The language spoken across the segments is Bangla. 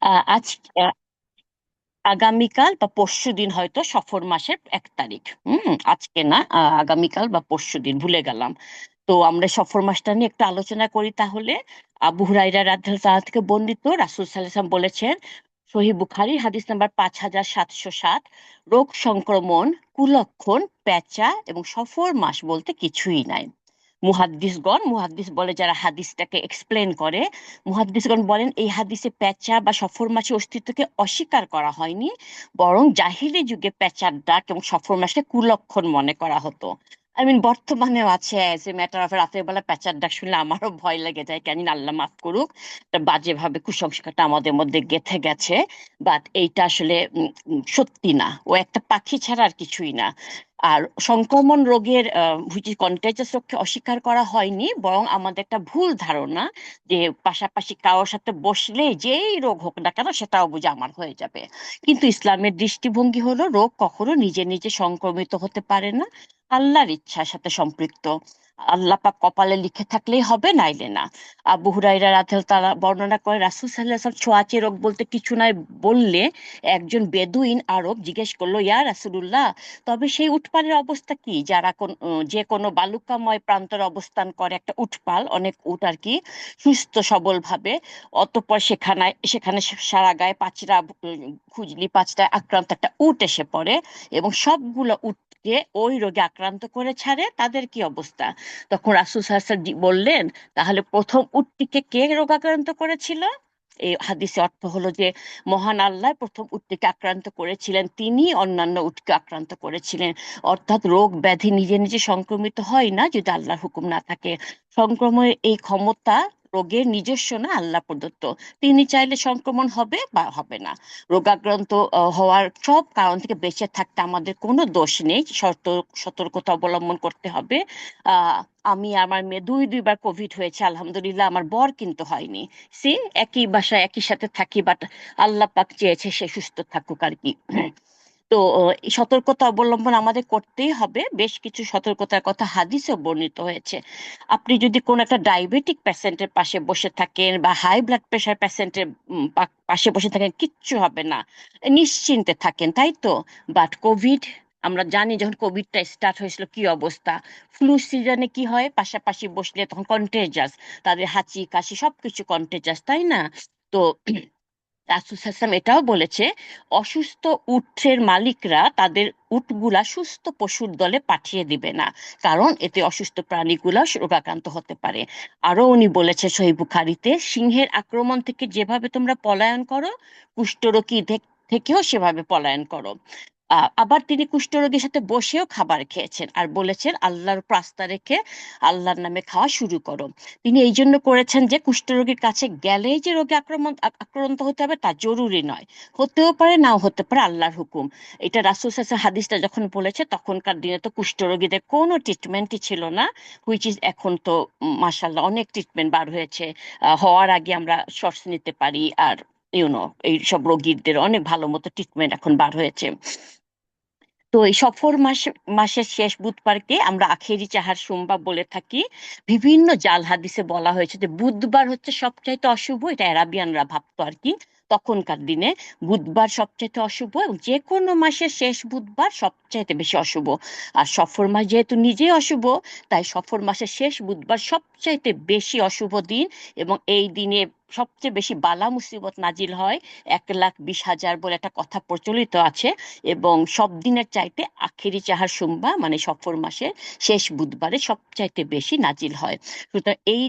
আজ আগামীকাল বা পরশুদিন হয়তো সফর মাসের 1 তারিখ। আজকে না, আগামীকাল বা পরশুদিন, ভুলে গেলাম। তো আমরা সফর মাসটা নিয়ে একটু আলোচনা করি তাহলে। আবু হুরাইরা রাদিয়াল্লাহু তাআলা থেকে বর্ণিত, রাসূল সাল্লাল্লাহু আলাইহি ওয়াসাল্লাম বলেছেন, সহিহ বুখারী হাদিস নাম্বার 5707, রোগ সংক্রমণ, কুলক্ষণ, পেঁচা এবং সফর মাস বলতে কিছুই নাই। মুহাদ্দিস বলে যারা হাদিসটাকে এক্সপ্লেন করে, মুহাদ্দিসগণ বলেন এই হাদিসে পেঁচা বা সফর মাছের অস্তিত্বকে অস্বীকার করা হয়নি, বরং জাহিলি যুগে পেঁচার ডাক এবং সফর মাসকে কুলক্ষণ মনে করা হতো। বর্তমানেও আছে, এজ এ ম্যাটার অফ, রাতের বেলা পেঁচার ডাক শুনলে আমারও ভয় লেগে যায়, কেন আল্লাহ মাফ করুক, একটা বাজে ভাবে কুসংস্কারটা আমাদের মধ্যে গেঁথে গেছে। বাট এইটা আসলে সত্যি না, ও একটা পাখি ছাড়া আর কিছুই না। আর সংক্রমণ রোগের কন্টেজিয়াস রোগকে অস্বীকার করা হয়নি, বরং আমাদের একটা ভুল ধারণা যে পাশাপাশি কারোর সাথে বসলে যেই রোগ হোক না কেন সেটাও বুঝে আমার হয়ে যাবে। কিন্তু ইসলামের দৃষ্টিভঙ্গি হলো রোগ কখনো নিজে নিজে সংক্রমিত হতে পারে না, আল্লাহর ইচ্ছার সাথে সম্পৃক্ত। আল্লাহ পাক কপালে লিখে থাকলেই হবে, নাইলে না। আবু হুরাইরা রাদিয়াল্লাহু তাআলা বর্ণনা করে, রাসূল সাল্লাল্লাহু আলাইহি ওয়াসাল্লাম ছোঁয়াচে রোগ বলতে কিছু নাই বললে একজন বেদুইন আরব জিজ্ঞেস করলো, ইয়া রাসূলুল্লাহ, তবে সেই উটপালের অবস্থা কি যারা যে কোনো বালুকাময় প্রান্তরে অবস্থান করে, একটা উটপাল, অনেক উট আর কি, সুস্থ সবল ভাবে, অতঃপর সেখানে সেখানে সারা গায়ে পাঁচরা, খুজলি পাঁচটায় আক্রান্ত একটা উট এসে পড়ে এবং সবগুলো উটকে ওই রোগে আক্রান্ত করে ছাড়ে, তাদের কি অবস্থা? তখন রাসূল সাল্লাল্লাহু আলাইহি ওয়াসাল্লাম বললেন, তাহলে প্রথম উটটিকে কে রোগাক্রান্ত করেছিল? এই হাদিসে অর্থ হলো যে মহান আল্লাহ প্রথম উটটিকে আক্রান্ত করেছিলেন, তিনি অন্যান্য উটকে আক্রান্ত করেছিলেন। অর্থাৎ রোগ ব্যাধি নিজে নিজে সংক্রমিত হয় না যদি আল্লাহর হুকুম না থাকে। সংক্রমণের এই ক্ষমতা রোগের নিজস্ব না, আল্লাহ প্রদত্ত। তিনি চাইলে সংক্রমণ হবে বা হবে না। রোগাক্রান্ত হওয়ার সব কারণ থেকে বেঁচে থাকতে আমাদের কোনো দোষ নেই, সতর্কতা অবলম্বন করতে হবে। আহ আমি, আমার মেয়ে দুইবার কোভিড হয়েছে, আলহামদুলিল্লাহ, আমার বর কিন্তু হয়নি। সে একই বাসায় একই সাথে থাকি, বাট আল্লাহ পাক চেয়েছে সে সুস্থ থাকুক আর কি। তো এই সতর্কতা অবলম্বন আমাদের করতেই হবে। বেশ কিছু সতর্কতার কথা হাদিসে বর্ণিত হয়েছে। আপনি যদি কোন একটা ডায়াবেটিক পেশেন্টের পাশে বসে থাকেন বা হাই ব্লাড প্রেশার পেশেন্টের পাশে বসে থাকেন, কিচ্ছু হবে না, নিশ্চিন্তে থাকেন, তাই তো। বাট কোভিড, আমরা জানি যখন কোভিডটা স্টার্ট হয়েছিল কি অবস্থা। ফ্লু সিজনে কি হয়, পাশাপাশি বসলে তখন কন্টেজাস, তাদের হাঁচি কাশি সবকিছু কন্টেজাস, তাই না? তো রাসূল সাল্লাল্লাহু এটাও বলেছে, অসুস্থ উটের মালিকরা তাদের উটগুলা সুস্থ পশুর দলে পাঠিয়ে দিবে না, কারণ এতে অসুস্থ প্রাণীগুলা রোগাক্রান্ত হতে পারে। আরো উনি বলেছে সহিহ বুখারীতে, সিংহের আক্রমণ থেকে যেভাবে তোমরা পলায়ন করো, কুষ্ঠরোগী থেকেও সেভাবে পলায়ন করো। আবার তিনি কুষ্ঠরোগীর সাথে বসেও খাবার খেয়েছেন আর বলেছেন, আল্লাহর উপর আস্থা রেখে আল্লাহর নামে খাওয়া শুরু করো। তিনি এই জন্য করেছেন যে কুষ্ঠরোগীর কাছে গেলেই যে রোগে আক্রান্ত হতে হবে তা জরুরি নয়, হতেও পারে নাও হতে পারে, আল্লাহর হুকুম। এটা রাসূল সাল্লাল্লাহু আলাইহি হাদিসটা যখন বলেছে, তখনকার দিনে তো কুষ্ঠরোগীদের কোনো ট্রিটমেন্টই ছিল না, হুইচ ইজ এখন তো মাশাআল্লাহ অনেক ট্রিটমেন্ট বার হয়েছে। হওয়ার আগে আমরা শর্টস নিতে পারি, আর এই সব রোগীদের অনেক ভালো মতো ট্রিটমেন্ট এখন বার হয়েছে। তো এই সফর মাসের শেষ বুধবারকে আমরা আখেরি চাহার সোমবার বলে থাকি। বিভিন্ন জাল হাদিসে বলা হয়েছে যে বুধবার হচ্ছে সবচাইতে অশুভ, এটা আরাবিয়ানরা ভাবতো আর কি তখনকার দিনে। বুধবার সবচাইতে অশুভ এবং যে কোনো মাসের শেষ বুধবার সবচাইতে বেশি অশুভ। আর সফর মাস যেহেতু নিজেই অশুভ, তাই সফর মাসের শেষ বুধবার সবচাইতে বেশি অশুভ দিন, এবং এই দিনে সবচেয়ে বেশি বালা মুসিবত নাজিল হয়। 1,20,000 বলে একটা কথা প্রচলিত আছে। এবং সব দিনের চাইতে আখেরি চাহার সোমবার মানে সফর মাসের শেষ বুধবারে সবচাইতে বেশি নাজিল হয়। সুতরাং এই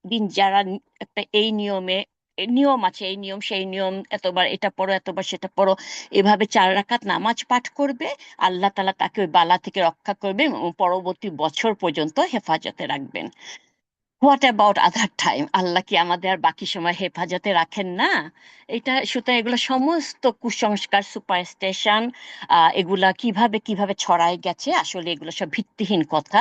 দিন যারা একটা এই নিয়মে, নিয়ম আছে, এই নিয়ম সেই নিয়ম, এতবার এটা পড়ো এতবার সেটা পড়ো, এভাবে 4 রাকাত নামাজ পাঠ করবে, আল্লাহ তাআলা তাকে ওই বালা থেকে রক্ষা করবে এবং পরবর্তী বছর পর্যন্ত হেফাজতে রাখবেন। What about other time? আল্লাহ কি আমাদের আর বাকি সময় হেফাজতে রাখেন না? এটা সুতরাং এগুলো সমস্ত কুসংস্কার, সুপারস্টিশন, এগুলা কিভাবে কিভাবে ছড়ায় গেছে, আসলে এগুলো সব ভিত্তিহীন কথা।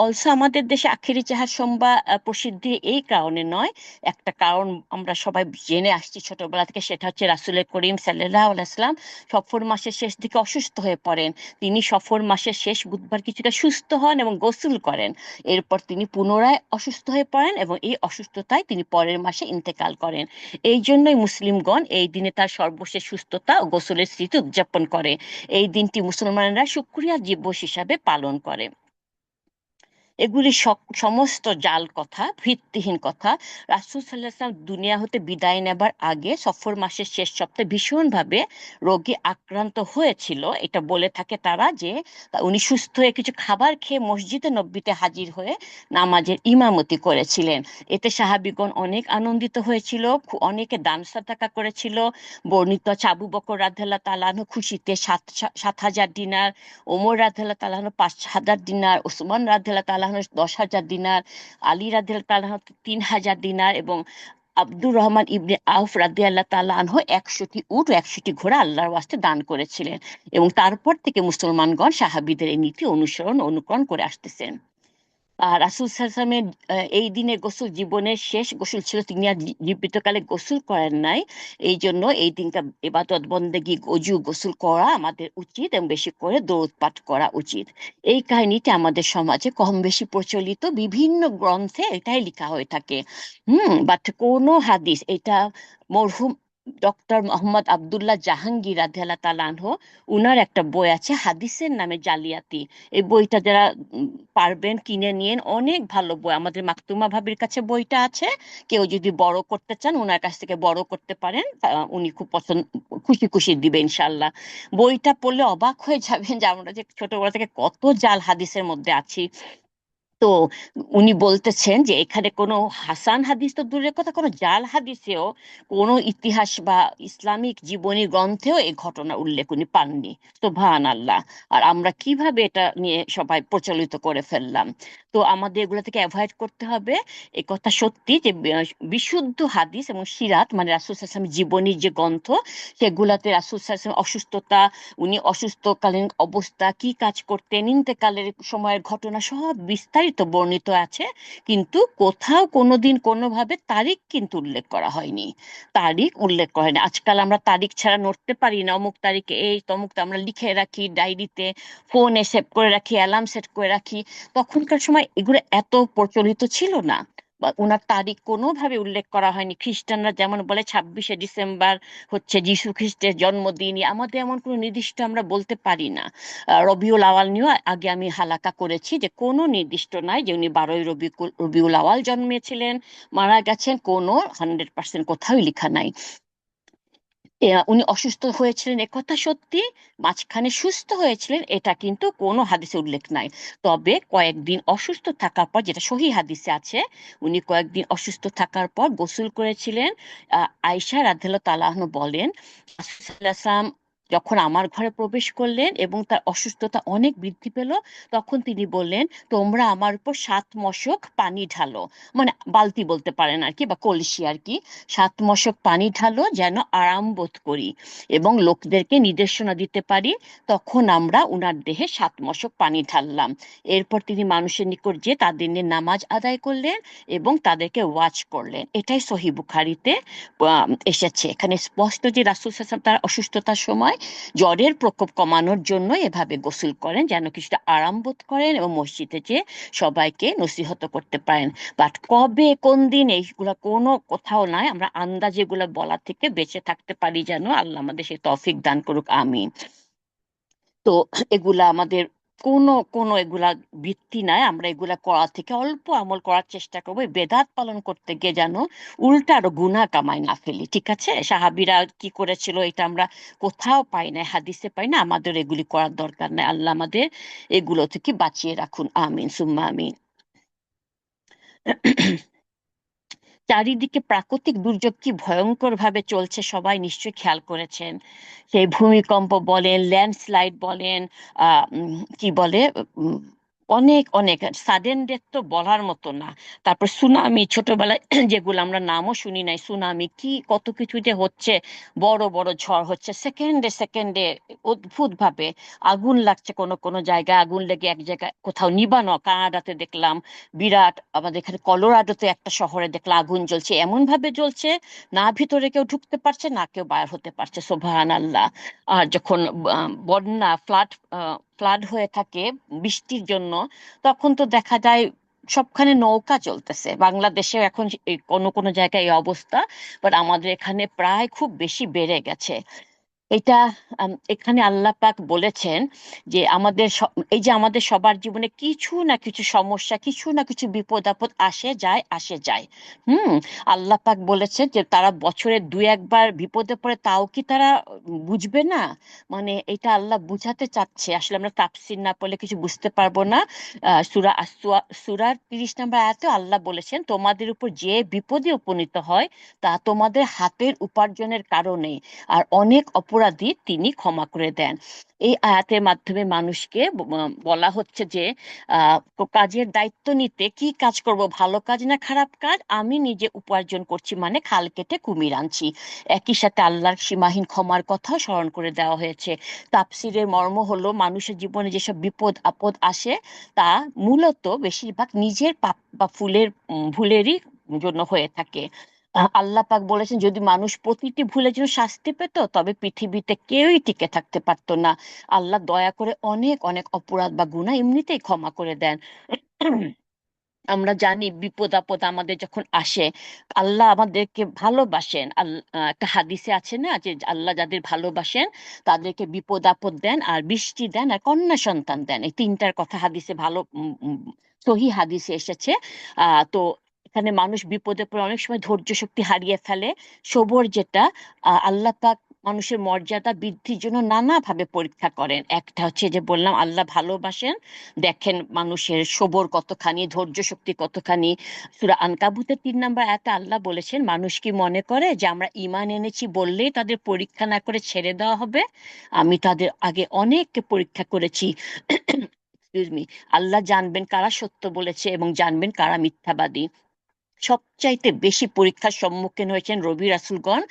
অলসো আমাদের দেশে আখেরি চাহার সোমবার প্রসিদ্ধি এই কারণে নয়, একটা কারণ আমরা সবাই জেনে আসছি ছোটবেলা থেকে, সেটা হচ্ছে রাসূল করিম সাল্লাল্লাহু আলাইহি ওয়াসাল্লাম সফর মাসের শেষ দিকে অসুস্থ হয়ে পড়েন। তিনি সফর মাসের শেষ বুধবার কিছুটা সুস্থ হন এবং গোসল করেন। এরপর তিনি পুনরায় অসুস্থ হয়ে পড়েন এবং এই অসুস্থতায় তিনি পরের মাসে ইন্তেকাল করেন। এই জন্যই মুসলিমগণ এই দিনে তার সর্বশেষ সুস্থতা ও গোসলের স্মৃতি উদযাপন করে। এই দিনটি মুসলমানরা শুকরিয়া দিবস হিসাবে পালন করে। এগুলি সমস্ত জাল কথা, ভিত্তিহীন কথা। রাসূল সাল্লাল্লাহু আলাইহি ওয়াসাল্লাম দুনিয়া হতে বিদায় নেবার আগে সফর মাসের শেষ সপ্তাহে ভীষণভাবে রোগে আক্রান্ত হয়েছিল, এটা বলে থাকে তারা, যে উনি সুস্থ হয়ে কিছু খাবার খেয়ে মসজিদে নববীতে হাজির হয়ে নামাজের ইমামতি করেছিলেন। এতে সাহাবীগণ অনেক আনন্দিত হয়েছিল, অনেকে দান সাদাকা করেছিল। বর্ণিত আছে আবু বকর রাদিয়াল্লাহু তাআলা আনহু খুশিতে ৭,০০০ দিনার, ওমর রাদিয়াল্লাহু তাআলা আনহু ৫,০০০ দিনার, ওসমান রাদিয়াল্লাহু তাআলা আনহু ১০,০০০ দিনার, আলী রাদিয়াল্লাহু তাআলা আনহু ৩,০০০ দিনার এবং আব্দুর রহমান ইবনে আউফ রাদিয়াল্লাহু তাআলা আনহু ১০০টি উট ও ১০০টি ঘোড়া আল্লাহর ওয়াস্তে দান করেছিলেন। এবং তারপর থেকে মুসলমানগণ সাহাবীদের এই নীতি অনুকরণ করে আসতেছেন। আর রাসূল সাল্লাল্লাহু আলাইহি ওয়াসাল্লামের এই দিনে গোসল জীবনের শেষ গোসল ছিল, তিনি আর জীবিতকালে গোসল করেন নাই। এই জন্য এই দিনটা ইবাদত বন্দেগী, অজু গোসল করা আমাদের উচিত এবং বেশি করে দরুদ পাঠ করা উচিত। এই কাহিনীটা আমাদের সমাজে কম বেশি প্রচলিত, বিভিন্ন গ্রন্থে এটাই লেখা হয়ে থাকে। বাট কোনো হাদিস এটা মরহুম ডক্টর মোহাম্মদ আব্দুল্লাহ জাহাঙ্গীর রাদিয়াল্লাহু তাআলা আনহু, উনার একটা বই আছে হাদিসের নামে জালিয়াতি। এই বইটা যারা পারবেন কিনে নিন, অনেক ভালো বই। আমাদের মাকতুমা ভাবির কাছে বইটা আছে, কেউ যদি বড় করতে চান ওনার কাছ থেকে বড় করতে পারেন, উনি খুব পছন্দ, খুশি খুশি দিবে ইনশাল্লাহ। বইটা পড়লে অবাক হয়ে যাবেন যে আমরা যে ছোটবেলা থেকে কত জাল হাদিসের মধ্যে আছি। তো উনি বলতেছেন যে এখানে কোনো হাসান হাদিস তো দূরের কথা, কোনো জাল হাদিসেও, কোনো ইতিহাস বা ইসলামিক জীবনী গ্রন্থেও এই ঘটনা উল্লেখ উনি পাননি। সুবহানাল্লাহ। আর আমরা কিভাবে এটা নিয়ে সবাই প্রচলিত করে ফেললাম। তো আমাদের এগুলো থেকে অ্যাভয়েড করতে হবে। এ কথা সত্যি যে বিশুদ্ধ হাদিস এবং সিরাত মানে রাসূল সাল্লাল্লাহু আলাইহি ওয়াসাল্লামের জীবনীর যে গ্রন্থ, সেগুলাতে রাসূল সাল্লাল্লাহু আলাইহি ওয়াসাল্লামের অসুস্থতা, উনি অসুস্থকালীন অবস্থা, কি কাজ করতেন, ইন্তেকালের সময়ের ঘটনা সব বিস্তারিত বর্ণিত আছে। কিন্তু কোথাও কোনোদিন কোনোভাবে তারিখ কিন্তু উল্লেখ করা হয়নি। তারিখ উল্লেখ করা হয়নি। আজকাল আমরা তারিখ ছাড়া নড়তে পারি না, অমুক তারিখে এই তমুক, আমরা লিখে রাখি ডায়েরিতে, ফোনে সেভ করে রাখি, অ্যালার্ম সেট করে রাখি। তখনকার সময় এগুলো এত প্রচলিত ছিল না, বা ওনার তারিখ কোনোভাবে উল্লেখ করা হয়নি। খ্রিস্টানরা যেমন বলে ২৬শে ডিসেম্বর হচ্ছে যীশু খ্রিস্টের জন্মদিন, আমাদের এমন কোনো নির্দিষ্ট আমরা বলতে পারি না। রবিউল আওয়াল নিয়েও আগে আমি হালাকা করেছি যে কোনো নির্দিষ্ট নাই যে উনি ১২ই রবিউল আওয়াল জন্মেছিলেন, মারা গেছেন, কোনো 100% কোথাও লেখা নাই। উনি অসুস্থ হয়েছিলেন একথা সত্যি, মাঝখানে সুস্থ হয়েছিলেন এটা কিন্তু কোনো হাদিসে উল্লেখ নাই। তবে কয়েকদিন অসুস্থ থাকার পর, যেটা সহিহ হাদিসে আছে, উনি কয়েকদিন অসুস্থ থাকার পর গোসল করেছিলেন। আয়েশা রাদিয়াল্লাহু তাআলা আনহা বলেন, রাসূল সাল্লাল্লাহু আলাইহি ওয়াসাল্লাম যখন আমার ঘরে প্রবেশ করলেন এবং তার অসুস্থতা অনেক বৃদ্ধি পেল, তখন তিনি বললেন, তোমরা আমার উপর ৭ মশক পানি ঢালো, মানে বালতি বলতে পারেন আর কি, বা কলসি আর কি। ৭ মশক পানি ঢালো যেন আরাম বোধ করি এবং লোকদেরকে নির্দেশনা দিতে পারি। তখন আমরা উনার দেহে ৭ মশক পানি ঢাললাম। এরপর তিনি মানুষের নিকট যে তাদের নিয়ে নামাজ আদায় করলেন এবং তাদেরকে ওয়াজ করলেন। এটাই সহিহ বুখারীতে এসেছে। এখানে স্পষ্ট যে রাসূল সাল্লাল্লাহু আলাইহি ওয়াসাল্লাম তার অসুস্থতার সময় জ্বরের প্রকোপ কমানোর জন্য এভাবে গোসল করেন, যেন কিছুটা আরাম বোধ করেন এবং মসজিদে যে সবাইকে নসিহত করতে পারেন। বাট কবে কোন দিন এইগুলা কোনো কোথাও নাই। আমরা আন্দাজে এগুলা বলা থেকে বেঁচে থাকতে পারি, যেন আল্লাহ আমাদের সেই তৌফিক দান করুক, আমিন। তো এগুলা আমাদের কোনো কোনো এগুলা ভিত্তি নাই। আমরা এগুলা করা থেকে অল্প আমল করার চেষ্টা করবো, বেদাত পালন করতে গিয়ে যেন উল্টা আরো গুনাহ কামাই না ফেলি। ঠিক আছে, সাহাবীরা কি করেছিল এটা আমরা কোথাও পাই না, হাদিসে পাই না। আমাদের এগুলি করার দরকার নাই। আল্লাহ আমাদের এগুলো থেকে বাঁচিয়ে রাখুন, আমিন সুম্মা আমিন। চারিদিকে প্রাকৃতিক দুর্যোগ কি ভয়ঙ্কর ভাবে চলছে সবাই নিশ্চয়ই খেয়াল করেছেন। সেই ভূমিকম্প বলেন, ল্যান্ডস্লাইড বলেন, কি বলে, উম, অনেক অনেক সাডেন ডেথ তো বলার মতো না। তারপর সুনামি, ছোটবেলায় যেগুলো আমরা নামও শুনি নাই, সুনামি কি কত কিছু যে হচ্ছে। বড় বড় ঝড় হচ্ছে সেকেন্ডে সেকেন্ডে, অদ্ভুত ভাবে। আগুন লাগছে, কোনো কোনো জায়গায় আগুন লেগে এক জায়গায় কোথাও নিবানো, কানাডাতে দেখলাম বিরাট, আমাদের এখানে কলোরাডোতে একটা শহরে দেখলাম আগুন জ্বলছে, এমন ভাবে জ্বলছে না ভিতরে কেউ ঢুকতে পারছে না কেউ বাইর হতে পারছে, সুবহানাল্লাহ। আর যখন বন্যা ফ্লাড হয়ে থাকে বৃষ্টির জন্য, তখন তো দেখা যায় সবখানে নৌকা চলতেছে। বাংলাদেশেও এখন কোনো কোনো জায়গায় এই অবস্থা, বাট আমাদের এখানে প্রায় খুব বেশি বেড়ে গেছে এটা। এখানে আল্লাহ পাক বলেছেন যে এই যে আমাদের সবার জীবনে কিছু না কিছু সমস্যা, কিছু না কিছু বিপদ আপদ আসে যায় আসে যায়। হুম। আল্লাহ পাক বলেছেন যে তারা বছরে দুই একবার বিপদে পড়ে, তাও কি তারা বুঝবে না? মানে এটা আল্লাহ বুঝাতে চাচ্ছে, আসলে আমরা তাফসীর না পড়লে কিছু বুঝতে পারবো না। সূরার 30 নম্বর আয়াতে আল্লাহ বলেছেন, তোমাদের উপর যে বিপদে উপনীত হয় তা তোমাদের হাতের উপার্জনের কারণে, আর অনেক অপরাধী তিনি ক্ষমা করে দেন। এই আয়াতের মাধ্যমে মানুষকে বলা হচ্ছে যে কাজের দায়িত্ব নিতে, কি কাজ করব, ভালো কাজ না খারাপ কাজ, আমি নিজে উপার্জন করছি মানে খাল কেটে কুমির আনছি। একই সাথে আল্লাহর সীমাহীন ক্ষমার কথাও স্মরণ করে দেওয়া হয়েছে। তাফসীরের মর্ম হলো, মানুষের জীবনে যেসব বিপদ আপদ আসে তা মূলত বেশিরভাগ নিজের পাপ বা ভুলেরই জন্য হয়ে থাকে। আল্লাহ পাক বলেছেন, যদি মানুষ প্রতিটি ভুলের জন্য শাস্তি পেত তবে পৃথিবীতে কেউই টিকে থাকতে পারতো না। আল্লাহ দয়া করে অনেক অনেক অপরাধ বা গুনাহ এমনিতেই ক্ষমা করে দেন। আমরা জানি বিপদ আপদ আমাদের যখন আসে, আল্লাহ আমাদেরকে ভালোবাসেন। একটা হাদিসে আছে না যে আল্লাহ যাদের ভালোবাসেন তাদেরকে বিপদ আপদ দেন, আর বৃষ্টি দেন, আর কন্যা সন্তান দেন। এই তিনটার কথা হাদিসে সহি হাদিসে এসেছে। তো এখানে মানুষ বিপদে পড়ে অনেক সময় ধৈর্য শক্তি হারিয়ে ফেলে। সবর যেটা, আল্লাহ পাক মানুষের মর্যাদা বৃদ্ধির জন্য নানাভাবে পরীক্ষা করেন। একটা হচ্ছে যে বললাম আল্লাহ ভালোবাসেন, দেখেন মানুষের সবর কতখানি, ধৈর্য শক্তি কতখানি। সূরা আনকাবুতের 3 নম্বর আয়াতে আল্লাহ বলেছেন, মানুষ কি মনে করে যে আমরা ঈমান এনেছি বললেই তাদের পরীক্ষা না করে ছেড়ে দেওয়া হবে? আমি তাদের আগে অনেককে পরীক্ষা করেছি। Excuse me. আল্লাহ জানবেন কারা সত্য বলেছে এবং জানবেন কারা মিথ্যাবাদী। সবচাইতে বেশি পরীক্ষার সম্মুখীন হয়েছেন রবি রাসূলগণ।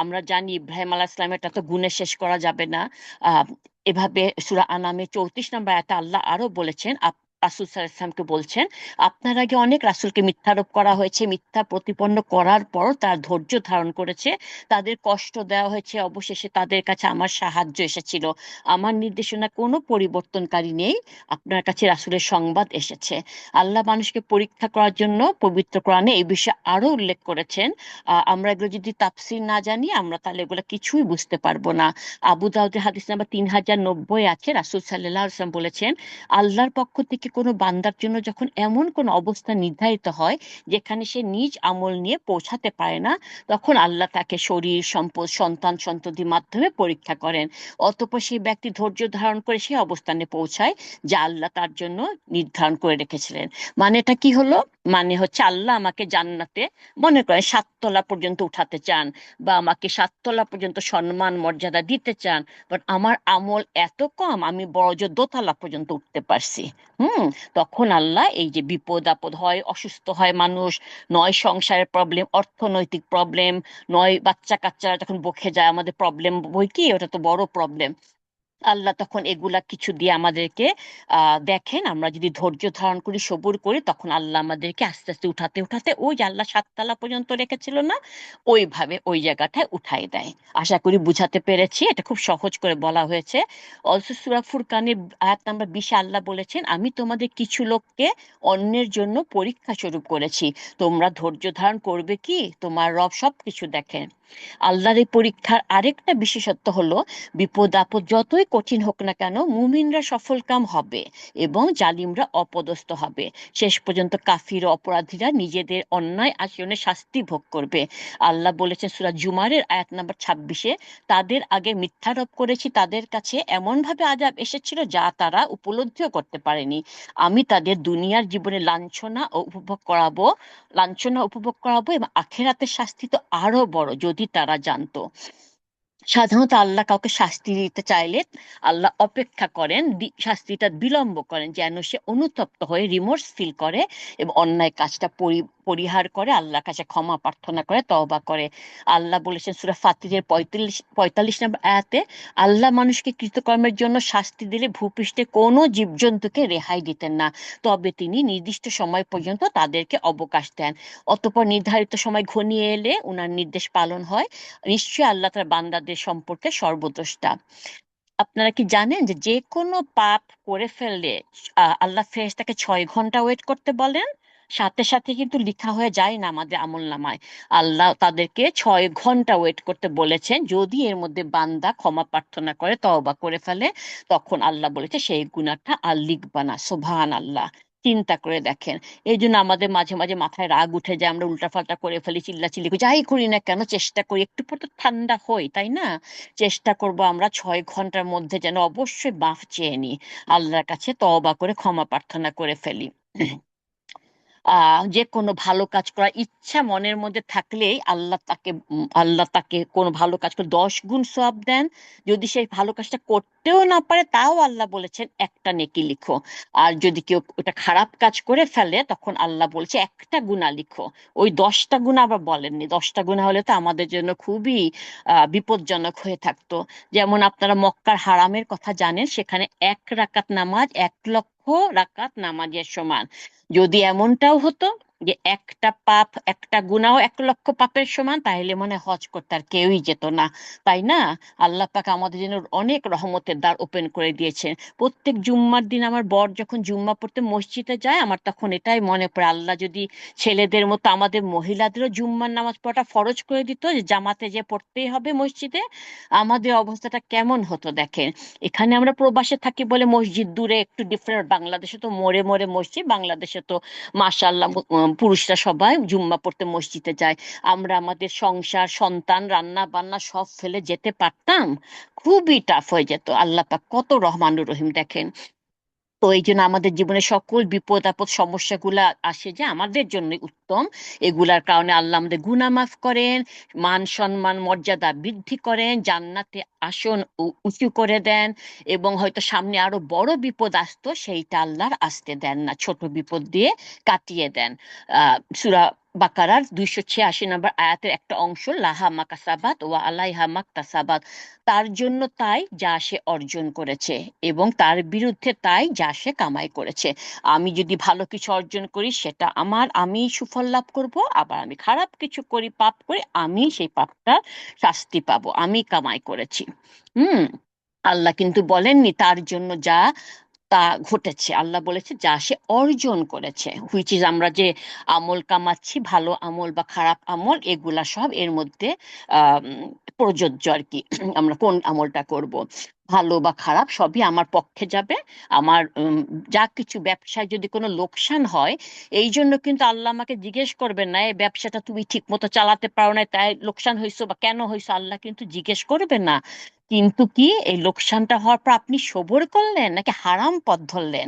আমরা জানি ইব্রাহিম আলাইহিস সালামেরটা তো গুণে শেষ করা যাবে না। আহ এভাবে সূরা আনামে 34 নম্বর আয়াতে আল্লাহ আরো বলেছেন, রাসূল সাল্লাল্লাহু আলাইহি ওয়াসাল্লামকে বলছেন, আপনার আগে অনেক রাসূলকে মিথ্যারোপ করা হয়েছে, মিথ্যা প্রতিপন্ন করার পর তার ধৈর্য ধারণ করেছে, তাদের কষ্ট দেওয়া হয়েছে, অবশেষে তাদের কাছে আমার সাহায্য এসেছিল। আমার নির্দেশনা কোনো পরিবর্তনকারী নেই, আপনার কাছে রাসূলের সংবাদ এসেছে। আল্লাহ মানুষকে পরীক্ষা করার জন্য পবিত্র কোরআনে এই বিষয়ে আরো উল্লেখ করেছেন। আমরা এগুলো যদি তাফসীর না জানি আমরা তাহলে এগুলো কিছুই বুঝতে পারবো না। আবু দাউদের হাদিস নাম্বার 3090 আছে, রাসূল সাল্লাল্লাহু আলাইহি ওয়াসাল্লাম বলেছেন, আল্লাহর পক্ষ থেকে কোনো বান্দার জন্য যখন এমন কোনো অবস্থা নির্ধারিত হয় যেখানে সে নিজ আমল নিয়ে পৌঁছাতে পারে না, তখন আল্লাহ তাকে শরীর, সম্পদ, সন্তান সন্ততির মাধ্যমে পরীক্ষা করেন। অতঃপর সেই ব্যক্তি ধৈর্য ধারণ করে সেই অবস্থানে পৌঁছায় যা আল্লাহ তার জন্য নির্ধারণ করে রেখেছিলেন। মানেটা কি হলো? মানে হচ্ছে আল্লাহ আমাকে জান্নাতে মনে করেন 7 তলা পর্যন্ত উঠাতে চান, বা আমাকে 7 তলা পর্যন্ত সম্মান মর্যাদা দিতে চান, বাট আমার আমল এত কম, আমি বড় জোর দোতলা পর্যন্ত উঠতে পারছি। হুম। তখন আল্লাহ এই যে বিপদ আপদ হয়, অসুস্থ হয় মানুষ, নয় সংসারের প্রবলেম, অর্থনৈতিক প্রবলেম, নয় বাচ্চা কাচ্চারা যখন বকে যায়, আমাদের প্রবলেম বই কি, ওটা তো বড় প্রবলেম। আল্লাহ তখন এগুলা কিছু দিয়ে আমাদেরকে দেখেন, আমরা যদি ধৈর্য ধারণ করি, সবুর করি, তখন আল্লাহ আমাদেরকে আস্তে আস্তে উঠাতে উঠাতে ওই যে আল্লাহ 7 তলা পর্যন্ত রেখেছিল না, ওইভাবে ওই জায়গাটায় উঠাই দেয়। আশা করি বুঝাতে পেরেছি, এটা খুব সহজ করে বলা হয়েছে। অলসো সূরা ফুরকানের আয়াত নাম্বার 20 আল্লাহ বলেছেন, আমি তোমাদের কিছু লোককে অন্যের জন্য পরীক্ষা স্বরূপ করেছি, তোমরা ধৈর্য ধারণ করবে কি? তোমার রব সবকিছু দেখেন। আল্লাহর এই পরীক্ষার আরেকটা বিশেষত্ব হলো, বিপদ আপদ যতই কঠিন হোক না কেন মুমিনরা সফলকাম হবে এবং জালিমরা অপদস্থ হবে। শেষ পর্যন্ত কাফির ও অপরাধীরা নিজেদের অন্যায় আচরণের শাস্তি ভোগ করবে। আল্লাহ বলেছেন সূরা জুমারের আয়াত নাম্বার 26, তাদের আগে মিথ্যারোপ করেছি, তাদের কাছে এমন ভাবে আযাব এসেছিল যা তারা উপলব্ধিও করতে পারেনি। আমি তাদের দুনিয়ার জীবনে লাঞ্ছনা উপভোগ করাবো এবং আখিরাতের শাস্তি তো আরো বড় যদি তারা জানতো। সাধারণত আল্লাহ কাউকে শাস্তি দিতে চাইলে আল্লাহ অপেক্ষা করেন, শাস্তিটা বিলম্ব করেন যেন সে অনুতপ্ত হয়ে রিমোর্স ফিল করে এবং অন্যায় কাজটা পরিহার করে, আল্লাহর কাছে ক্ষমা প্রার্থনা করে, তওবা করে। আল্লাহ বলেছেন সূরা ফাতিরের 45 নম্বর আয়াতে, আল্লাহ মানুষকে কৃতকর্মের জন্য শাস্তি দিলে ভূপৃষ্ঠে কোনো জীবজন্তুকে রেহাই দিতেন না, তবে তিনি নির্দিষ্ট সময় পর্যন্ত তাদেরকে অবকাশ দেন। অতঃপর নির্ধারিত সময় ঘনিয়ে এলে উনার নির্দেশ পালন হয়। নিশ্চয়ই আল্লাহ তার বান্দাদের সম্পর্কে সর্বদ্রষ্টা। আপনারা কি জানেন যে যে কোনো পাপ করে ফেললে আল্লাহ ফেরেশতাকে 6 ঘন্টা ওয়েট করতে বলেন? সাথে সাথে কিন্তু লিখা হয়ে যায় না আমাদের আমল নামায়। আল্লাহ তাদেরকে 6 ঘন্টা ওয়েট করতে বলেছেন, যদি এর মধ্যে বান্দা ক্ষমা প্রার্থনা করে, তওবা করে ফেলে, তখন আল্লাহ বলেছে সেই গুনাহটা আর লিখবা না। সুবহান আল্লাহ! চিন্তা করে দেখেন। এই জন্য আমাদের মাঝে মাঝে মাথায় রাগ উঠে যায়, আমরা উল্টাপাল্টা করে ফেলি, চিল্লাচিল্লি করি, যাই করি না কেন চেষ্টা করি একটু পর তো ঠান্ডা হই, তাই না? চেষ্টা করব আমরা 6 ঘন্টার মধ্যে যেন অবশ্যই মাফ চেয়ে নিই, আল্লাহর কাছে তওবা করে ক্ষমা প্রার্থনা করে ফেলি। যে কোনো ভালো কাজ করার ইচ্ছা মনের মধ্যে থাকলেই আল্লাহ তাকে কোনো ভালো কাজ করে 10 গুণ সওয়াব দেন। যদি সেই ভালো কাজটা করতেও না পারে, তাও আল্লাহ বলেছেন একটা নেকি লিখো। আর যদি কেউ ওটা খারাপ কাজ করে ফেলে, তখন আল্লাহ বলছে একটা গুনাহ লিখো। ওই 10টা গুনাহ আবার বলেননি, 10টা গুনাহ হলে তো আমাদের জন্য খুবই বিপজ্জনক হয়ে থাকতো। যেমন আপনারা মক্কার হারামের কথা জানেন, সেখানে 1 রাকাত নামাজ 1 লক্ষ রাকাত নামাজের সমান। যদি এমনটাও হতো যে একটা পাপ, একটা গুনাহ 1 লক্ষ পাপের সমান, তাহলে মনে হয় হজ করতে আর কেউই যেত না, তাই না? আল্লাহ পাক আমাদের জন্য অনেক রহমতের দ্বার ওপেন করে দিয়েছেন। প্রত্যেক জুম্মার দিন আমার বর যখন জুম্মা পড়তে মসজিদে যায়, আমার তখন এটাই মনে পড়ে, আল্লাহ যদি ছেলেদের মতো আমাদের মহিলাদেরও জুম্মার নামাজ পড়াটা ফরজ করে দিত, যে জামাতে যে পড়তেই হবে মসজিদে, আমাদের অবস্থাটা কেমন হতো দেখেন। এখানে আমরা প্রবাসে থাকি বলে মসজিদ দূরে, একটু ডিফারেন্ট। বাংলাদেশে তো মোড়ে মোড়ে মসজিদ, বাংলাদেশে তো মাশাআল্লাহ পুরুষরা সবাই জুম্মা পড়তে মসজিদে যায়। আমরা আমাদের সংসার, সন্তান, রান্না বান্না সব ফেলে যেতে পারতাম? খুবই টাফ হয়ে যেত। আল্লাহ পাক কত রহমানুর রহিম দেখেন। তো এই জন্য আমাদের জীবনে সকল বিপদ আপদ সমস্যাগুলা আসে যে আমাদের জন্য উত্তম। এগুলার কারণে আল্লাহ আমাদের গুনাহ মাফ করেন, মান সম্মান মর্যাদা বৃদ্ধি করেন, জান্নাতে আসন উঁচু করে দেন, এবং হয়তো সামনে আরো বড় বিপদ আসতো, সেইটা আল্লাহর আসতে দেন না, ছোট বিপদ দিয়ে কাটিয়ে দেন। সূরা বাকারার 286 নম্বর আয়াতের একটা অংশ, লাহা মাকাসাবাত ওয়া আলাইহা মাকতাসাবাত, তার জন্য তাই যা সে অর্জন করেছে, এবং তার বিরুদ্ধে তাই যা সে কামাই করেছে। আমি যদি ভালো কিছু অর্জন করি, সেটা আমার, আমি সুফল লাভ করব। আবার আমি খারাপ কিছু করি, পাপ করি, আমি সেই পাপটা শাস্তি পাবো, আমি কামাই করেছি। হুম। আল্লাহ কিন্তু বলেননি তার জন্য যা তা ঘটেছে, আল্লাহ বলেছে যা সে অর্জন করেছে, হুইচ ইজ আমরা যে আমল কামাচ্ছি, ভালো আমল বা খারাপ আমল, এগুলা সব এর মধ্যে আহ প্রযোজ্য আর কি। আমরা কোন আমলটা করব, ভালো বা খারাপ, সবই আমার পক্ষে যাবে। আমার যা কিছু ব্যবসায় যদি কোনো লোকসান হয়, এই জন্য কিন্তু আল্লাহ আমাকে জিজ্ঞেস করবেন না এই ব্যবসাটা তুমি ঠিক মতো চালাতে পারো না তাই লোকসান হয়েছে, বা কেন হয়েছে, আল্লাহ কিন্তু জিজ্ঞেস করবেন না। কিন্তু কি এই লোকসানটা হওয়ার পর আপনি সবর করলেন নাকি হারাম পথ ধরলেন?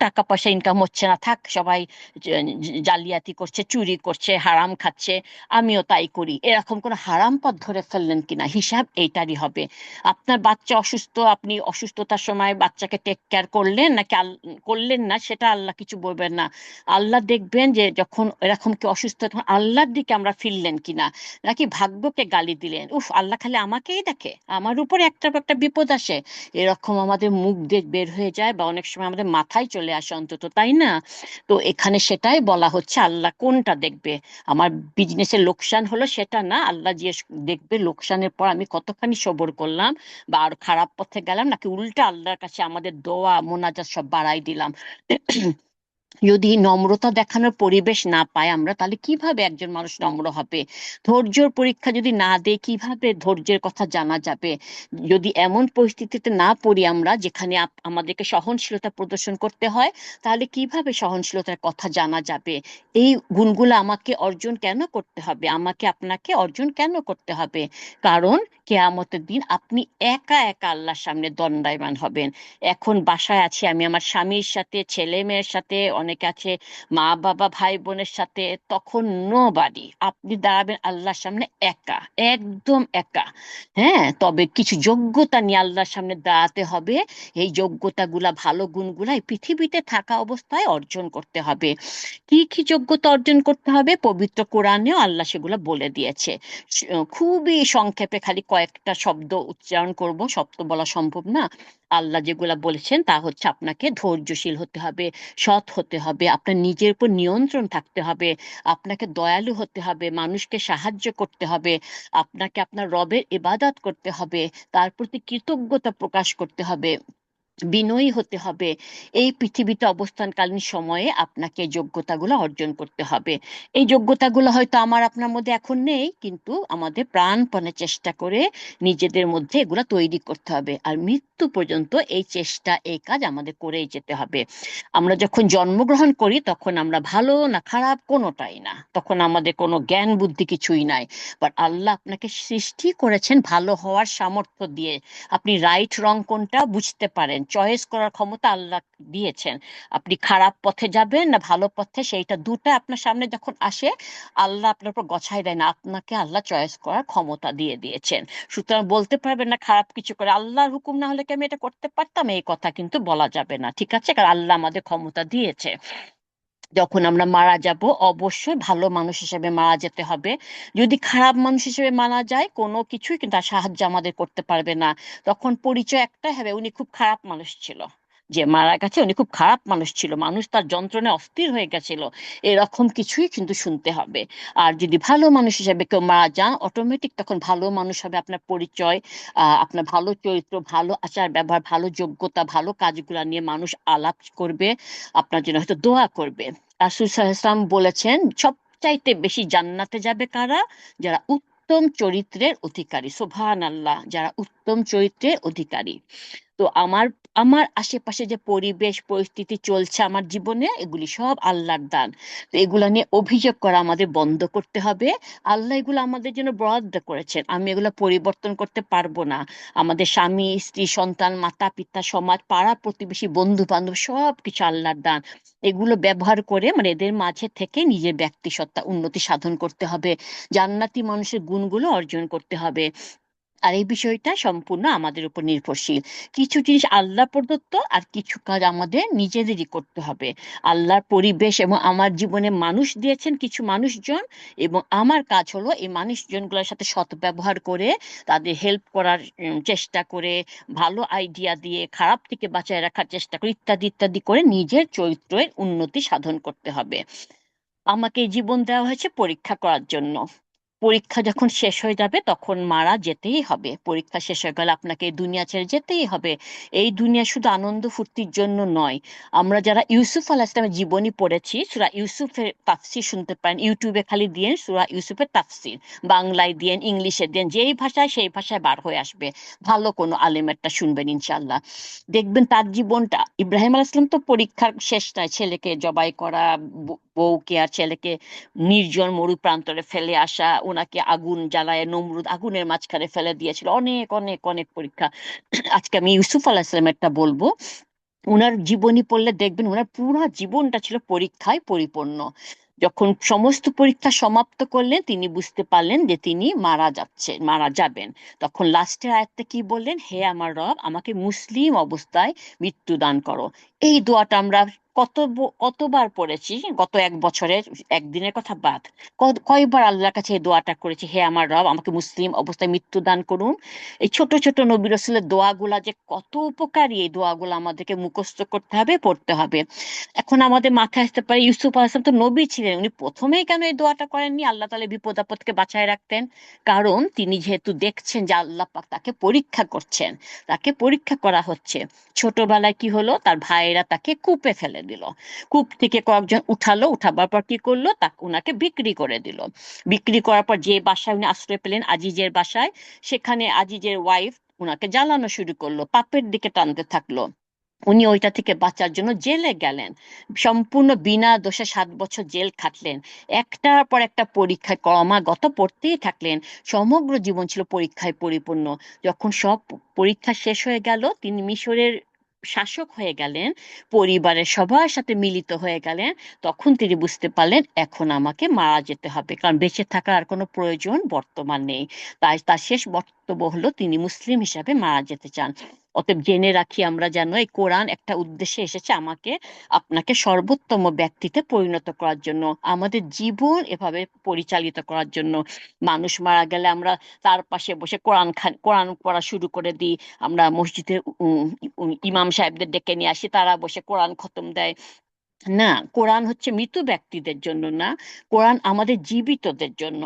টাকা পয়সা ইনকাম হচ্ছে না, থাক, সবাই জালিয়াতি করছে, চুরি করছে, হারাম খাচ্ছে, আমিও তাই করি, এরকম কোন হারাম পথ ধরে ফেললেন কিনা, হিসাব এইটারই হবে। আপনার বাচ্চা অসুস্থ, আপনি অসুস্থতার সময় বাচ্চাকে টেক কেয়ার করলেন নাকি করলেন না, সেটা আল্লাহ কিছু বলবেন না। আল্লাহ দেখবেন যে যখন এরকম কি অসুস্থ, তখন আল্লাহর দিকে আমরা ফিরলেন কিনা, নাকি ভাগ্যকে গালি দিলেন, উফ আল্লাহ খালি আমাকেই দেখে, আমার উপর একটা একটা বিপদ আসে, এরকম আমাদের মুখ দিয়ে বের হয়ে যায়, বা অনেক সময় আমাদের মাথায় চলে আসে অন্তত, তাই না? তো এখানে সেটাই বলা হচ্ছে, আল্লাহ কোনটা দেখবে? আমার বিজনেসের লোকসান হলো সেটা না, আল্লাহ যে দেখবে লোকসানের পর আমি কতখানি সবর করলাম, বা আর খারাপ পথে গেলাম, নাকি উল্টা আল্লাহর কাছে আমাদের দোয়া মোনাজাত সব বাড়াই দিলাম। যদি নম্রতা দেখানোর পরিবেশ না পাই আমরা, তাহলে কিভাবে একজন মানুষ নম্র হবে? ধৈর্যের পরীক্ষা যদি না দেই, কিভাবে ধৈর্যের কথা জানা যাবে? যদি এমন পরিস্থিতিতে না পড়ি আমরা, যেখানে আমাদেরকে সহনশীলতা প্রদর্শন করতে হয়, তাহলে কিভাবে সহনশীলতার কথা জানা যাবে? এই গুণগুলো আমাকে অর্জন কেন করতে হবে, আমাকে আপনাকে অর্জন কেন করতে হবে? কারণ কেয়ামতের দিন আপনি একা একা আল্লাহর সামনে দণ্ডায়মান হবেন। এখন বাসায় আছি আমি, আমার স্বামীর সাথে, ছেলে মেয়ের সাথে, অনেকে আছে মা বাবা ভাই বোনের সাথে, তখন নো বাড়ি, আপনি দাঁড়াবেন আল্লাহর সামনে একা, একদম একা। হ্যাঁ, তবে কিছু যোগ্যতা নিয়ে আল্লাহর সামনে দাঁড়াতে হবে। এই যোগ্যতাগুলা, ভালো গুণগুলা এই পৃথিবীতে থাকা অবস্থায় অর্জন করতে হবে। কি কি যোগ্যতা অর্জন করতে হবে, পবিত্র কোরআনেও আল্লাহ সেগুলো বলে দিয়েছে। খুবই সংক্ষেপে খালি কয়েকটা শব্দ উচ্চারণ করব, সব তো বলা সম্ভব না। আল্লাহ যেগুলা বলেছেন তা হচ্ছে, আপনাকে ধৈর্যশীল হতে হবে, সৎ হতে হতে হবে, আপনার নিজের উপর নিয়ন্ত্রণ থাকতে হবে, আপনাকে দয়ালু হতে হবে, মানুষকে সাহায্য করতে হবে, আপনাকে আপনার রবের ইবাদত করতে হবে, তার প্রতি কৃতজ্ঞতা প্রকাশ করতে হবে, বিনয়ী হতে হবে। এই পৃথিবীতে অবস্থানকালীন সময়ে আপনাকে এই যোগ্যতাগুলো অর্জন করতে হবে। এই যোগ্যতাগুলো হয়তো আমার আপনার মধ্যে এখন নেই, কিন্তু আমাদের প্রাণপণে চেষ্টা করে নিজেদের মধ্যে এগুলো তৈরি করতে হবে। আর মৃত্যু পর্যন্ত এই চেষ্টা, এই কাজ আমাদের করেই যেতে হবে। আমরা যখন জন্মগ্রহণ করি তখন আমরা ভালো না খারাপ কোনোটাই না, তখন আমাদের কোনো জ্ঞান বুদ্ধি কিছুই নাই। বাট আল্লাহ আপনাকে সৃষ্টি করেছেন ভালো হওয়ার সামর্থ্য দিয়ে। আপনি রাইট রং কোনটা বুঝতে পারেন, চয়েস করার ক্ষমতা আল্লাহ দিয়েছেন। আপনি খারাপ পথে যাবেন না ভালো পথে, সেইটা দুটা আপনার সামনে যখন আসে, আল্লাহ আপনার উপর গছাই দেয় না, আপনাকে আল্লাহ চয়েস করার ক্ষমতা দিয়ে দিয়েছেন। সুতরাং বলতে পারবেন না খারাপ কিছু করে আল্লাহর হুকুম না হলে কি আমি এটা করতে পারতাম, এই কথা কিন্তু বলা যাবে না, ঠিক আছে? কারণ আল্লাহ আমাদের ক্ষমতা দিয়েছে। যখন আমরা মারা যাব অবশ্যই ভালো মানুষ হিসেবে মারা যেতে হবে। যদি খারাপ মানুষ হিসেবে মারা যায় কোনো কিছুই কিন্তু আর সাহায্য আমাদের করতে পারবে না। তখন পরিচয় একটাই হবে, উনি খুব খারাপ মানুষ ছিল, যে মারা গেছে উনি খুব খারাপ মানুষ ছিল, মানুষ তার যন্ত্রণায় অস্থির হয়ে গেছিল, এরকম কিছুই কিন্তু শুনতে হবে। আর যদি ভালো মানুষ হিসেবে কেউ মারা যান, অটোমেটিক তখন ভালো মানুষ হবে আপনার পরিচয়। আপনার ভালো চরিত্র, ভালো আচার ব্যবহার, ভালো যোগ্যতা, ভালো কাজগুলা নিয়ে মানুষ আলাপ করবে, আপনার জন্য হয়তো দোয়া করবে। রাসূল সাল্লাল্লাহু আলাইহি ওয়াসাল্লাম বলেছেন সবচাইতে বেশি জান্নাতে যাবে কারা? যারা উত্তম চরিত্রের অধিকারী। সুবহানাল্লাহ, যারা উত্তম চরিত্রের অধিকারী। তো আমার আমার আশেপাশে যে পরিবেশ পরিস্থিতি চলছে আমার জীবনে, এগুলি সব আল্লাহর দান। তো এগুলা নিয়ে অভিযোগ করা আমাদের বন্ধ করতে হবে। আল্লাহ এগুলো আমাদের জন্য বরাদ্দ করেছেন, আমি এগুলো পরিবর্তন করতে পারবো না। আমাদের স্বামী স্ত্রী সন্তান মাতা পিতা সমাজ পাড়া প্রতিবেশী বন্ধু বান্ধব সব কিছু আল্লাহর দান। এগুলো ব্যবহার করে মানে এদের মাঝে থেকে নিজের ব্যক্তি সত্তা উন্নতি সাধন করতে হবে, জান্নাতি মানুষের গুণগুলো অর্জন করতে হবে। আর এই বিষয়টা সম্পূর্ণ আমাদের উপর নির্ভরশীল। কিছু জিনিস আল্লাহ প্রদত্ত, আর কিছু কাজ আমাদের নিজেদেরই করতে হবে। আল্লাহর পরিবেশ এবং আমার জীবনে মানুষ দিয়েছেন কিছু মানুষজন, এবং আমার কাজ হলো এই মানুষজনগুলোর সাথে সদ্ব্যবহার করে তাদের হেল্প করার চেষ্টা করে, ভালো আইডিয়া দিয়ে খারাপ থেকে বাঁচায় রাখার চেষ্টা করে, ইত্যাদি ইত্যাদি করে নিজের চরিত্রের উন্নতি সাধন করতে হবে। আমাকে এই জীবন দেওয়া হয়েছে পরীক্ষা করার জন্য। পরীক্ষা যখন শেষ হয়ে যাবে তখন মারা যেতেই হবে, পরীক্ষা শেষ হয়ে গেলে আপনাকে এই দুনিয়া ছেড়ে যেতেই হবে। এই দুনিয়া শুধু আনন্দ ফুর্তির জন্য নয়। আমরা যারা ইউসুফ আলাইহিস সালামের জীবনী পড়েছি, সূরা ইউসুফের তাফসীর শুনতে পারেন, ইউটিউবে খালি দিয়েন সূরা ইউসুফের তাফসীর, বাংলায় দিয়েন ইংলিশে দিয়েন, যেই ভাষায় সেই ভাষায় বার হয়ে আসবে। ভালো কোনো আলেমেরটা শুনবেন ইনশাআল্লাহ, দেখবেন তার জীবনটা। ইব্রাহিম আলাইহিস সালাম তো পরীক্ষার শেষ নয়, ছেলেকে জবাই করা, বউকে আর ছেলেকে নির্জন মরু প্রান্তরে ফেলে আসা, ওনাকে আগুন জ্বালায় নমরুদ আগুনের মাঝখানে ফেলে দিয়েছিল, অনেক অনেক অনেক পরীক্ষা। আজকে আমি ইউসুফ আলাহিসাল্লামেরটা বলবো। ওনার জীবনী পড়লে দেখবেন ওনার পুরো জীবনটা ছিল পরীক্ষায় পরিপূর্ণ। যখন সমস্ত পরীক্ষা সমাপ্ত করলেন তিনি বুঝতে পারলেন যে তিনি মারা যাবেন। তখন লাস্টের আয়াতটা কি বললেন? হে আমার রব, আমাকে মুসলিম অবস্থায় মৃত্যু দান করো। এই দোয়াটা আমরা কতবার পড়েছি গত এক বছরের, একদিনের কথা বাদ, কয়বার আল্লাহর কাছে এই দোয়াটা করেছি, হে আমার রব আমাকে মুসলিম অবস্থায় মৃত্যু দান করুন। এই ছোট ছোট নবী রাসূলের দোয়াগুলা যে কত উপকারী, এই দোয়াগুলো আমাদেরকে মুখস্থ করতে হবে, পড়তে হবে। এখন আমাদের মাথায় আসতে পারে ইউসুফ আলাইহিস তো নবী ছিলেন, উনি প্রথমেই কেন এই দোয়াটা করেননি? আল্লাহ তাআলা বিপদ আপদকে বাঁচায় রাখতেন। কারণ তিনি যেহেতু দেখছেন যে আল্লাহ পাক তাকে পরীক্ষা করছেন, তাকে পরীক্ষা করা হচ্ছে। ছোটবেলায় কি হলো, তার ভাইয়েরা তাকে কূপে ফেলে দিল, কূপ থেকে কয়েকজন উঠালো, উঠাবার পর কি করলো, তাকে উনাকে বিক্রি করে দিল। বিক্রি করার পর যে বাসায় উনি আশ্রয় পেলেন, আজিজের বাসায়, সেখানে আজিজের ওয়াইফ উনাকে জ্বালানো শুরু করলো, পাপের দিকে টানতে থাকলো। উনি ওইটা থেকে বাঁচার জন্য জেলে গেলেন, সম্পূর্ণ বিনা দোষে 7 বছর জেল খাটলেন। একটার পর একটা পরীক্ষায় ক্রমাগত পড়তেই থাকলেন। সমগ্র জীবন ছিল পরীক্ষায় পরিপূর্ণ। যখন সব পরীক্ষা শেষ হয়ে গেল, তিনি মিশরের শাসক হয়ে গেলেন, পরিবারের সবার সাথে মিলিত হয়ে গেলেন। তখন তিনি বুঝতে পারলেন এখন আমাকে মারা যেতে হবে, কারণ বেঁচে থাকার আর কোনো প্রয়োজন বর্তমান নেই। তাই তার শেষ বক্তব্য হলো তিনি মুসলিম হিসাবে মারা যেতে চান। অতএব জেনে রাখি আমরা যেন এই কোরআন একটা উদ্দেশ্যে এসেছে, আমাকে আপনাকে সর্বোত্তম ব্যক্তিতে পরিণত করার জন্য, আমাদের জীবন এভাবে পরিচালিত করার জন্য। মানুষ মারা গেলে আমরা তার পাশে বসে কোরআন পড়া শুরু করে দিই। আমরা মসজিদের ইমাম সাহেবদের ডেকে নিয়ে আসি, তারা বসে কোরআন খতম দেয়। না, কোরআন হচ্ছে মৃত ব্যক্তিদের জন্য না, কোরআন আমাদের জীবিতদের জন্য,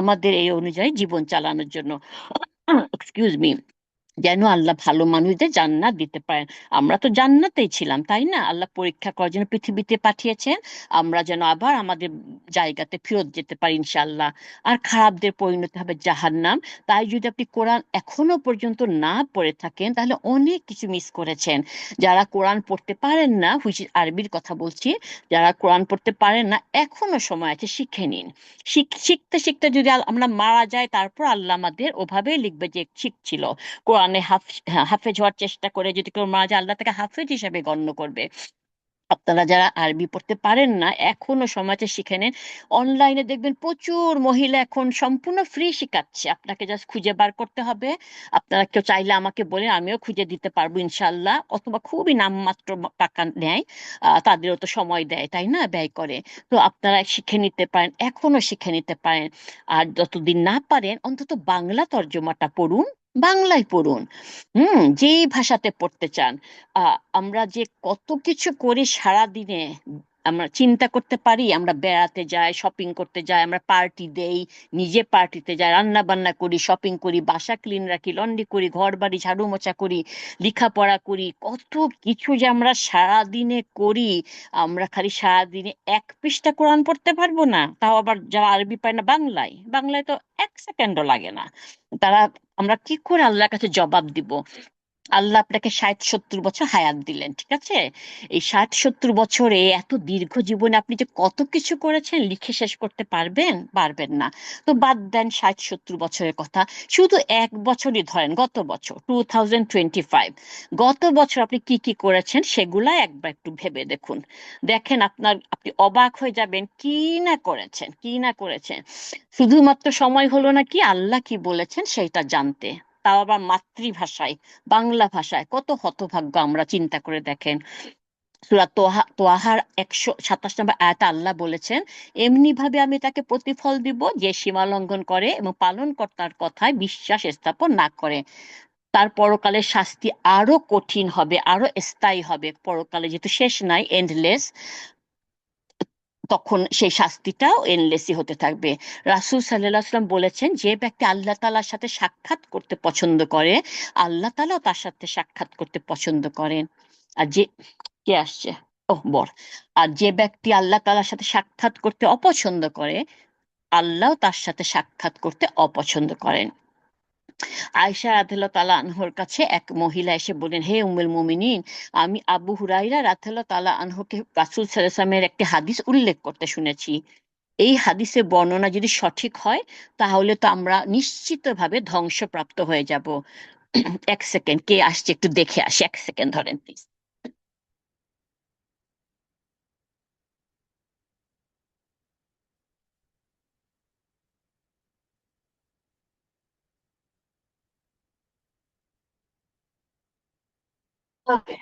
আমাদের এই অনুযায়ী জীবন চালানোর জন্য। Excuse me. যেন আল্লাহ ভালো মানুষদের জান্নাত দিতে পারেন। আমরা তো জান্নাতেই ছিলাম, তাই না? আল্লাহ পরীক্ষা করার জন্য পৃথিবীতে পাঠিয়েছেন, আমরা যেন আবার আমাদের জায়গাতে ফেরত যেতে পারি ইনশাআল্লাহ। আর খারাপদের পরিণতি হবে জাহান্নাম। তাই যদি আপনি কোরআন এখনো পর্যন্ত না পড়ে থাকেন তাহলে অনেক কিছু মিস করেছেন। যারা কোরআন পড়তে পারেন না, হুইচ আরবির কথা বলছি, যারা কোরআন পড়তে পারেন না, এখনো সময় আছে, শিখে নিন। শিখতে শিখতে যদি আমরা মারা যাই, তারপর আল্লাহ আমাদের ওভাবেই লিখবে যে শিখছিল। কোরআনে হাফেজ হওয়ার চেষ্টা করে যদি কেউ মারা যায়, আল্লাহ তাকে হাফেজ হিসেবে গণ্য করবে। আপনারা যারা আরবি পড়তে পারেন না, এখনো সমাজে শিখে নেন। অনলাইনে দেখবেন প্রচুর মহিলা এখন সম্পূর্ণ ফ্রি শিখাচ্ছে, আপনাকে জাস্ট খুঁজে বার করতে হবে। আপনারা কেউ চাইলে আমাকে বলেন, আমিও খুঁজে দিতে পারবো ইনশাল্লাহ, অথবা খুবই নামমাত্র টাকা নেয়। তাদেরও তো সময় দেয়, তাই না, ব্যয় করে। তো আপনারা শিখে নিতে পারেন, এখনো শিখে নিতে পারেন। আর যতদিন না পারেন, অন্তত বাংলা তর্জমাটা পড়ুন, বাংলায় পড়ুন। যেই ভাষাতে পড়তে চান। আমরা যে কত কিছু করি সারা দিনে, আমরা চিন্তা করতে পারি? আমরা বেড়াতে যাই, শপিং করতে যাই, আমরা পার্টি দেই, নিজে পার্টিতে যাই, রান্না বান্না করি, শপিং করি, বাসা ক্লিন রাখি, লন্ড্রি করি, ঘর বাড়ি ঝাড়ু মোছা করি, লেখাপড়া করি, কত কিছু যে আমরা সারা দিনে করি। আমরা খালি সারা দিনে এক পৃষ্ঠা কোরআন পড়তে পারবো না? তাও আবার যারা আরবি পায় না, বাংলায় বাংলায় তো 1 সেকেন্ডও লাগে না। তারা, আমরা কি করে আল্লাহর কাছে জবাব দিব? আল্লাহ আপনাকে 60-70 বছর হায়াত দিলেন, ঠিক আছে? এই 60-70 বছরে, এত দীর্ঘ জীবনে আপনি যে কত কিছু করেছেন, লিখে শেষ করতে পারবেন? পারবেন না। তো বাদ দেন 60-70 বছরের কথা, শুধু এক বছরই ধরেন, গত বছর 2025, গত বছর আপনি কি কি করেছেন সেগুলা একবার একটু ভেবে দেখুন। দেখেন, আপনি অবাক হয়ে যাবেন কি না করেছেন, কি না করেছেন। শুধুমাত্র সময় হলো না কি আল্লাহ কি বলেছেন সেটা জানতে, তাও আবার মাতৃভাষায়, বাংলা ভাষায়। কত হতভাগ্য আমরা, চিন্তা করে দেখেন। সূরা তোহার 127 নম্বর আয়াতে আল্লাহ বলেছেন, এমনি ভাবে আমি তাকে প্রতিফল দিব যে সীমা লঙ্ঘন করে এবং পালনকর্তার কথায় বিশ্বাস স্থাপন না করে। তার পরকালের শাস্তি আরো কঠিন হবে, আরো স্থায়ী হবে। পরকালে যেহেতু শেষ নাই, এন্ডলেস, তখন সেই শাস্তিটাও এনলেসই হতে থাকবে। রাসূল সাল্লাল্লাহু আলাইহি ওয়াসাল্লাম বলেছেন, যে ব্যক্তি আল্লাহ তাআলার সাথে সাক্ষাৎ করতে পছন্দ করে, আল্লাহ তাআলাও তার সাথে সাক্ষাৎ করতে পছন্দ করেন। আর যে, কে আসছে? ওহ, বর। আর যে ব্যক্তি আল্লাহ তাআলার সাথে সাক্ষাৎ করতে অপছন্দ করে, আল্লাহ তার সাথে সাক্ষাৎ করতে অপছন্দ করেন। আয়েশা রাদিয়াল্লাহু তাআলা আনহার কাছে এক মহিলা এসে বলেন, হে উম্মুল মুমিনিন, আমি আবু হুরায়রা রাদিয়াল্লাহু তাআলা আনহুকে রাসূল সাল্লাল্লাহু আলাইহি ওয়াসাল্লামের একটি হাদিস উল্লেখ করতে শুনেছি। এই হাদিসের বর্ণনা যদি সঠিক হয়, তাহলে তো আমরা নিশ্চিতভাবে ধ্বংসপ্রাপ্ত হয়ে যাব। 1 সেকেন্ড, কে আসছে একটু দেখে আসি, 1 সেকেন্ড ধরেন প্লিজ। ওকে,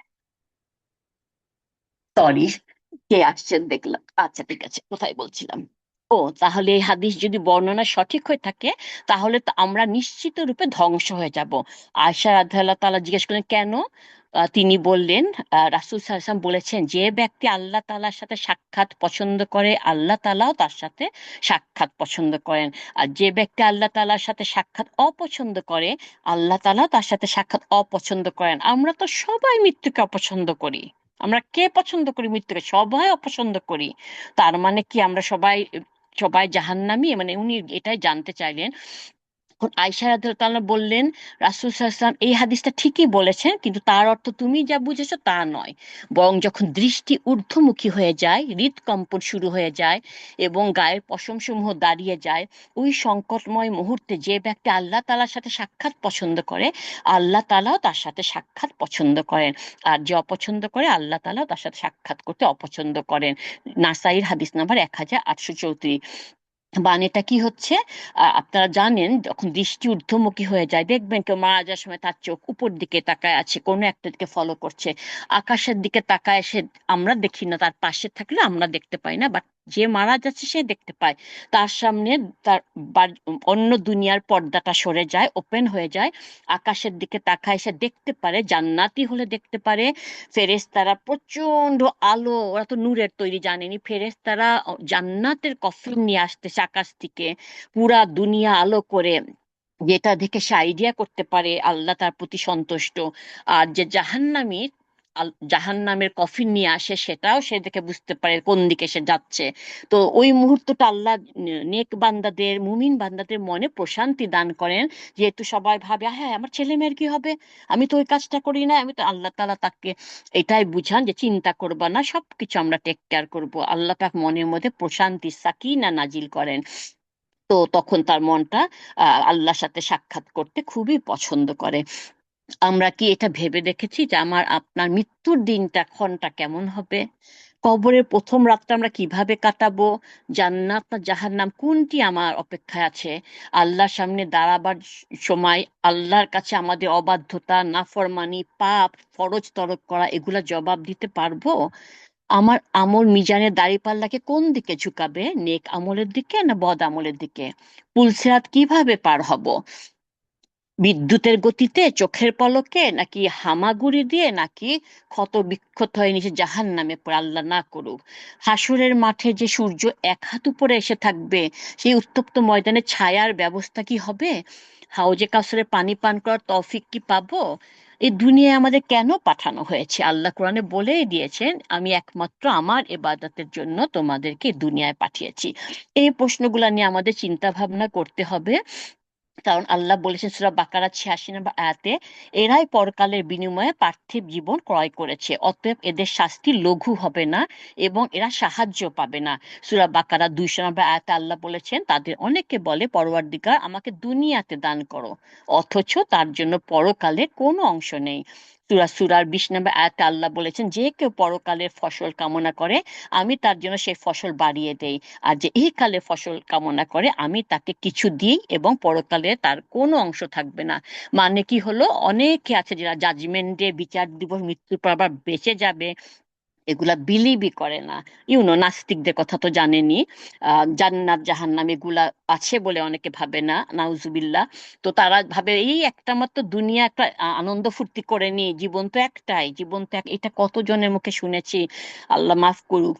সরি, কে আসছেন দেখলাম। আচ্ছা, ঠিক আছে, কোথায় বলছিলাম? ও, তাহলে এই হাদিস যদি বর্ণনা সঠিক হয়ে থাকে, তাহলে তো আমরা নিশ্চিত রূপে ধ্বংস হয়ে যাব। আয়েশা রাদিয়াল্লাহু তাআলা জিজ্ঞেস করলেন, কেন? তিনি বললেন, রাসূল সাল্লাল্লাহু আলাইহি ওয়াসাল্লাম বলেছেন, যে ব্যক্তি আল্লাহ তাআলার সাথে সাক্ষাৎ পছন্দ করে, আল্লাহ তাআলাও তার সাথে সাক্ষাৎ পছন্দ করেন। আর যে ব্যক্তি আল্লাহ তাআলার সাথে সাক্ষাৎ অপছন্দ করে, আল্লাহ তাআলাও তার সাথে সাক্ষাৎ অপছন্দ করেন। আমরা তো সবাই মৃত্যুকে অপছন্দ করি। আমরা কে পছন্দ করি মৃত্যুকে? সবাই অপছন্দ করি। তার মানে কি আমরা সবাই সবাই জাহান্নামী? মানে উনি এটাই জানতে চাইলেন। তখন আয়েশা রাদিয়াল্লাহু তাআলা বললেন, রাসূল সাল্লাল্লাহু আলাইহি ওয়াসাল্লাম এই হাদিসটা ঠিকই বলেছেন, কিন্তু তার অর্থ তুমি যা বুঝেছো তা নয়। বরং যখন দৃষ্টি ঊর্ধ্বমুখী হয়ে যায়, হৃদকম্পন শুরু হয়ে যায় এবং গায়ের পশমসমূহ দাঁড়িয়ে যায়, ওই সংকটময় মুহূর্তে যে ব্যক্তি আল্লাহ তাআলার সাথে সাক্ষাৎ পছন্দ করে, আল্লাহ তাআলাও তার সাথে সাক্ষাৎ পছন্দ করেন। আর যে অপছন্দ করে, আল্লাহ তাআলাও তার সাথে সাক্ষাৎ করতে অপছন্দ করেন। নাসাইর হাদিস নাম্বার 1834। বানেটা কি হচ্ছে? আপনারা জানেন, যখন দৃষ্টি ঊর্ধ্বমুখী হয়ে যায়, দেখবেন কেউ মারা যাওয়ার সময় তার চোখ উপর দিকে তাকায় আছে, কোনো একটা দিকে ফলো করছে, আকাশের দিকে তাকায়। সে, আমরা দেখি না, তার পাশে থাকলে আমরা দেখতে পাই না, বাট যে মারা যাচ্ছে সে দেখতে পায়, তার সামনে তার অন্য দুনিয়ার পর্দাটা সরে যায়, ওপেন হয়ে যায়, আকাশের দিকে তাকায়, সে দেখতে পারে, জান্নাতি হলে দেখতে পারে ফেরেশতারা প্রচন্ড আলো, ওরা তো নূরের তৈরি জানেনি, ফেরেশতারা জান্নাতের কফিন নিয়ে আসতেছে আকাশ থেকে, পুরা দুনিয়া আলো করে, যেটা দেখে সে আইডিয়া করতে পারে আল্লাহ তার প্রতি সন্তুষ্ট। আর যে জাহান্নামী জাহান্নামের কফিন নিয়ে আসে, সেটাও সে দেখে বুঝতে পারে কোন দিকে সে যাচ্ছে। তো ওই মুহূর্তটা আল্লাহ নেক বান্দাদের, মুমিন বান্দাদের মনে প্রশান্তি দান করেন, যেহেতু সবাই ভাবে হ্যাঁ আমার ছেলে মেয়ের কি হবে, আমি তো ওই কাজটা করি না, আমি তো, আল্লাহ তাআলা তাকে এটাই বুঝান যে চিন্তা করবা না, সবকিছু আমরা টেক কেয়ার করবো। আল্লাহ পাক মনের মধ্যে প্রশান্তি সাকিনা নাজিল করেন। তো তখন তার মনটা আল্লাহর সাথে সাক্ষাৎ করতে খুবই পছন্দ করে। আমরা কি এটা ভেবে দেখেছি যে আমার আপনার মৃত্যুর দিনটা, ক্ষণটা কেমন হবে? কবরের প্রথম রাতটা আমরা কিভাবে কাটাবো? জান্নাত না জাহান্নাম, কোনটি আমার অপেক্ষায় আছে? আল্লাহর সামনে দাঁড়াবার সময় আল্লাহর কাছে আমাদের অবাধ্যতা, নাফরমানি, পাপ, ফরজ তরক করা, এগুলা জবাব দিতে পারবো? আমার আমল মিজানের দাঁড়িপাল্লাকে কোন দিকে ঝুঁকাবে, নেক আমলের দিকে না বদ আমলের দিকে? পুলসিরাত কিভাবে পার হব? বিদ্যুতের গতিতে, চোখের পলকে, নাকি হামাগুড়ি দিয়ে, নাকি ক্ষত বিক্ষত হয়ে নিচে জাহান্নামে পড়ে, আল্লাহ না করুক? হাসরের মাঠে যে সূর্য এক হাত উপরে এসে থাকবে, সেই উত্তপ্ত ময়দানে ছায়ার ব্যবস্থা কি হবে? হাউজে কাউসারে পানি পান করার তৌফিক কি পাবো? এই দুনিয়ায় আমাদের কেন পাঠানো হয়েছে? আল্লাহ কোরআনে বলেই দিয়েছেন, আমি একমাত্র আমার ইবাদতের জন্য তোমাদেরকে এই দুনিয়ায় পাঠিয়েছি। এই প্রশ্নগুলা নিয়ে আমাদের চিন্তা ভাবনা করতে হবে। কারণ আল্লাহ বলেছেন সূরা বাকারা ৮৬ নম্বর আয়াতে, এরাই পরকালের বিনিময়ে পার্থিব জীবন ক্রয় করেছে, অতএব এদের শাস্তি লঘু হবে না এবং এরা সাহায্য পাবে না। সূরা বাকারা ২০০ নম্বর আয়াতে আল্লাহ বলেছেন, তাদের অনেকে বলে পরওয়ারদিগার আমাকে দুনিয়াতে দান করো, অথচ তার জন্য পরকালে কোনো অংশ নেই। সূরার ২০ নম্বর আয়াতে আল্লাহ বলেছেন, যে কেউ পরকালের ফসল কামনা করে আমি তার জন্য সেই ফসল বাড়িয়ে দেই, আর যে এই কালে ফসল কামনা করে আমি তাকে কিছু দিই এবং পরকালে তার কোনো অংশ থাকবে না। মানে কি হলো, অনেকে আছে যারা জাজমেন্ট ডে, বিচার দিবস, মৃত্যুর পর আবার বেঁচে যাবে, এগুলা বিলিভই করে না। নাস্তিকদের কথা তো জানেনই। জান্নাত জাহান্নাম এগুলা আছে বলে অনেকে ভাবে না, নাউজুবিল্লাহ। তো তারা ভাবে এই একটা মাত্র দুনিয়া, একটা আনন্দ ফুর্তি করে নি, জীবন তো একটাই, জীবন তো এটা কতজনের মুখে শুনেছি, আল্লাহ মাফ করুক।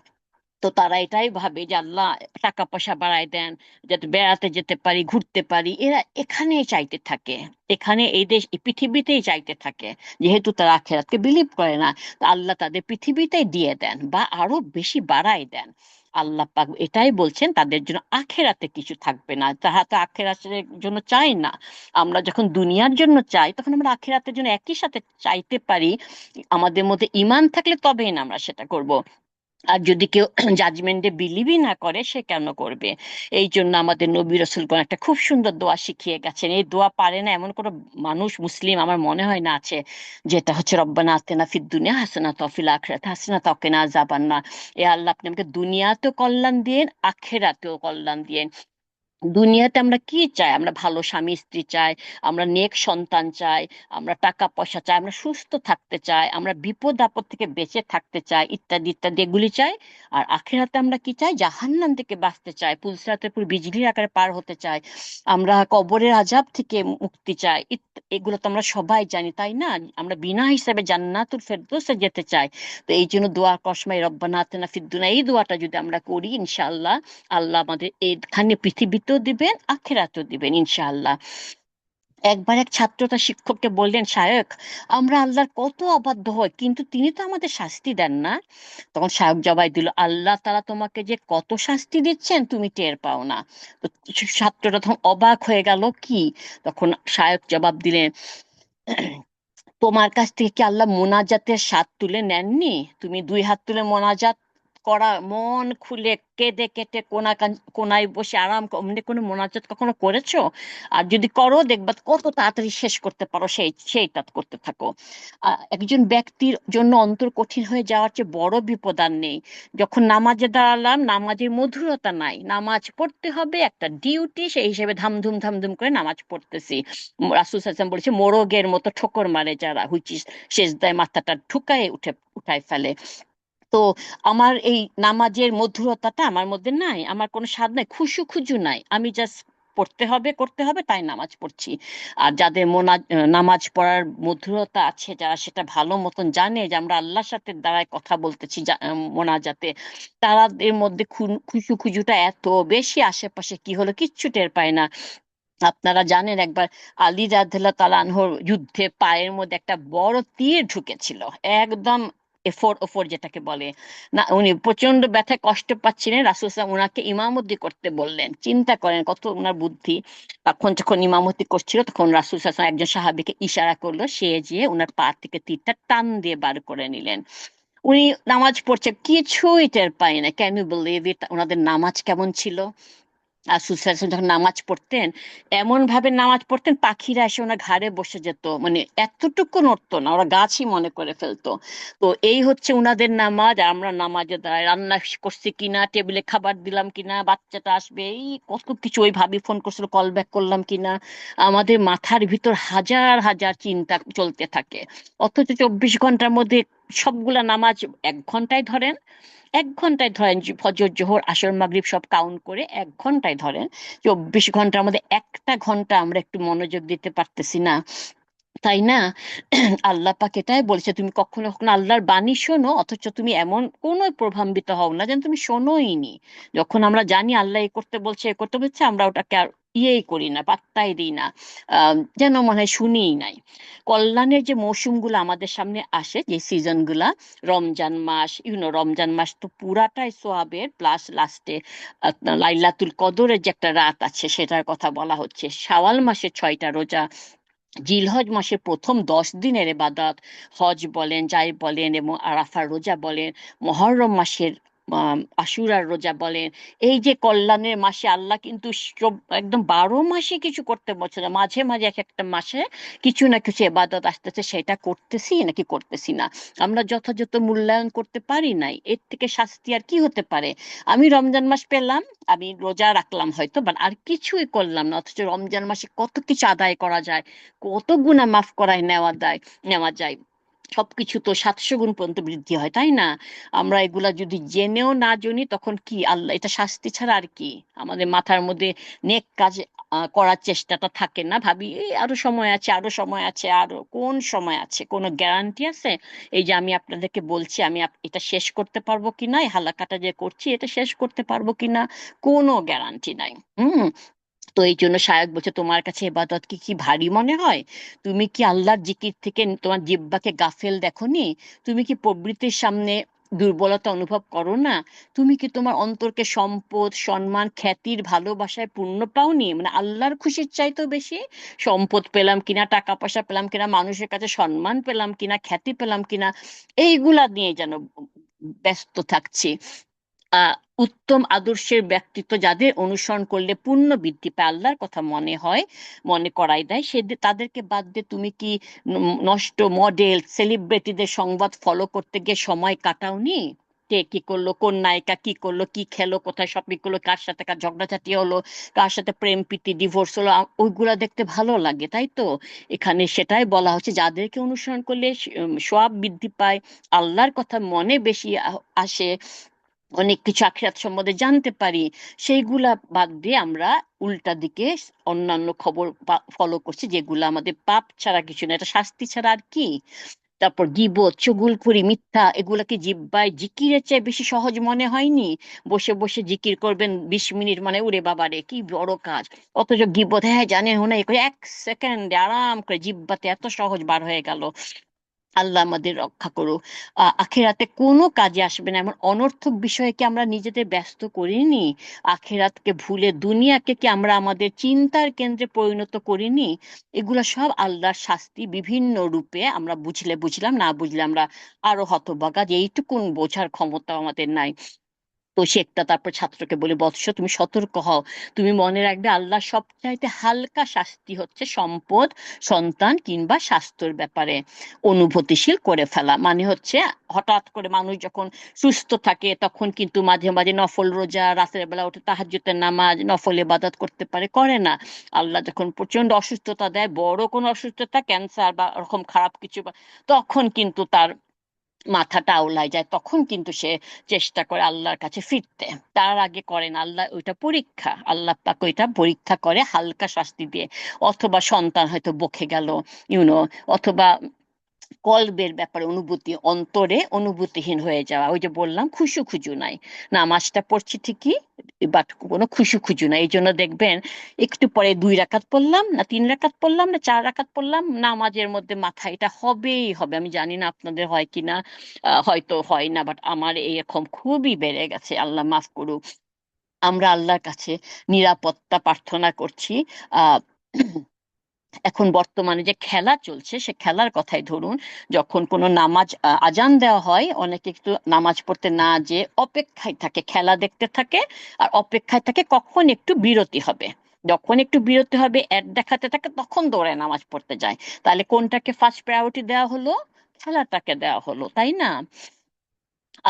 তো তারা এটাই ভাবে যে আল্লাহ টাকা পয়সা বাড়ায় দেন, যাতে বেড়াতে যেতে পারি, ঘুরতে পারি, এরা এখানেই চাইতে থাকে, এখানে এই দেশ, এই পৃথিবীতেই চাইতে থাকে। যেহেতু তারা আখিরাতকে বিলিভ করে না, তো আল্লাহ তাদের পৃথিবীতেই দিয়ে দেন বা আরো বেশি বাড়ায় দেন। আল্লাহ পাক এটাই বলছেন, তাদের জন্য আখেরাতে কিছু থাকবে না, তারা তো আখেরাতের জন্য চাই না। আমরা যখন দুনিয়ার জন্য চাই, তখন আমরা আখেরাতের জন্য একই সাথে চাইতে পারি। আমাদের মধ্যে ঈমান থাকলে তবেই না আমরা সেটা করব। আর যদি কেউ জাজমেন্টে বিলিভই না করে, সে কেন করবে? এই জন্য আমাদের নবী রাসূলগণ একটা খুব সুন্দর দোয়া শিখিয়ে গেছেন। এই দোয়া পারে না এমন কোনো মানুষ, মুসলিম আমার মনে হয় না আছে, যেটা হচ্ছে রব্বানা আতিনা ফিদ দুনিয়া হাসানাতাও ওয়া ফিল আখিরাতি হাসানাতাও ওয়া কিনা আযাবান্নার। এ আল্লাহ, আপনি আমাকে দুনিয়াতেও কল্যাণ দিয়েন, আখিরাতেও কল্যাণ দিয়েন। দুনিয়াতে আমরা কি চাই? আমরা ভালো স্বামী স্ত্রী চাই, আমরা নেক সন্তান চাই, আমরা টাকা পয়সা চাই, আমরা সুস্থ থাকতে চাই, আমরা বিপদ আপদ থেকে বেঁচে থাকতে চাই, ইত্যাদি ইত্যাদি এগুলি চাই। আর আখিরাতে আমরা কি চাই? জাহান্নাম থেকে বাঁচতে চাই, পুলসিরাতের পুরো বিজলির আকারে পার হতে চাই, আমরা কবরের আযাব থেকে মুক্তি চাই। এগুলো তো আমরা সবাই জানি, তাই না? আমরা বিনা হিসাবে জান্নাতুল ফেরদৌসে যেতে চাই। তো এই জন্য দোয়া কসময় রব্বানা আতিনা ফিদ দুনিয়া, এই দোয়াটা যদি আমরা করি, ইনশাআল্লাহ আল্লাহ আমাদের এইখানে পৃথিবীতেও দিবেন, আখিরাতেও দিবেন ইনশাআল্লাহ। একবার এক ছাত্র তার শিক্ষককে বললেন, শায়খ, আমরা আল্লাহর কত অবাধ্য হই, কিন্তু তিনি তো আমাদের শাস্তি দেন না। তখন শায়খ জবাব দিল, আল্লাহ তাআলা তোমাকে যে কত শাস্তি দিচ্ছেন তুমি টের পাও না। তো ছাত্রটা তখন অবাক হয়ে গেল, কি? তখন শায়খ জবাব দিলেন, তোমার কাছ থেকে কি আল্লাহ মোনাজাতের স্বাদ তুলে নেননি? তুমি দুই হাত তুলে মোনাজাত করা, মন খুলে কেঁদে কেটে কোনায় বসে আরাম অমনি কোনো মোনাজাত কখনো করেছো? আর যদি করো, দেখবা কত তাড়াতাড়ি শেষ করতে পারো, সেইটা করতে থাকো। একজন ব্যক্তির জন্য অন্তর কঠিন হয়ে যাওয়ার চেয়ে বড় বিপদ আর নেই। যখন নামাজে দাঁড়ালাম, নামাজের মধুরতা নাই, নামাজ পড়তে হবে, একটা ডিউটি, সেই হিসেবে ধামধুম ধামধুম করে নামাজ পড়তেছি। রাসূল সাল্লাল্লাহু আলাইহি ওয়াসাল্লাম বলেছে, মোরগের মতো ঠোকর মারে যারা, হুইচ ইজ সেজদায় মাথাটা ঠুকায় উঠায় ফেলে। তো আমার এই নামাজের মধুরতাটা আমার মধ্যে নাই, আমার কোনো স্বাদ নাই, খুশু খুজু নাই, আমি জাস্ট পড়তে হবে করতে হবে তাই নামাজ পড়ছি। আর যাদের নামাজ পড়ার মধুরতা আছে, যারা সেটা ভালো মতন জানে যে আমরা আল্লাহর সাথে দ্বারাই কথা বলতেছি মোনাজাতে, তাদের মধ্যে খুশু খুজুটা এত বেশি, আশেপাশে কি হলো কিচ্ছু টের পায় না। আপনারা জানেন একবার আলী রাদিয়াল্লাহু তাআলা আনহুর যুদ্ধে পায়ের মধ্যে একটা বড় তীর ঢুকেছিল, একদম এফোর ওফোর যেটাকে বলে না, উনি প্রচন্ড ব্যথায় কষ্ট পাচ্ছিলেন, রাসূল সাল্লাল্লাহু আলাইহি ওয়াসাল্লাম উনাকে ইমামতি করতে বললেন, চিন্তা করেন কত উনার বুদ্ধি। তখন যখন ইমামতি করছিল তখন রাসূল সাল্লাল্লাহু আলাইহি ওয়াসাল্লাম একজন সাহাবীকে ইশারা করলো, সে যেয়ে উনার পা থেকে তীরটা টান দিয়ে বার করে নিলেন। উনি নামাজ পড়ছে, কিছুই টের পায় না। ক্যান ইউ বিলিভ ইট, ওনাদের নামাজ কেমন ছিল! আর সুসাইড যখন নামাজ পড়তেন, এমন ভাবে নামাজ পড়তেন পাখিরা এসে ওনার ঘাড়ে বসে যেত, মানে এতটুকু নড়তো না, ওরা গাছই মনে করে ফেলতো। তো এই হচ্ছে উনাদের নামাজ। আর আমরা নামাজে দাঁড়ায় রান্না করছি কিনা, টেবিলে খাবার দিলাম কিনা, বাচ্চাটা আসবে, এই কত কিছু, ওই ভাবি ফোন করছিল কল ব্যাক করলাম কিনা, আমাদের মাথার ভিতর হাজার হাজার চিন্তা চলতে থাকে। অথচ 24 ঘন্টার মধ্যে সবগুলা নামাজ 1 ঘন্টায় ধরেন, 1 ঘন্টায় ধরেন, ফজর জোহর আসর মাগরিব সব কাউন্ট করে 1 ঘন্টায় ধরেন, 24 ঘন্টার মধ্যে একটা ঘন্টা আমরা একটু মনোযোগ দিতে পারতেছি না, তাই না? আল্লাহ পাক এটাই বলেছে, তুমি কখনো কখনো আল্লাহর বাণী শোনো অথচ তুমি এমন কোনো প্রভাবিত হও না যেন তুমি শোনোই নি। যখন আমরা জানি আল্লাহ এ করতে বলছে এ করতে বলছে, আমরা ওটাকে আর ইয়েই করি না, পাত্তাই দিই না, যেন মনে হয় শুনিই নাই। কল্যাণের যে মৌসুমগুলো আমাদের সামনে আসে, যে সিজন গুলা, রমজান মাস, রমজান মাস তো পুরাটাই সোয়াবের, প্লাস লাস্টে লাইলাতুল কদরের যে একটা রাত আছে সেটার কথা বলা হচ্ছে, শাওয়াল মাসের 6টা রোজা, জিলহজ মাসের প্রথম 10 দিনের ইবাদত, হজ বলেন যাই বলেন, এবং আরাফার রোজা বলেন, মহররম মাসের আশুরার রোজা বলেন, এই যে কল্যাণের মাসে আল্লাহ কিন্তু একদম 12 মাসে কিছু করতে বলছে না, মাঝে মাঝে এক একটা মাসে কিছু না কিছু ইবাদত আসতেছে, সেটা করতেছি নাকি করতেছি না, আমরা যথাযথ মূল্যায়ন করতে পারি নাই। এর থেকে শাস্তি আর কি হতে পারে? আমি রমজান মাস পেলাম, আমি রোজা রাখলাম হয়তো, বাট আর কিছুই করলাম না, অথচ রমজান মাসে কত কিছু আদায় করা যায়, কত গুণা মাফ করায় নেওয়া যায়, সবকিছু তো 700 গুণ পর্যন্ত বৃদ্ধি হয়, তাই না? আমরা এগুলা যদি জেনেও না জানি তখন কি, আল্লাহ এটা শাস্তি ছাড়া আর কি? আমাদের মাথার মধ্যে নেক কাজ করার চেষ্টাটা থাকে না, ভাবি এই আরো সময় আছে, আরো সময় আছে, আরো কোন সময় আছে, কোনো গ্যারান্টি আছে? এই যে আমি আপনাদেরকে বলছি আমি এটা শেষ করতে পারবো কিনা, এই হালাকাটা যে করছি এটা শেষ করতে পারবো কিনা, কোনো গ্যারান্টি নাই। হুম। তো এই জন্য শায়ক বলছে, তোমার কাছে এবাদত কি কি ভারী মনে হয়? তুমি কি আল্লাহর জিকির থেকে তোমার জিহ্বাকে গাফেল দেখোনি? তুমি কি প্রবৃত্তির সামনে দুর্বলতা অনুভব করো না? তুমি কি তোমার অন্তরকে সম্পদ, সম্মান, খ্যাতির ভালোবাসায় পূর্ণ পাওনি? মানে আল্লাহর খুশির চাইতেও বেশি সম্পদ পেলাম কিনা, টাকা পয়সা পেলাম কিনা, মানুষের কাছে সম্মান পেলাম কিনা, খ্যাতি পেলাম কিনা, এইগুলা নিয়ে যেন ব্যস্ত থাকছি। আহ উত্তম আদর্শের ব্যক্তিত্ব যাদের অনুসরণ করলে পুণ্য বৃদ্ধি পায়, আল্লাহর কথা মনে হয়, মনে করাই দেয়, সে তাদেরকে বাদ দিয়ে তুমি কি নষ্ট মডেল সেলিব্রিটিদের সংবাদ ফলো করতে গিয়ে সময় কাটাওনি? কে কি করলো, কোন নায়িকা কি করলো, কি খেলো, কোথায় শপিং করলো, কার সাথে কার ঝগড়াঝাটি হলো, কার সাথে প্রেম প্রীতি ডিভোর্স হলো, ওইগুলা দেখতে ভালো লাগে, তাই তো? এখানে সেটাই বলা হচ্ছে, যাদেরকে অনুসরণ করলে সওয়াব বৃদ্ধি পায়, আল্লাহর কথা মনে বেশি আসে, অনেক কিছু আখিরাত সম্বন্ধে জানতে পারি, সেইগুলা বাদ দিয়ে আমরা উল্টা দিকে অন্যান্য খবর ফলো করছি, যেগুলো আমাদের পাপ ছাড়া কিছু না, এটা শাস্তি ছাড়া আর কি। তারপর গীবত, চুগলখড়ি, মিথ্যা, এগুলা কি জিহ্বায় জিকিরের চেয়ে বেশি সহজ মনে হয়নি? বসে বসে জিকির করবেন 20 মিনিট, মানে ওরে বাবারে কি বড় কাজ! অথচ গীবত, হ্যাঁ জানেন না, 1 সেকেন্ডে আরাম করে জিহ্বাতে এত সহজ বার হয়ে গেল। আল্লাহ আমাদের রক্ষা করুক। আখেরাতে কোনো কাজে আসবে না এমন অনর্থক বিষয়ে কি আমরা নিজেদের ব্যস্ত করিনি? আখেরাতকে ভুলে দুনিয়াকে কি আমরা আমাদের চিন্তার কেন্দ্রে পরিণত করিনি? এগুলো সব আল্লাহর শাস্তি বিভিন্ন রূপে, আমরা বুঝলে বুঝলাম, না বুঝলে আমরা আরো হতভাগা, যে এইটুকুন বোঝার ক্ষমতা আমাদের নাই। তো সে একটা তারপর ছাত্রকে বলে, বৎস তুমি সতর্ক হও, তুমি মনে রাখবে আল্লাহ সবচাইতে হালকা শাস্তি হচ্ছে সম্পদ, সন্তান কিংবা স্বাস্থ্যের ব্যাপারে অনুভূতিশীল করে ফেলা। মানে হচ্ছে হঠাৎ করে মানুষ যখন সুস্থ থাকে তখন কিন্তু মাঝে মাঝে নফল রোজা, রাতের বেলা উঠে তাহাজ্জুদের নামাজ, নফল ইবাদত করতে পারে, করে না। আল্লাহ যখন প্রচন্ড অসুস্থতা দেয়, বড় কোনো অসুস্থতা, ক্যান্সার বা ওরকম খারাপ কিছু, তখন কিন্তু তার মাথাটা আউলায় যায়, তখন কিন্তু সে চেষ্টা করে আল্লাহর কাছে ফিরতে। তার আগে করেন আল্লাহ ওইটা পরীক্ষা, আল্লাহ পাক ওইটা পরীক্ষা করে হালকা শাস্তি দিয়ে, অথবা সন্তান হয়তো বকে গেল, অথবা কলবের ব্যাপারে অনুভূতি, অন্তরে অনুভূতিহীন হয়ে যাওয়া, ওই যে বললাম খুশু খুজু নাই, নামাজটা পড়ছি ঠিকই বাট কোনো খুশু খুজু নাই। এই জন্য দেখবেন একটু পরে 2 রাকাত পড়লাম না 3 রাকাত পড়লাম না 4 রাকাত পড়লাম, নামাজের মধ্যে মাথা এটা হবেই হবে। আমি জানি না আপনাদের হয় কিনা, হয়তো হয় না, বাট আমার এরকম খুবই বেড়ে গেছে, আল্লাহ মাফ করুক। আমরা আল্লাহর কাছে নিরাপত্তা প্রার্থনা করছি। আহ এখন বর্তমানে যে খেলা চলছে সে খেলার কথাই ধরুন, যখন কোনো নামাজ আজান দেওয়া হয়, অনেকে একটু নামাজ পড়তে না যে অপেক্ষায় থাকে, খেলা দেখতে থাকে, আর অপেক্ষায় থাকে কখন একটু বিরতি হবে। যখন একটু বিরতি হবে অ্যাড দেখাতে থাকে, তখন দৌড়ে নামাজ পড়তে যায়। তাহলে কোনটাকে ফার্স্ট প্রায়োরিটি দেওয়া হলো? খেলাটাকে দেওয়া হলো, তাই না?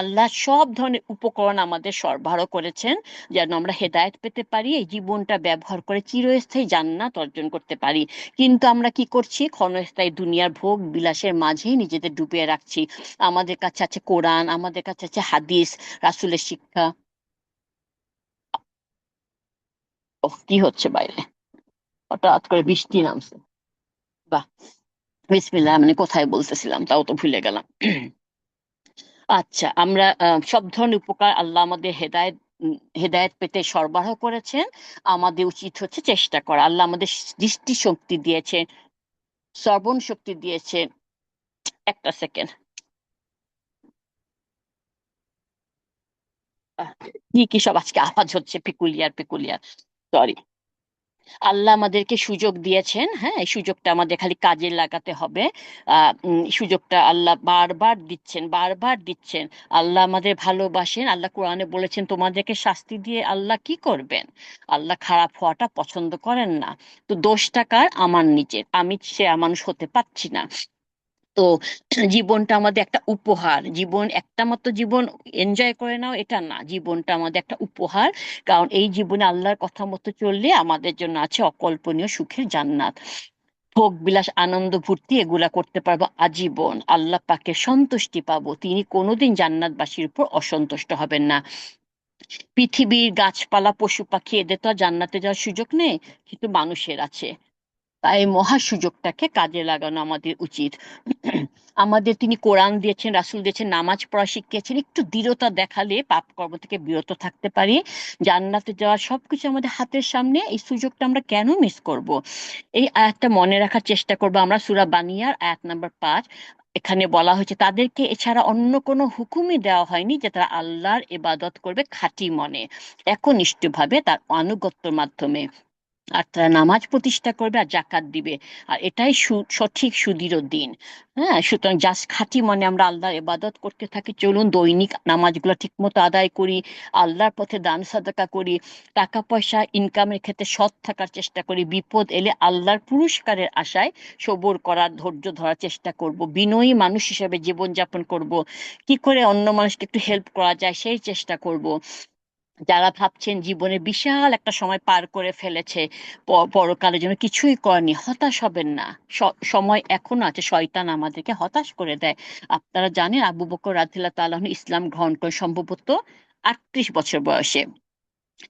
আল্লাহ সব ধরনের উপকরণ আমাদের সরবরাহ করেছেন যেন আমরা হেদায়েত পেতে পারি, এই জীবনটা ব্যবহার করে চিরস্থায়ী জান্নাত অর্জন করতে পারি। কিন্তু আমরা কি করছি? ক্ষণস্থায়ী দুনিয়ার ভোগ বিলাসের মাঝেই নিজেদের ডুবিয়ে রাখছি। আমাদের কাছে আছে কোরআন, আমাদের কাছে আছে হাদিস, রাসূলের শিক্ষা। ওহ, কি হচ্ছে বাইরে? হঠাৎ করে বৃষ্টি নামছে। বাহ, বিসমিল্লাহ, মানে কোথায় বলতেছিলাম তাও তো ভুলে গেলাম। আচ্ছা, আমরা সব ধরনের উপকার আল্লাহ আমাদের হেদায়েত পেতে সরবরাহ করেছেন। আমাদের উচিত হচ্ছে চেষ্টা করা। আল্লাহ আমাদের দৃষ্টি শক্তি দিয়েছে, শ্রবণ শক্তি দিয়েছে। একটা সেকেন্ড, কি কি সব আজকে আওয়াজ হচ্ছে, পিকুলিয়ার পিকুলিয়ার, সরি। আল্লাহ আমাদেরকে সুযোগ দিয়েছেন, হ্যাঁ, এই সুযোগটা আমাদের খালি কাজে লাগাতে হবে। সুযোগটা আল্লাহ বারবার দিচ্ছেন, বারবার দিচ্ছেন। আল্লাহ আমাদের ভালোবাসেন। আল্লাহ কোরআনে বলেছেন তোমাদেরকে শাস্তি দিয়ে আল্লাহ কি করবেন? আল্লাহ খারাপ হওয়াটা পছন্দ করেন না। তো দোষটা কার? আমার নিজের, আমি সে মানুষ হতে পারছি না। তো জীবনটা আমাদের একটা উপহার, জীবন একটা মাত্র জীবন এনজয় করে নাও এটা না, জীবনটা আমাদের একটা উপহার। কারণ এই জীবনে আল্লাহর কথা মতো চললে আমাদের জন্য আছে অকল্পনীয় সুখের জান্নাত। ভোগ বিলাস আনন্দ ফুর্তি এগুলা করতে পারবো আজীবন, আল্লাহ পাকের সন্তুষ্টি পাবো, তিনি কোনোদিন জান্নাতবাসীর উপর অসন্তুষ্ট হবেন না। পৃথিবীর গাছপালা পশু পাখি এদের তো আর জান্নাতে যাওয়ার সুযোগ নেই, কিন্তু মানুষের আছে। তাই মহা সুযোগটাকে কাজে লাগানো আমাদের উচিত। আমাদের তিনি কোরআন দিয়েছেন, রাসূল দিয়েছেন, নামাজ পড়া শিখিয়েছেন। একটু দৃঢ়তা দেখালে পাপ কর্ম থেকে বিরত থাকতে পারি, জান্নাতে যাওয়ার সবকিছু আমাদের হাতের সামনে, এই সুযোগটা আমরা কেন মিস করব? এই আয়াতটা মনে রাখার চেষ্টা করবো আমরা। সূরা বানিয়ার আয়াত নাম্বার 5, এখানে বলা হয়েছে তাদেরকে এছাড়া অন্য কোনো হুকুমই দেওয়া হয়নি যে তারা আল্লাহর ইবাদত করবে খাঁটি মনে, একনিষ্ঠভাবে তার আনুগত্যের মাধ্যমে, আর তারা নামাজ প্রতিষ্ঠা করবে আর জাকাত দিবে। আর এটাই সঠিক সুদৃঢ় দিন। হ্যাঁ, সুতরাং জাস্ট খাঁটি মনে আমরা আল্লাহর ইবাদত করতে থাকি। চলুন দৈনিক নামাজগুলো ঠিক মতো আদায় করি, আল্লাহর পথে দান সাদাকা করি, টাকা পয়সা ইনকামের ক্ষেত্রে সৎ থাকার চেষ্টা করি, বিপদ এলে আল্লাহর পুরস্কারের আশায় সবুর করার, ধৈর্য ধরার চেষ্টা করব, বিনয়ী মানুষ হিসেবে জীবনযাপন করব, কি করে অন্য মানুষকে একটু হেল্প করা যায় সেই চেষ্টা করব। যারা ভাবছেন জীবনে বিশাল একটা সময় পার করে ফেলেছে, পরকালের জন্য কিছুই করেনি, হতাশ হবেন না। সময় এখনো আছে, শয়তান আমাদেরকে হতাশ করে দেয়। আপনারা জানেন আবু বকর রাদিয়াল্লাহু তাআলা আনহু ইসলাম গ্রহণ করে সম্ভবত 38 বছর বয়সে,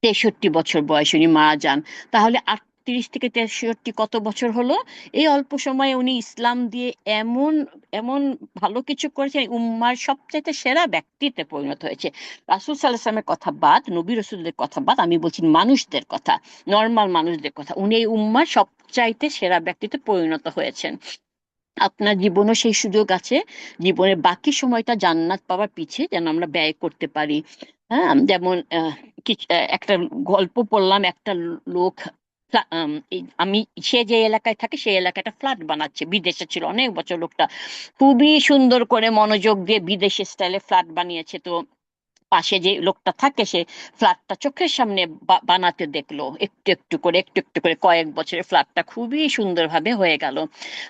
63 বছর বয়সে উনি মারা যান। তাহলে 38 থেকে 63 কত বছর হলো? এই অল্প সময়ে উনি ইসলাম দিয়ে এমন এমন ভালো কিছু করেছেন, উম্মার সবচাইতে সেরা ব্যক্তিতে পরিণত হয়েছে। রাসূল সাল্লাল্লাহু আলাইহি ওয়াসাল্লামের কথা বাদ, নবী রাসূলদের কথা বাদ, আমি বলছি মানুষদের কথা, নর্মাল মানুষদের কথা, উনি এই উম্মার সবচাইতে সেরা ব্যক্তিতে পরিণত হয়েছেন। আপনার জীবনও সেই সুযোগ আছে, জীবনের বাকি সময়টা জান্নাত পাওয়ার পিছে যেন আমরা ব্যয় করতে পারি। হ্যাঁ, যেমন একটা গল্প পড়লাম, একটা লোক, আমি, সে যে এলাকায় থাকে সেই এলাকায় একটা ফ্ল্যাট বানাচ্ছে, বিদেশে ছিল অনেক বছর লোকটা, খুবই সুন্দর করে মনোযোগ দিয়ে বিদেশি স্টাইলে ফ্ল্যাট বানিয়েছে। তো পাশে যে লোকটা থাকে সে ফ্ল্যাটটা চোখের সামনে বানাতে দেখলো, একটু একটু করে একটু একটু করে কয়েক বছরের ফ্ল্যাটটা খুবই সুন্দরভাবে হয়ে গেল।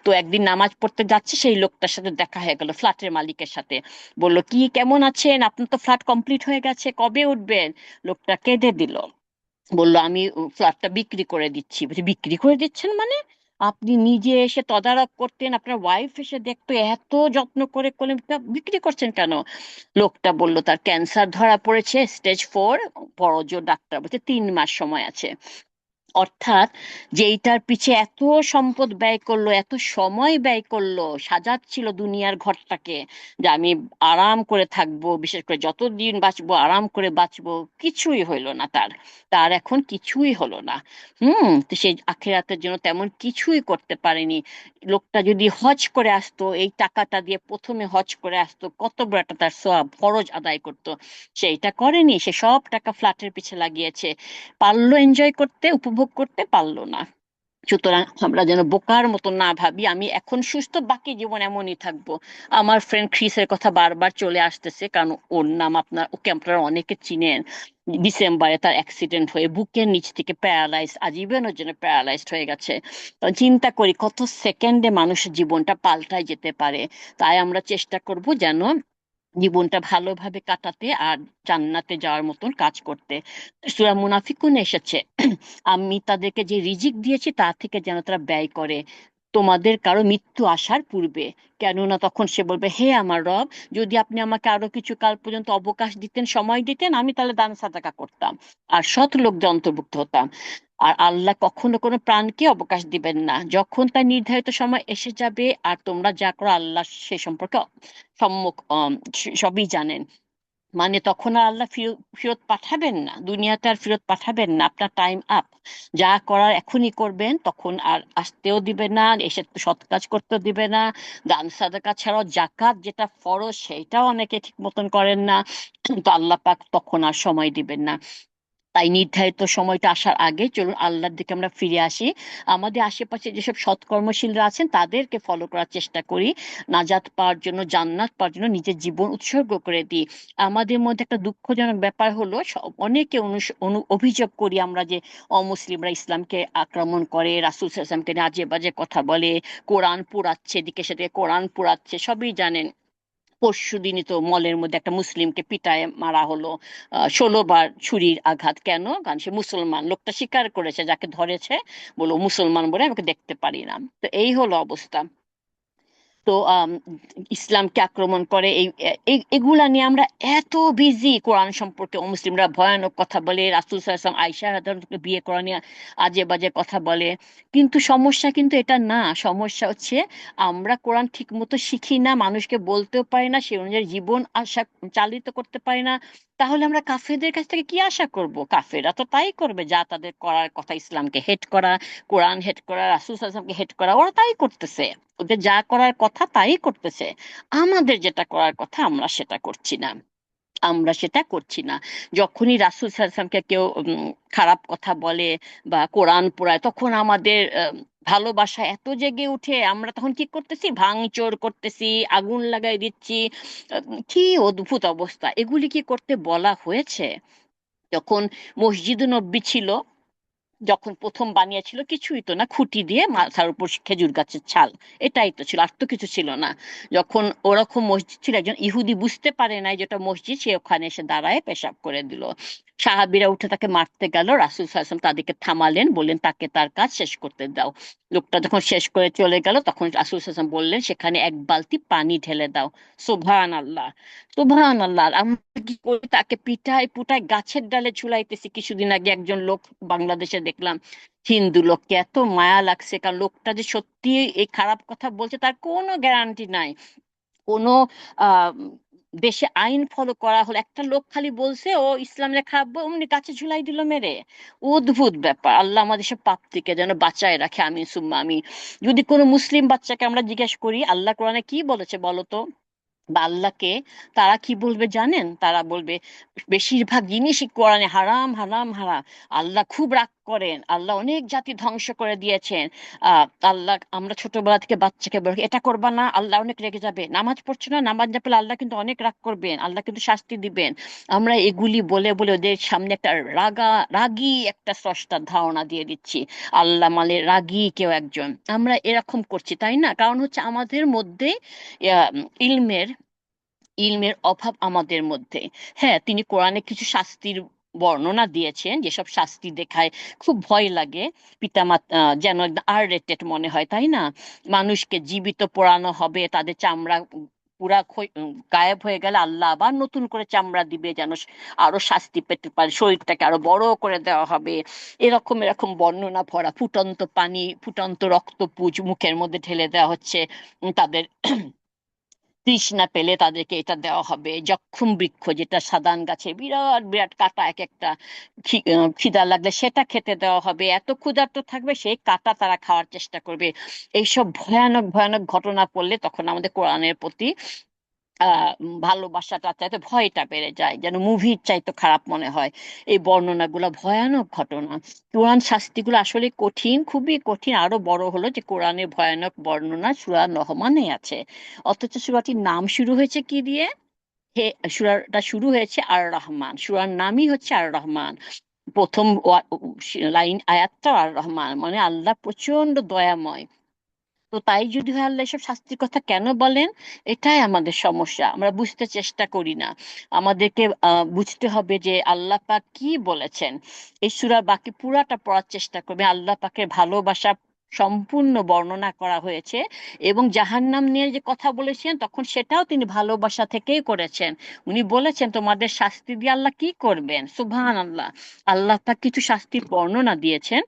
তো একদিন নামাজ পড়তে যাচ্ছে, সেই লোকটার সাথে দেখা হয়ে গেল, ফ্ল্যাটের মালিকের সাথে। বলল, কি কেমন আছেন, আপনার তো ফ্ল্যাট কমপ্লিট হয়ে গেছে, কবে উঠবেন? লোকটা কেঁদে দিল, বলল আমি ফ্ল্যাটটা বিক্রি করে দিচ্ছি। বলছি, বিক্রি করে দিচ্ছেন মানে? আপনি নিজে এসে তদারক করতেন, আপনার ওয়াইফ এসে দেখতো, এত যত্ন করে করলেন, তা বিক্রি করছেন কেন? লোকটা বলল তার ক্যান্সার ধরা পড়েছে, স্টেজ 4। বড় জোর ডাক্তার বলছে 3 মাস সময় আছে। অর্থাৎ যেইটার পিছে এত সম্পদ ব্যয় করলো, এত সময় ব্যয় করলো, সাজাচ্ছিল দুনিয়ার ঘরটাকে যে আমি আরাম করে থাকবো, বিশেষ করে যতদিন বাঁচবো আরাম করে বাঁচবো, কিছুই হইলো না তার। তার এখন কিছুই হলো না। তো সেই আখিরাতের জন্য তেমন কিছুই করতে পারেনি। লোকটা যদি হজ করে আসতো, এই টাকাটা দিয়ে প্রথমে হজ করে আসতো, কত বড় একটা তার সওয়াব, ফরজ আদায় করতো। সেইটা করেনি, সে সব টাকা ফ্ল্যাটের পিছে লাগিয়েছে। পারলো এনজয় করতে, উপভোগ করতে পারলো না। সুতরাং আমরা যেন বোকার মতো না ভাবি আমি এখন সুস্থ, বাকি জীবন এমনই থাকবো। আমার ফ্রেন্ড ক্রিসের কথা বারবার চলে আসতেছে, কারণ ওর নাম ওকে আপনারা অনেকে চিনেন। ডিসেম্বরে তার অ্যাক্সিডেন্ট হয়ে বুকের নিচ থেকে প্যারালাইজ, আজীবনের জন্য প্যারালাইজড হয়ে গেছে। তো চিন্তা করি কত সেকেন্ডে মানুষের জীবনটা পাল্টায় যেতে পারে। তাই আমরা চেষ্টা করব যেন জীবনটা ভালোভাবে কাটাতে আর জান্নাতে যাওয়ার মতন কাজ করতে। সূরা মুনাফিকুনে এসেছে, আমি তাদেরকে যে রিজিক দিয়েছি তা থেকে যেন তারা ব্যয় করে তোমাদের কারো মৃত্যু আসার পূর্বে। কেননা তখন সে বলবে, হে আমার রব, যদি আপনি আমাকে আরো কিছু কাল পর্যন্ত অবকাশ দিতেন, সময় দিতেন, আমি তাহলে দান সাদাকা করতাম আর সৎ লোকদের অন্তর্ভুক্ত হতাম। আর আল্লাহ কখনো কোনো প্রাণকে অবকাশ দিবেন না, যখন তার নির্ধারিত সময় এসে যাবে। আর তোমরা যা করো আল্লাহ সে সম্পর্কে সম্মুখ সবই জানেন। মানে তখন আর আল্লাহ ফিরত ফেরত পাঠাবেন না, দুনিয়াতে আর ফেরত পাঠাবেন না, আপনার টাইম আপ। যা করার এখনই করবেন, তখন আর আসতেও দিবে না, এসে সৎ কাজ করতেও দিবে না। দান সাদাকা ছাড়াও জাকাত যেটা ফরজ সেইটাও অনেকে ঠিক মতন করেন না। তো আল্লাহ পাক তখন আর সময় দিবেন না। তাই নির্ধারিত সময়টা আসার আগে চলুন আল্লাহর দিকে আমরা ফিরে আসি। আমাদের আশেপাশে যেসব সৎকর্মশীলরা আছেন তাদেরকে ফলো করার চেষ্টা করি। নাজাত পাওয়ার জন্য, জান্নাত পাওয়ার জন্য নিজের জীবন উৎসর্গ করে দিই। আমাদের মধ্যে একটা দুঃখজনক ব্যাপার হলো, অনেকে অভিযোগ করি আমরা যে অমুসলিমরা ইসলামকে আক্রমণ করে, রাসূল সাল্লাল্লাহু আলাইহি ওয়াসাল্লামকে নিয়ে আজে বাজে কথা বলে, কোরআন পোড়াচ্ছে, এদিকে সেদিকে কোরআন পোড়াচ্ছে, সবই জানেন। পরশুদিনই তো মলের মধ্যে একটা মুসলিমকে পিটায় মারা হলো, 16 বার ছুরির আঘাত। কেন? কারণ সে মুসলমান। লোকটা স্বীকার করেছে, যাকে ধরেছে বলো মুসলমান বলে আমাকে দেখতে পারি না। তো এই হলো অবস্থা। তো ইসলামকে আক্রমণ করে, এগুলা নিয়ে আমরা এত বিজি। কোরআন সম্পর্কে অমুসলিমরা ভয়ানক কথা বলে, রাসূল সাল্লাল্লাহু আলাইহি ওয়াসাল্লাম আয়েশা রাদিয়াল্লাহু আনহাকে বিয়ে করা নিয়ে আজে বাজে কথা বলে। কিন্তু সমস্যা কিন্তু এটা না, সমস্যা হচ্ছে আমরা কোরআন ঠিক মতো শিখি না, মানুষকে বলতেও পারি না, সে অনুযায়ী জীবন আশা চালিত করতে পারি না। তাহলে আমরা কাফেরদের কাছ থেকে কি আশা করব? কাফেররা তো তাই করবে যা তাদের করার কথা, ইসলামকে হেট করা, কোরআন হেট করা, রাসূল সাল্লাল্লাহু আলাইহি ওয়াসাল্লামকে হেট করা, ওরা তাই করতেছে। ওদের যা করার কথা তাই করতেছে। আমাদের যেটা করার কথা আমরা সেটা করছি না, আমরা সেটা করছি না। যখনই রাসূল সাল্লাল্লাহু আলাইহি ওয়াসাল্লামকে কেউ খারাপ কথা বলে বা কোরআন পোড়ায়, তখন আমাদের ভালোবাসা এত জেগে উঠে, আমরা তখন কি করতেছি? ভাঙচুর করতেছি, আগুন লাগাই দিচ্ছি। কি অদ্ভুত অবস্থা! এগুলি কি করতে বলা হয়েছে? যখন মসজিদ নববী ছিল, যখন প্রথম বানিয়েছিল, কিছুই তো না, খুঁটি দিয়ে মাথার উপর খেজুর গাছের ছাল, এটাই তো ছিল, আর তো কিছু ছিল না। যখন ওরকম মসজিদ ছিল, একজন ইহুদি বুঝতে পারে নাই যেটা মসজিদ, সে ওখানে এসে দাঁড়ায় পেশাব করে দিল। সাহাবীরা উঠে তাকে মারতে গেল, রাসূল সাল্লাল্লাহু আলাইহি ওয়াসাল্লাম তাদেরকে থামালেন, বললেন তাকে তার কাজ শেষ করতে দাও। লোকটা যখন শেষ করে চলে গেল, তখন রাসূল সাল্লাল্লাহু আলাইহি ওয়াসাল্লাম বললেন সেখানে এক বালতি পানি ঢেলে দাও। সুবহান আল্লাহ, সুবহান আল্লাহ! আমরা কি করি? তাকে পিটায় পুটায় গাছের ডালে ঝুলাইতেছি। কিছুদিন আগে একজন লোক বাংলাদেশে দেখলাম, হিন্দু লোককে এত মায়া লাগছে, কারণ লোকটা যে সত্যি এই খারাপ কথা বলছে তার কোনো গ্যারান্টি নাই। কোনো আহ দেশে আইন ফলো করা হলো, একটা লোক খালি বলছে ও ইসলামের খারাপ, অমনি গাছে ঝুলাই দিল মেরে। অদ্ভুত ব্যাপার! আল্লাহ আমাদের সব পাপ থেকে যেন বাঁচায় রাখে, আমিন সুম্মা আমিন। যদি কোনো মুসলিম বাচ্চাকে আমরা জিজ্ঞেস করি আল্লাহ কোরআনে কি বলেছে বলো তো, বা আল্লাহকে, তারা কি বলবে জানেন? তারা বলবে বেশিরভাগ জিনিসই কোরআনে হারাম হারাম হারাম। আল্লাহ খুব রাগ করেন, আল্লাহ অনেক জাতি ধ্বংস করে দিয়েছেন। আল্লাহ, আমরা ছোটবেলা থেকে বাচ্চাকে বলি এটা করবা না, আল্লাহ অনেক রেগে যাবে, নামাজ পড়ছো না, নামাজ না পড়লে আল্লাহ কিন্তু অনেক রাগ করবেন, আল্লাহ কিন্তু শাস্তি দিবেন। আমরা এগুলি বলে বলে ওদের সামনে একটা রাগী একটা স্রষ্টার ধারণা দিয়ে দিচ্ছি। আল্লাহ মানে রাগী কেউ একজন, আমরা এরকম করছি, তাই না? কারণ হচ্ছে আমাদের মধ্যে আহ, ইলমের ইলমের অভাব আমাদের মধ্যে। হ্যাঁ, তিনি কোরআনে কিছু শাস্তির বর্ণনা দিয়েছেন, যেসব শাস্তি দেখায় খুব ভয় লাগে, পিতামাতা যেন একদম আর রেটেড মনে হয়, তাই না? মানুষকে জীবিত পোড়ানো হবে, তাদের চামড়া পুরা গায়েব হয়ে গেলে আল্লাহ আবার নতুন করে চামড়া দিবে, যেন আরো শাস্তি পেতে পারে, শরীরটাকে আরো বড় করে দেওয়া হবে। এরকম এরকম বর্ণনা ভরা, ফুটন্ত পানি, ফুটন্ত রক্তপুঁজ মুখের মধ্যে ঢেলে দেওয়া হচ্ছে, তাদের তৃষ্ণা পেলে তাদেরকে এটা দেওয়া হবে, যক্ষুম বৃক্ষ যেটা সাদান গাছে বিরাট বিরাট কাঁটা এক একটা, খিদা লাগলে সেটা খেতে দেওয়া হবে, এত ক্ষুধার্ত থাকবে সেই কাঁটা তারা খাওয়ার চেষ্টা করবে। এইসব ভয়ানক ভয়ানক ঘটনা পড়লে তখন আমাদের কোরআনের প্রতি ভালোবাসাটা চাইতে ভয়টা বেড়ে যায়, যেন মুভির চাইতে খারাপ মনে হয়। এই বর্ণনাগুলো ভয়ানক ঘটনা, কোরআন শাস্তিগুলো আসলে কঠিন, খুবই কঠিন। আরো বড় হলো যে কোরআনের ভয়ানক বর্ণনা সূরা রহমানে আছে, অথচ সূরাটির নাম শুরু হয়েছে কি দিয়ে? হে, সূরাটা শুরু হয়েছে আর রহমান, সূরার নামই হচ্ছে আর রহমান। প্রথম লাইন আয়াতটা আর রহমান, মানে আল্লাহ প্রচন্ড দয়াময়। তো তাই যদি হয় আল্লাহ এসব শাস্তির কথা কেন বলেন? এটাই আমাদের সমস্যা, আমরা বুঝতে চেষ্টা করি না। আমাদেরকে বুঝতে হবে যে আল্লাহ পাক কি বলেছেন। এই সূরার বাকি পুরাটা পড়ার চেষ্টা করবে, আল্লাহ পাকের ভালোবাসা সম্পূর্ণ বর্ণনা করা হয়েছে। এবং জাহান্নাম নিয়ে যে কথা বলেছেন তখন সেটাও তিনি ভালোবাসা থেকেই করেছেন। উনি বলেছেন তোমাদের শাস্তি দিয়ে আল্লাহ কি করবেন, সুবহানাল্লাহ। আল্লাহ পাক কিছু শাস্তির বর্ণনা দিয়েছেন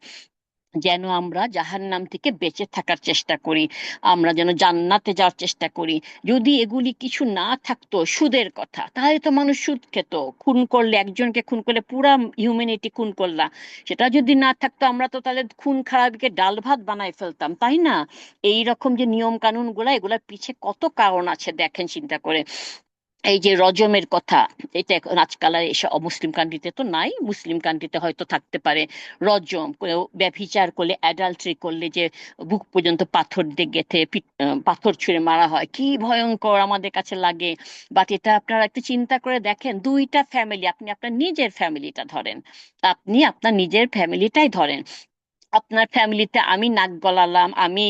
যেন আমরা জাহান্নাম থেকে বেঁচে থাকার চেষ্টা করি, আমরা যেন জান্নাতে যাওয়ার চেষ্টা করি। যদি এগুলি কিছু না থাকতো, সুদের কথা, তাহলে তো মানুষ সুদ খেত। খুন করলে, একজনকে খুন করলে পুরা হিউম্যানিটি খুন করলা, সেটা যদি না থাকতো আমরা তো তাহলে খুন খারাপিকে ডাল ভাত বানাই ফেলতাম, তাই না? এই রকম যে নিয়ম কানুন গুলা, এগুলার পিছে কত কারণ আছে দেখেন চিন্তা করে। এই যে রজমের কথা, এটা এখন আজকাল আর এসব অমুসলিম কান্ট্রিতে তো নাই, মুসলিম কান্ট্রিতে হয়তো থাকতে পারে। রজম, কেউ ব্যভিচার করলে, অ্যাডাল্টারি করলে যে বুক পর্যন্ত পাথর দিয়ে গেঁথে পাথর ছুঁড়ে মারা হয়, কি ভয়ঙ্কর আমাদের কাছে লাগে। বাট এটা আপনারা একটু চিন্তা করে দেখেন, দুইটা ফ্যামিলি, আপনি আপনার নিজের ফ্যামিলিটা ধরেন, আপনি আপনার নিজের ফ্যামিলিটাই ধরেন, আপনার ফ্যামিলিতে আমি নাক গলালাম, আমি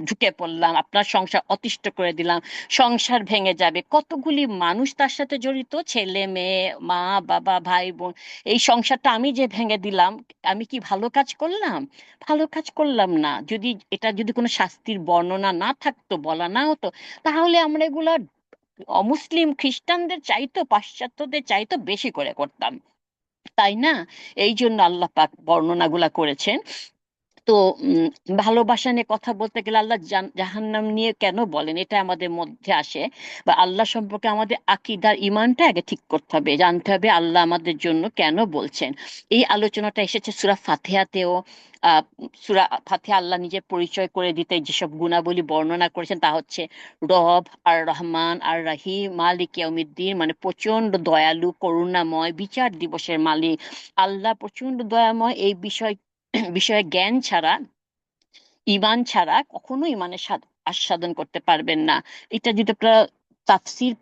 ঢুকে পড়লাম, আপনার সংসার অতিষ্ঠ করে দিলাম, সংসার ভেঙে যাবে, কতগুলি মানুষ তার সাথে জড়িত, ছেলে মেয়ে, মা বাবা, ভাই বোন, এই সংসারটা আমি যে ভেঙে দিলাম, আমি কি ভালো কাজ করলাম? ভালো কাজ করলাম না। যদি এটা যদি কোনো শাস্তির বর্ণনা না থাকতো, বলা না হতো, তাহলে আমরা এগুলা অমুসলিম খ্রিস্টানদের চাইতো, পাশ্চাত্যদের চাইতো বেশি করে করতাম, তাই না? এই জন্য আল্লাহ পাক বর্ণনাগুলা করেছেন। তো উম, ভালোবাসা নিয়ে কথা বলতে গেলে আল্লাহ জাহান্নাম নিয়ে কেন বলেন, এটা আমাদের মধ্যে আসে। বা আল্লাহ সম্পর্কে আমাদের আকীদার ইমানটা আগে ঠিক করতে হবে, জানতে হবে আল্লাহ আমাদের জন্য কেন বলছেন। এই আলোচনাটা এসেছে সূরা ফাতিহাতেও। সূরা ফাতিহা আল্লাহ নিজের পরিচয় করে দিতে যেসব গুণাবলী বর্ণনা করেছেন তা হচ্ছে রব, আর রহমান, আর রাহিম, মালিক ইয়াউমিদ্দিন, মানে প্রচন্ড দয়ালু, করুণাময়, বিচার দিবসের মালিক। আল্লাহ প্রচন্ড দয়াময়, এই বিষয়ে জ্ঞান ছাড়া, ঈমান ছাড়া কখনো ঈমানের আস্বাদন করতে পারবেন না। এটা যদি আপনারা তাফসীর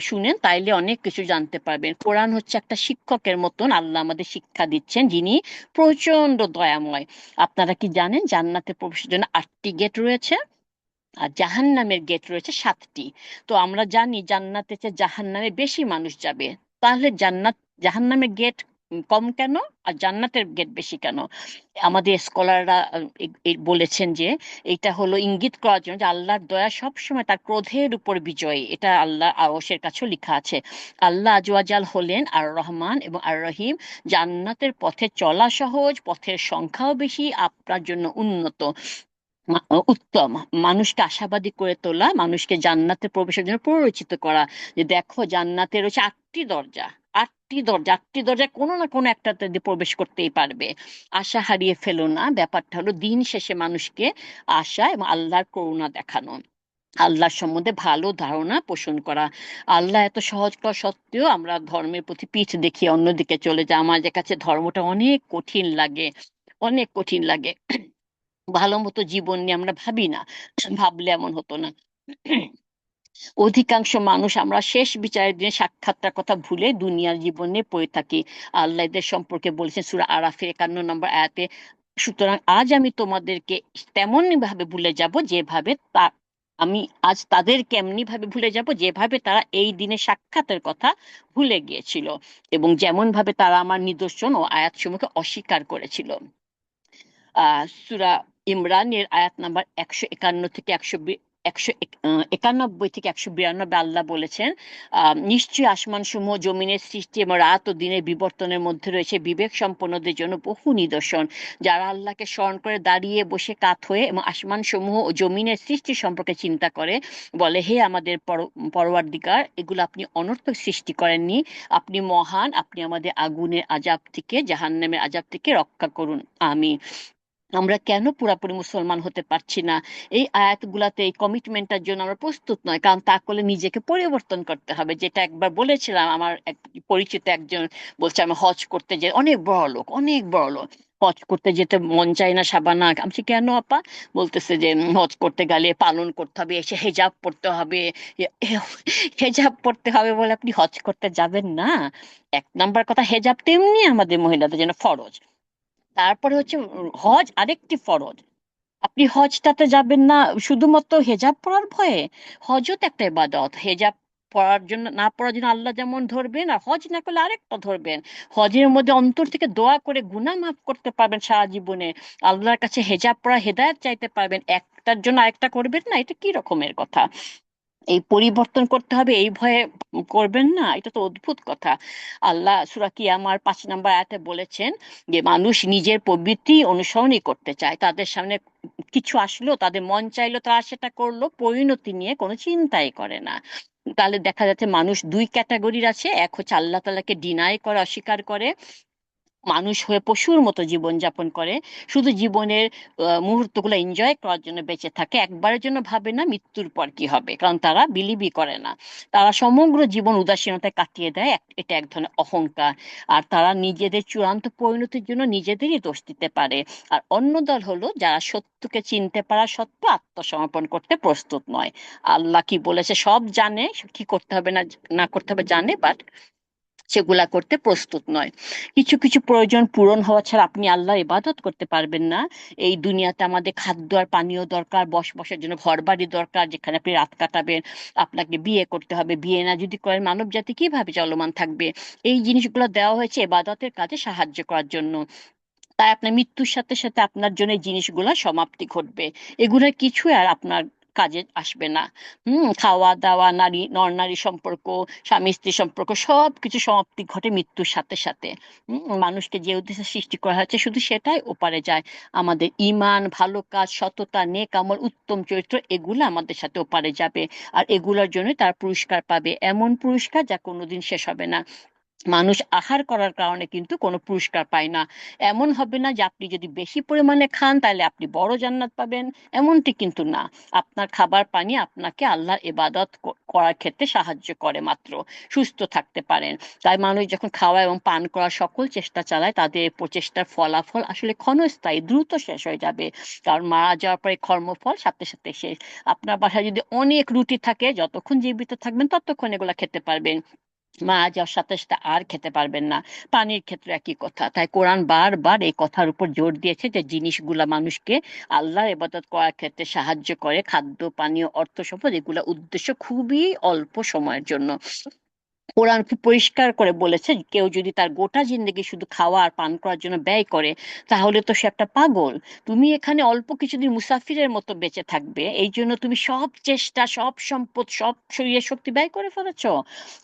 শুনেন তাইলে অনেক কিছু জানতে পারবেন। কোরআন হচ্ছে একটা শিক্ষকের মতন, আল্লাহ আমাদের শিক্ষা দিচ্ছেন, যিনি প্রচন্ড দয়াময়। আপনারা কি জানেন জান্নাতে প্রবেশের জন্য 8টি গেট রয়েছে, আর জাহান্নামের গেট রয়েছে 7টি। তো আমরা জানি জান্নাতে চেয়ে জাহান্নামে বেশি মানুষ যাবে, তাহলে জাহান্নামের গেট কম কেন আর জান্নাতের গেট বেশি কেন? আমাদের স্কলাররা বলেছেন যে এটা হলো ইঙ্গিত করার জন্য যে আল্লাহর দয়া সব সময় তার ক্রোধের উপর বিজয়ী, এটা আল্লাহ আরশের কাছেও লেখা আছে। আল্লাহ আজওয়াজাল হলেন আর রহমান এবং আর রহিম। জান্নাতের পথে চলা সহজ, পথের সংখ্যাও বেশি, আপনার জন্য উন্নত, উত্তম, মানুষকে আশাবাদী করে তোলা, মানুষকে জান্নাতে প্রবেশের জন্য প্ররোচিত করা। যে দেখো জান্নাতে রয়েছে 8টি দরজা, 8টি দরজা, 8টি দরজা কোনো না কোনো একটাতে দিয়ে প্রবেশ করতেই পারবে। আশা হারিয়ে ফেলো না, ব্যাপারটা হলো দিন শেষে মানুষকে আশা এবং আল্লাহর করুণা দেখানো, আল্লাহর সম্বন্ধে ভালো ধারণা পোষণ করা। আল্লাহ এত সহজ করা সত্ত্বেও আমরা ধর্মের প্রতি পিঠ দেখিয়ে অন্যদিকে চলে যাই, আমাদের কাছে ধর্মটা অনেক কঠিন লাগে, অনেক কঠিন লাগে। ভালো মতো জীবন নিয়ে আমরা ভাবি না, ভাবলে এমন হতো না। অধিকাংশ মানুষ আমরা শেষ বিচারের দিনে সাক্ষাৎটার কথা ভুলে দুনিয়ার জীবনে পড়ে থাকি। আল্লাহ এদের সম্পর্কে বলেছেন সূরা আরাফের 51 নম্বর আয়াতে, সুতরাং আজ আমি তোমাদেরকে তেমনই ভাবে ভুলে যাব যেভাবে আমি আজ তাদের কেমনি ভাবে ভুলে যাব, যেভাবে তারা এই দিনে সাক্ষাতের কথা ভুলে গিয়েছিল, এবং যেমন ভাবে তারা আমার নিদর্শন ও আয়াতসমূহকে অস্বীকার করেছিল। সূরা ইমরানের আয়াত নাম্বার 151 থেকে 191 থেকে 192 আল্লাহ বলেছেন, নিশ্চয়ই আসমান সমূহ জমিনের সৃষ্টি এবং রাত ও দিনের বিবর্তনের মধ্যে রয়েছে বিবেক সম্পন্নদের জন্য বহু নিদর্শন। যারা আল্লাহকে স্মরণ করে দাঁড়িয়ে বসে কাত হয়ে এবং আসমান সমূহ ও জমিনের সৃষ্টি সম্পর্কে চিন্তা করে, বলে, হে আমাদের পরওয়ারদিগার, এগুলো আপনি অনর্থক সৃষ্টি করেননি। আপনি মহান, আপনি আমাদের আগুনের আযাব থেকে, জাহান্নামের আযাব থেকে রক্ষা করুন। আমিন। আমরা কেন পুরাপুরি মুসলমান হতে পারছি না? এই আয়াতগুলাতে এই কমিটমেন্টটার জন্য আমরা প্রস্তুত নয়, কারণ তা করলে নিজেকে পরিবর্তন করতে হবে। যেটা একবার বলেছিলাম, আমার এক পরিচিত একজন বলছে, আমি হজ করতে যে, অনেক বড় লোক, অনেক বড় লোক, হজ করতে যেতে মন চায় না শাবানা। আমি বলছি, কেন আপা? বলতেছে যে হজ করতে গেলে পালন করতে হবে, এসে হেজাব পড়তে হবে। হেজাব পড়তে হবে বলে আপনি হজ করতে যাবেন না? এক নাম্বার কথা, হেজাব তেমনি আমাদের মহিলাদের জন্য ফরজ। তারপরে হচ্ছে হজ আরেকটি ফরজ। আপনি হজটাতে যাবেন না শুধুমাত্র হেজাব পরার ভয়ে? হজও তো একটা ইবাদত। হেজাব পরার জন্য, না পরার জন্য আল্লাহ যেমন ধরবেন, আর হজ না করলে আরেকটা ধরবেন। হজের মধ্যে অন্তর থেকে দোয়া করে গুনাহ মাফ করতে পারবেন সারা জীবনে। আল্লাহর কাছে হেজাব পরা হেদায়েত চাইতে পারবেন, একটার জন্য আরেকটা করবেন না? এটা কি রকমের কথা? এই পরিবর্তন করতে হবে এই ভয়ে করবেন না? এটা তো অদ্ভুত কথা। আল্লাহ সূরা কিয়ামার 5 নম্বর আয়াতে বলেছেন যে মানুষ নিজের প্রবৃত্তি অনুসরণই করতে চায়, তাদের সামনে কিছু আসলো, তাদের মন চাইলো, তারা সেটা করলো, পরিণতি নিয়ে কোনো চিন্তাই করে না। তাহলে দেখা যাচ্ছে মানুষ দুই ক্যাটাগরির আছে। এক হচ্ছে আল্লাহ তাআলাকে ডিনাই করে, অস্বীকার করে, মানুষ হয়ে পশুর মতো জীবন যাপন করে, শুধু জীবনের মুহূর্তগুলো এনজয় করার জন্য বেঁচে থাকে, একবারের জন্য ভাবে না মৃত্যুর পর কি হবে, কারণ তারা বিলিভই করে না। তারা সমগ্র জীবন উদাসীনতায় কাটিয়ে দেয়, এটা এক ধরনের অহংকার। আর তারা নিজেদের চূড়ান্ত পরিণতির জন্য নিজেদেরই দোষ দিতে পারে। আর অন্য দল হলো যারা সত্যকে চিনতে পারা সত্ত্বেও আত্মসমর্পণ করতে প্রস্তুত নয়। আল্লাহ কি বলেছে সব জানে, কি করতে হবে না না করতে হবে জানে, বাট সেগুলা করতে প্রস্তুত নয়। কিছু কিছু প্রয়োজন পূরণ হওয়া ছাড়া আপনি আল্লাহর ইবাদত করতে পারবেন না। এই দুনিয়াতে আমাদের খাদ্য আর পানীয় দরকার, বসবাসের জন্য ঘর বাড়ি দরকার যেখানে আপনি রাত কাটাবেন। আপনাকে বিয়ে করতে হবে, বিয়ে না যদি করেন মানব জাতি কিভাবে চলমান থাকবে? এই জিনিসগুলো দেওয়া হয়েছে ইবাদতের কাজে সাহায্য করার জন্য। তাই আপনার মৃত্যুর সাথে সাথে আপনার জন্য এই জিনিসগুলা সমাপ্তি ঘটবে। এগুলোর কিছু আর আপনার কাজে আসবে না। খাওয়া দাওয়া, নর নারী সম্পর্ক, স্বামী স্ত্রী সম্পর্ক, সবকিছু সমাপ্তি ঘটে মৃত্যুর সাথে সাথে। মানুষকে যে উদ্দেশ্যে সৃষ্টি করা হয়েছে শুধু সেটাই ওপারে যায়। আমাদের ঈমান, ভালো কাজ, সততা, নেক আমল, উত্তম চরিত্র, এগুলো আমাদের সাথে ওপারে যাবে। আর এগুলোর জন্য তার পুরস্কার পাবে, এমন পুরস্কার যা কোনোদিন শেষ হবে না। মানুষ আহার করার কারণে কিন্তু কোনো পুরস্কার পায় না। এমন হবে না যে আপনি যদি বেশি পরিমাণে খান তাহলে আপনি বড় জান্নাত পাবেন, এমনটি কিন্তু না। আপনার খাবার পানি আপনাকে আল্লাহর ইবাদত করার ক্ষেত্রে সাহায্য করে মাত্র, সুস্থ থাকতে পারেন। তাই মানুষ যখন খাওয়া এবং পান করার সকল চেষ্টা চালায়, তাদের এই প্রচেষ্টার ফলাফল আসলে ক্ষণস্থায়ী, দ্রুত শেষ হয়ে যাবে। কারণ মারা যাওয়ার পরে কর্মফল সাথে সাথে শেষ। আপনার বাসায় যদি অনেক রুটি থাকে, যতক্ষণ জীবিত থাকবেন ততক্ষণ এগুলা খেতে পারবেন, মারা যাওয়ার সাথে সাথে আর খেতে পারবেন না। পানির ক্ষেত্রে একই কথা। তাই কোরআন বারবার এই কথার উপর জোর দিয়েছে যে জিনিসগুলা মানুষকে আল্লাহর ইবাদত করার ক্ষেত্রে সাহায্য করে, খাদ্য পানীয় অর্থ সম্পদ, এগুলা উদ্দেশ্য খুবই অল্প সময়ের জন্য। কোরআন খুব পরিষ্কার করে বলেছে, কেউ যদি তার গোটা জিন্দেগি শুধু খাওয়া আর পান করার জন্য ব্যয় করে, তাহলে তো সে একটা পাগল। তুমি এখানে অল্প কিছুদিন মুসাফিরের মতো বেঁচে থাকবে, এই জন্য তুমি সব চেষ্টা, সব সম্পদ, সব শরীরের শক্তি ব্যয় করে ফেলেছো।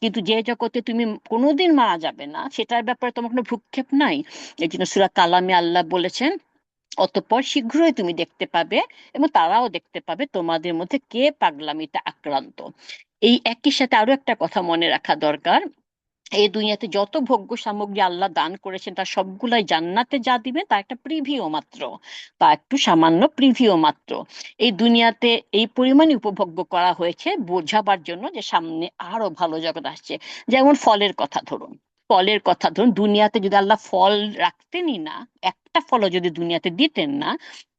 কিন্তু যে জগতে তুমি কোনোদিন মারা যাবে না, সেটার ব্যাপারে তোমার কোনো ভ্রুক্ষেপ নাই। এই জন্য সূরা কালামে আল্লাহ বলেছেন, অতঃপর শীঘ্রই তুমি দেখতে পাবে এবং তারাও দেখতে পাবে তোমাদের মধ্যে কে পাগলামিতে আক্রান্ত। এই একই সাথে আরো একটা কথা মনে রাখা দরকার। এই দুনিয়াতে যত ভোগ্য সামগ্রী আল্লাহ দান করেছেন তার সবগুলাই জান্নাতে যা দিবে তা একটা প্রিভিউ মাত্র, তা একটু সামান্য প্রিভিউ মাত্র। এই দুনিয়াতে এই পরিমাণে উপভোগ্য করা হয়েছে বোঝাবার জন্য যে সামনে আরো ভালো জগৎ আসছে। যেমন ফলের কথা ধরুন, দুনিয়াতে যদি আল্লাহ ফল রাখতেনই না, একটা ফলও যদি দুনিয়াতে দিতেন না,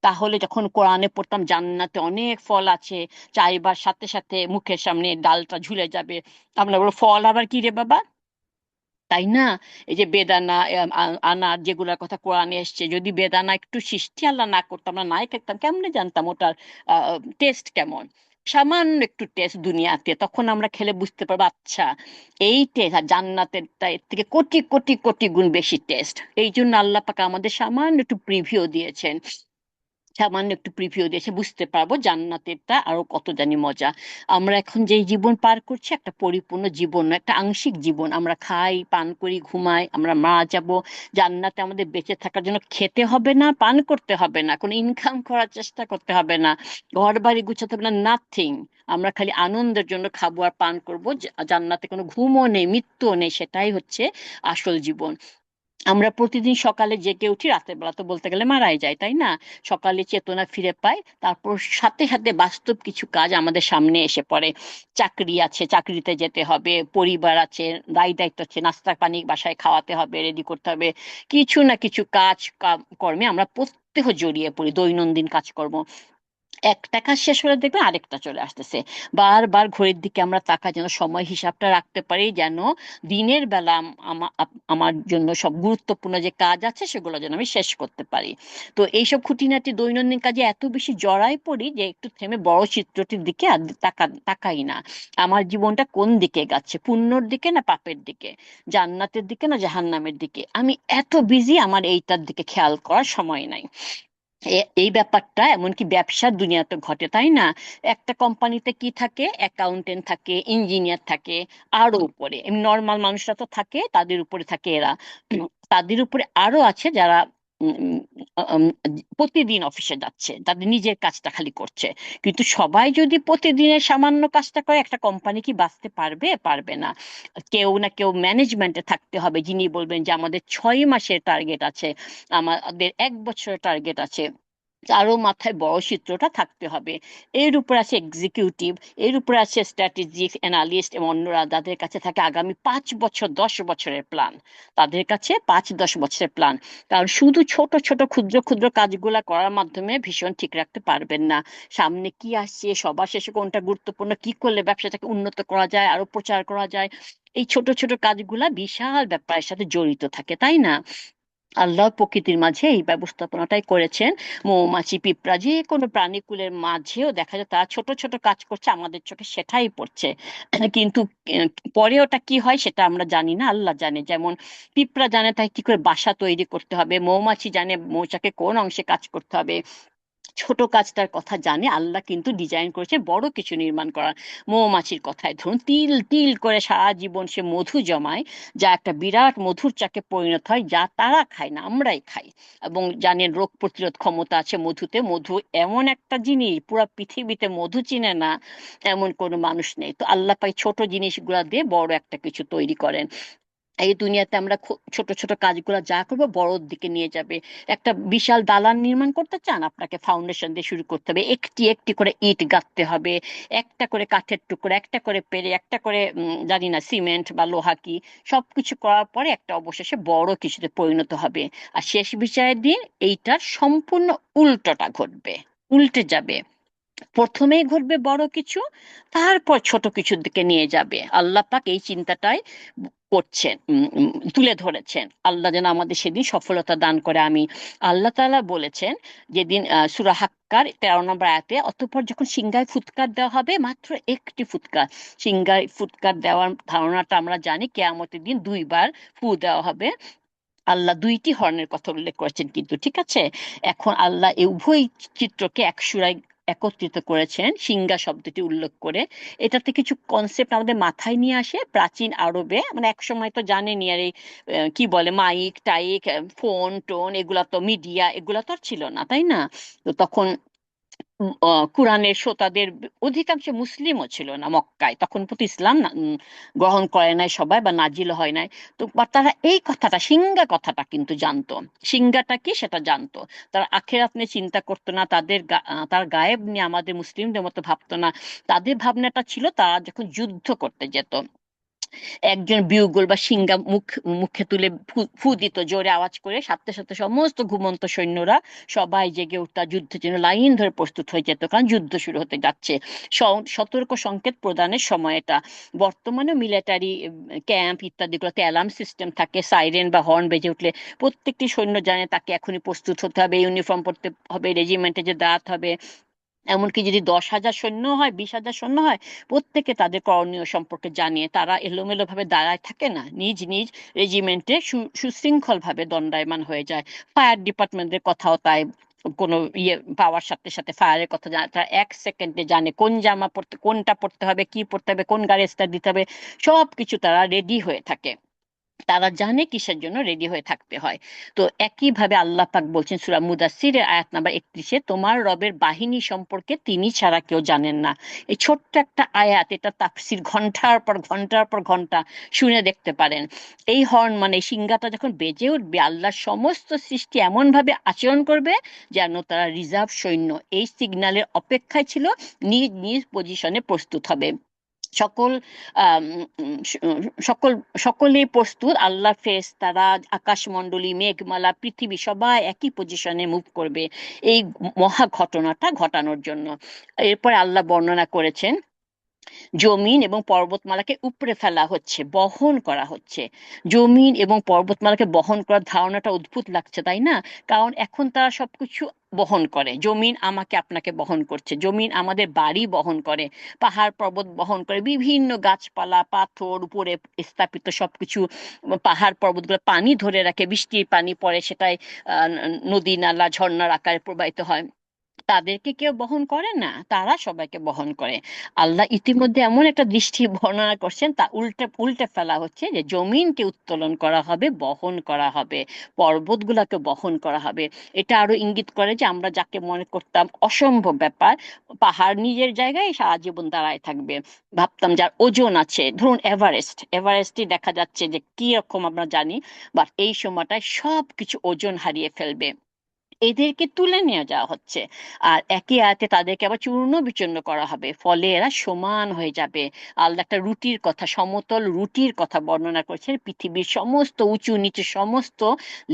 তাহলে যখন কোরআনে পড়তাম জান্নাতে অনেক ফল আছে, চাইবার সাথে সাথে মুখের সামনে ডালটা ঝুলে যাবে, আমরা বলবো ফল আবার কি রে বাবা, তাই না? এই যে বেদানা, আনার, যেগুলোর কথা কোরআনে এসছে, যদি বেদানা একটু সৃষ্টি আল্লাহ না করতো, আমরা নাই খেতাম, কেমনে জানতাম ওটার টেস্ট কেমন? সামান্য একটু টেস্ট দুনিয়াতে, তখন আমরা খেলে বুঝতে পারবো আচ্ছা এই টেস্ট আর জান্নাতেরটা এর থেকে কোটি কোটি কোটি গুণ বেশি টেস্ট। এই জন্য আল্লাহ পাক আমাদের সামান্য একটু প্রিভিউ দিয়েছেন, সামান্য একটু প্রিভিউ দিয়েছে, বুঝতে পারবো জান্নাতেরটা আরো কত জানি মজা। আমরা এখন যে জীবন পার করছি একটা পরিপূর্ণ জীবন না, একটা আংশিক জীবন। আমরা খাই, পান করি, ঘুমাই, আমরা মারা যাব। জান্নাতে আমাদের বেঁচে থাকার জন্য খেতে হবে না, পান করতে হবে না, কোনো ইনকাম করার চেষ্টা করতে হবে না, ঘর বাড়ি গুছাতে হবে না, নাথিং। আমরা খালি আনন্দের জন্য খাবো আর পান করবো। জান্নাতে কোনো ঘুমও নেই, মৃত্যুও নেই, সেটাই হচ্ছে আসল জীবন। আমরা প্রতিদিন সকালে জেগে উঠি, রাতের বেলা তো বলতে গেলে মারাই যায়, তাই না? সকালে চেতনা ফিরে পাই, তারপর সাথে সাথে বাস্তব কিছু কাজ আমাদের সামনে এসে পড়ে। চাকরি আছে, চাকরিতে যেতে হবে, পরিবার আছে, দায় দায়িত্ব আছে, নাস্তা পানি বাসায় খাওয়াতে হবে, রেডি করতে হবে, কিছু না কিছু কাজ কর্মে আমরা প্রত্যহ জড়িয়ে পড়ি, দৈনন্দিন কাজকর্ম। একটা কাজ শেষ হলে দেখবে আরেকটা চলে আসতেছে। বারবার ঘড়ির দিকে আমরা তাকাই যেন সময় হিসাবটা রাখতে পারি, যেন দিনের বেলা আমার জন্য সব গুরুত্বপূর্ণ যে কাজ আছে সেগুলো যেন আমি শেষ করতে পারি। তো এইসব খুঁটিনাটি দৈনন্দিন কাজে এত বেশি জড়াই পড়ি যে একটু থেমে বড় চিত্রটির দিকে আর তাকাই না। আমার জীবনটা কোন দিকে যাচ্ছে, পুণ্যর দিকে না পাপের দিকে, জান্নাতের দিকে না জাহান্নামের দিকে, আমি এত বিজি আমার এইটার দিকে খেয়াল করার সময় নাই। এই ব্যাপারটা এমনকি ব্যবসার দুনিয়াতে ঘটে, তাই না? একটা কোম্পানিতে কি থাকে, অ্যাকাউন্টেন্ট থাকে, ইঞ্জিনিয়ার থাকে, আরো উপরে নর্মাল মানুষরা তো থাকে, তাদের উপরে থাকে এরা। তাদের উপরে আরো আছে যারা উম, উম, উম, প্রতিদিন অফিসে যাচ্ছে, তাদের নিজের কাজটা খালি করছে। কিন্তু সবাই যদি প্রতিদিনের সামান্য কাজটা করে, একটা কোম্পানি কি বাঁচতে পারবে? পারবে না। কেউ না কেউ ম্যানেজমেন্টে থাকতে হবে, যিনি বলবেন যে আমাদের 6 মাসের টার্গেট আছে, আমাদের 1 বছরের টার্গেট আছে। তারও মাথায় বড় চিত্রটা থাকতে হবে। এর উপর আছে এক্সিকিউটিভ, এর উপর আছে স্ট্র্যাটেজিক অ্যানালিস্ট এবং অন্যরা, যাদের কাছে থাকে আগামী 5 বছর 10 বছরের প্ল্যান। তাদের কাছে 5-10 বছরের প্ল্যান। কারণ শুধু ছোট ছোট ক্ষুদ্র ক্ষুদ্র কাজগুলা করার মাধ্যমে ভীষণ ঠিক রাখতে পারবেন না। সামনে কি আসছে, সবার শেষে কোনটা গুরুত্বপূর্ণ, কি করলে ব্যবসাটাকে উন্নত করা যায়, আরো প্রচার করা যায়, এই ছোট ছোট কাজগুলা বিশাল ব্যাপারের সাথে জড়িত থাকে, তাই না? আল্লাহ প্রকৃতির মাঝে এই ব্যবস্থাপনাটাই করেছেন। মৌমাছি, পিঁপড়া, যে কোনো প্রাণীকুলের মাঝেও দেখা যায় তারা ছোট ছোট কাজ করছে, আমাদের চোখে সেটাই পড়ছে। কিন্তু আহ, পরে ওটা কি হয় সেটা আমরা জানি না, আল্লাহ জানে। যেমন পিঁপড়া জানে তাই কি করে বাসা তৈরি করতে হবে, মৌমাছি জানে মৌচাকে কোন অংশে কাজ করতে হবে, ছোট কাজটার কথা জানে। আল্লাহ কিন্তু ডিজাইন করেছে বড় কিছু নির্মাণ করার। মৌমাছির কথায় ধরুন, তিল তিল করে সারা জীবন সে মধু জমায়, যা একটা বিরাট মধুর চাকে পরিণত হয়, যা তারা খায় না, আমরাই খাই। এবং জানেন রোগ প্রতিরোধ ক্ষমতা আছে মধুতে। মধু এমন একটা জিনিস, পুরো পৃথিবীতে মধু চিনে না এমন কোনো মানুষ নেই। তো আল্লাহ পাই ছোট জিনিসগুলা দিয়ে বড় একটা কিছু তৈরি করেন। এই দুনিয়াতে আমরা ছোট ছোট কাজগুলো যা করবো বড়র দিকে নিয়ে যাবে। একটা বিশাল দালান নির্মাণ করতে চান, আপনাকে ফাউন্ডেশন দিয়ে শুরু করতে হবে, একটি একটি করে ইট গাঁথতে হবে, একটা করে কাঠের টুকরো, একটা করে পেরে, একটা করে জানি না সিমেন্ট বা লোহা কি, সবকিছু করার পরে একটা অবশেষে বড় কিছুতে পরিণত হবে। আর শেষ বিচারের দিন এইটার সম্পূর্ণ উল্টোটা ঘটবে, উল্টে যাবে। প্রথমেই ঘটবে বড় কিছু, তারপর ছোট কিছুর দিকে নিয়ে যাবে। আল্লাহ পাক এই চিন্তাটাই করছেন, তুলে ধরেছেন। আল্লাহ যেন আমাদের সেদিন সফলতা দান করে। আমি আল্লাহ তাআলা বলেছেন যেদিন সূরা হাক্কার 13 নম্বর আয়াতে, অতঃপর যখন সিংহায় ফুৎকার দেওয়া হবে, মাত্র একটি ফুৎকার। সিংহায় ফুৎকার দেওয়ার ধারণাটা আমরা জানি, কিয়ামতের দিন দুইবার ফু দেওয়া হবে। আল্লাহ দুইটি হর্নের কথা উল্লেখ করেছেন কিন্তু, ঠিক আছে? এখন আল্লাহ এই উভয় চিত্রকে এক সুরায় একত্রিত করেছেন সিংহা শব্দটি উল্লেখ করে। এটাতে কিছু কনসেপ্ট আমাদের মাথায় নিয়ে আসে। প্রাচীন আরবে, মানে এক সময় তো জানেনই, আর এই কি বলে মাইক টাইক, ফোন টোন, এগুলা তো মিডিয়া, এগুলা তো আর ছিল না, তাই না? তো তখন কোরআনের শ্রোতাদের অধিকাংশ মুসলিমও ছিল না মক্কায়, তখন প্রতি ইসলাম গ্রহণ করে নাই সবাই, বা নাজিল হয় নাই। তো বা তারা এই কথাটা, সিংহা কথাটা কিন্তু জানতো। সিংহাটা কি সেটা জানতো। তারা আখিরাত নিয়ে চিন্তা করতো না, তার গায়েব নিয়ে আমাদের মুসলিমদের মতো ভাবতো না। তাদের ভাবনাটা ছিল তারা যখন যুদ্ধ করতে যেত, একজন বিউগল বা সিংহা মুখে তুলে ফু দিত জোরে আওয়াজ করে, সাথে সাথে সমস্ত ঘুমন্ত সৈন্যরা সবাই জেগে উঠত, যুদ্ধের জন্য লাইন ধরে প্রস্তুত হয়ে যেত, কারণ যুদ্ধ শুরু হতে যাচ্ছে। সতর্ক সংকেত প্রদানের সময় এটা। বর্তমানে মিলিটারি ক্যাম্প ইত্যাদিগুলোতে অ্যালার্ম সিস্টেম থাকে, সাইরেন বা হর্ন বেজে উঠলে প্রত্যেকটি সৈন্য জানে তাকে এখনই প্রস্তুত হতে হবে, ইউনিফর্ম পরতে হবে, রেজিমেন্টে যে দাঁড়াতে হবে, এমনকি যদি 10,000 সৈন্য হয়, 20,000 সৈন্য হয়, প্রত্যেকে তাদের করণীয় সম্পর্কে জানিয়ে তারা এলোমেলো ভাবে দাঁড়ায় থাকে না, নিজ নিজ রেজিমেন্টে সুশৃঙ্খল ভাবে দণ্ডায়মান হয়ে যায়। ফায়ার ডিপার্টমেন্টের কথাও তাই, কোনো ইয়ে পাওয়ার সাথে সাথে ফায়ারের কথা জানে, তারা 1 সেকেন্ডে জানে কোন জামা পরতে, কোনটা পরতে হবে, কি পরতে হবে, কোন গাড়ি স্টার্ট দিতে হবে, সবকিছু তারা রেডি হয়ে থাকে। তারা জানে কিসের জন্য রেডি হয়ে থাকতে হয়। তো একইভাবে আল্লাহ পাক বলছেন সূরা মুদাসসিরের আয়াত নাম্বার 31-এ, তোমার রবের বাহিনী সম্পর্কে তিনি ছাড়া কেউ জানেন না। এই ছোট্ট একটা আয়াত, এটা তাফসীর ঘন্টার পর ঘন্টা শুনে দেখতে পারেন। এই হর্ন মানে এই সিংহাটা যখন বেজে উঠবে, আল্লাহর সমস্ত সৃষ্টি এমন ভাবে আচরণ করবে যেন তারা রিজার্ভ সৈন্য এই সিগন্যালের অপেক্ষায় ছিল, নিজ নিজ পজিশনে প্রস্তুত হবে। সকল আম, উম, স- উম, সকল সকলেই প্রস্তুত। আল্লাহ ফেরেশতারা, আকাশমণ্ডলী, মেঘমালা, পৃথিবী সবাই একই পজিশনে মুভ করবে এই মহা ঘটনাটা ঘটানোর জন্য। এরপরে আল্লাহ বর্ণনা করেছেন জমিন এবং পর্বতমালাকে উপড়ে ফেলা হচ্ছে, বহন করা হচ্ছে। জমিন এবং পর্বতমালাকে বহন করার ধারণাটা অদ্ভুত লাগছে, তাই না? কারণ এখন তারা সবকিছু বহন করে, জমিন আমাকে আপনাকে বহন করছে, জমিন আমাদের বাড়ি বহন করে, পাহাড় পর্বত বহন করে, বিভিন্ন গাছপালা, পাথর উপরে স্থাপিত সবকিছু, পাহাড় পর্বতগুলো পানি ধরে রাখে, বৃষ্টির পানি পড়ে সেটাই নদী নালা ঝর্ণার আকারে প্রবাহিত হয়। তাদেরকে কেউ বহন করে না, তারা সবাইকে বহন করে। আল্লাহ ইতিমধ্যে এমন একটা দৃষ্টি বর্ণনা করছেন, তা উল্টে উল্টে ফেলা হচ্ছে, যে জমিনকে উত্তোলন করা হবে, বহন করা হবে, পর্বতগুলোকে বহন করা হবে। এটা আরো ইঙ্গিত করে যে আমরা যাকে মনে করতাম অসম্ভব ব্যাপার, পাহাড় নিজের জায়গায় সারা জীবন দাঁড়ায় থাকবে, ভাবতাম যার ওজন আছে, ধরুন এভারেস্টই দেখা যাচ্ছে যে কি রকম আমরা জানি, বাট এই সময়টায় সবকিছু ওজন হারিয়ে ফেলবে। এদেরকে তুলে নিয়ে যাওয়া হচ্ছে, আর একই আয়াতে তাদেরকে আবার চূর্ণ বিচূর্ণ করা হবে, ফলে এরা সমান হয়ে যাবে। আল্লাহ একটা রুটির কথা, সমতল রুটির কথা বর্ণনা করছেন, পৃথিবীর সমস্ত উঁচু নিচু সমস্ত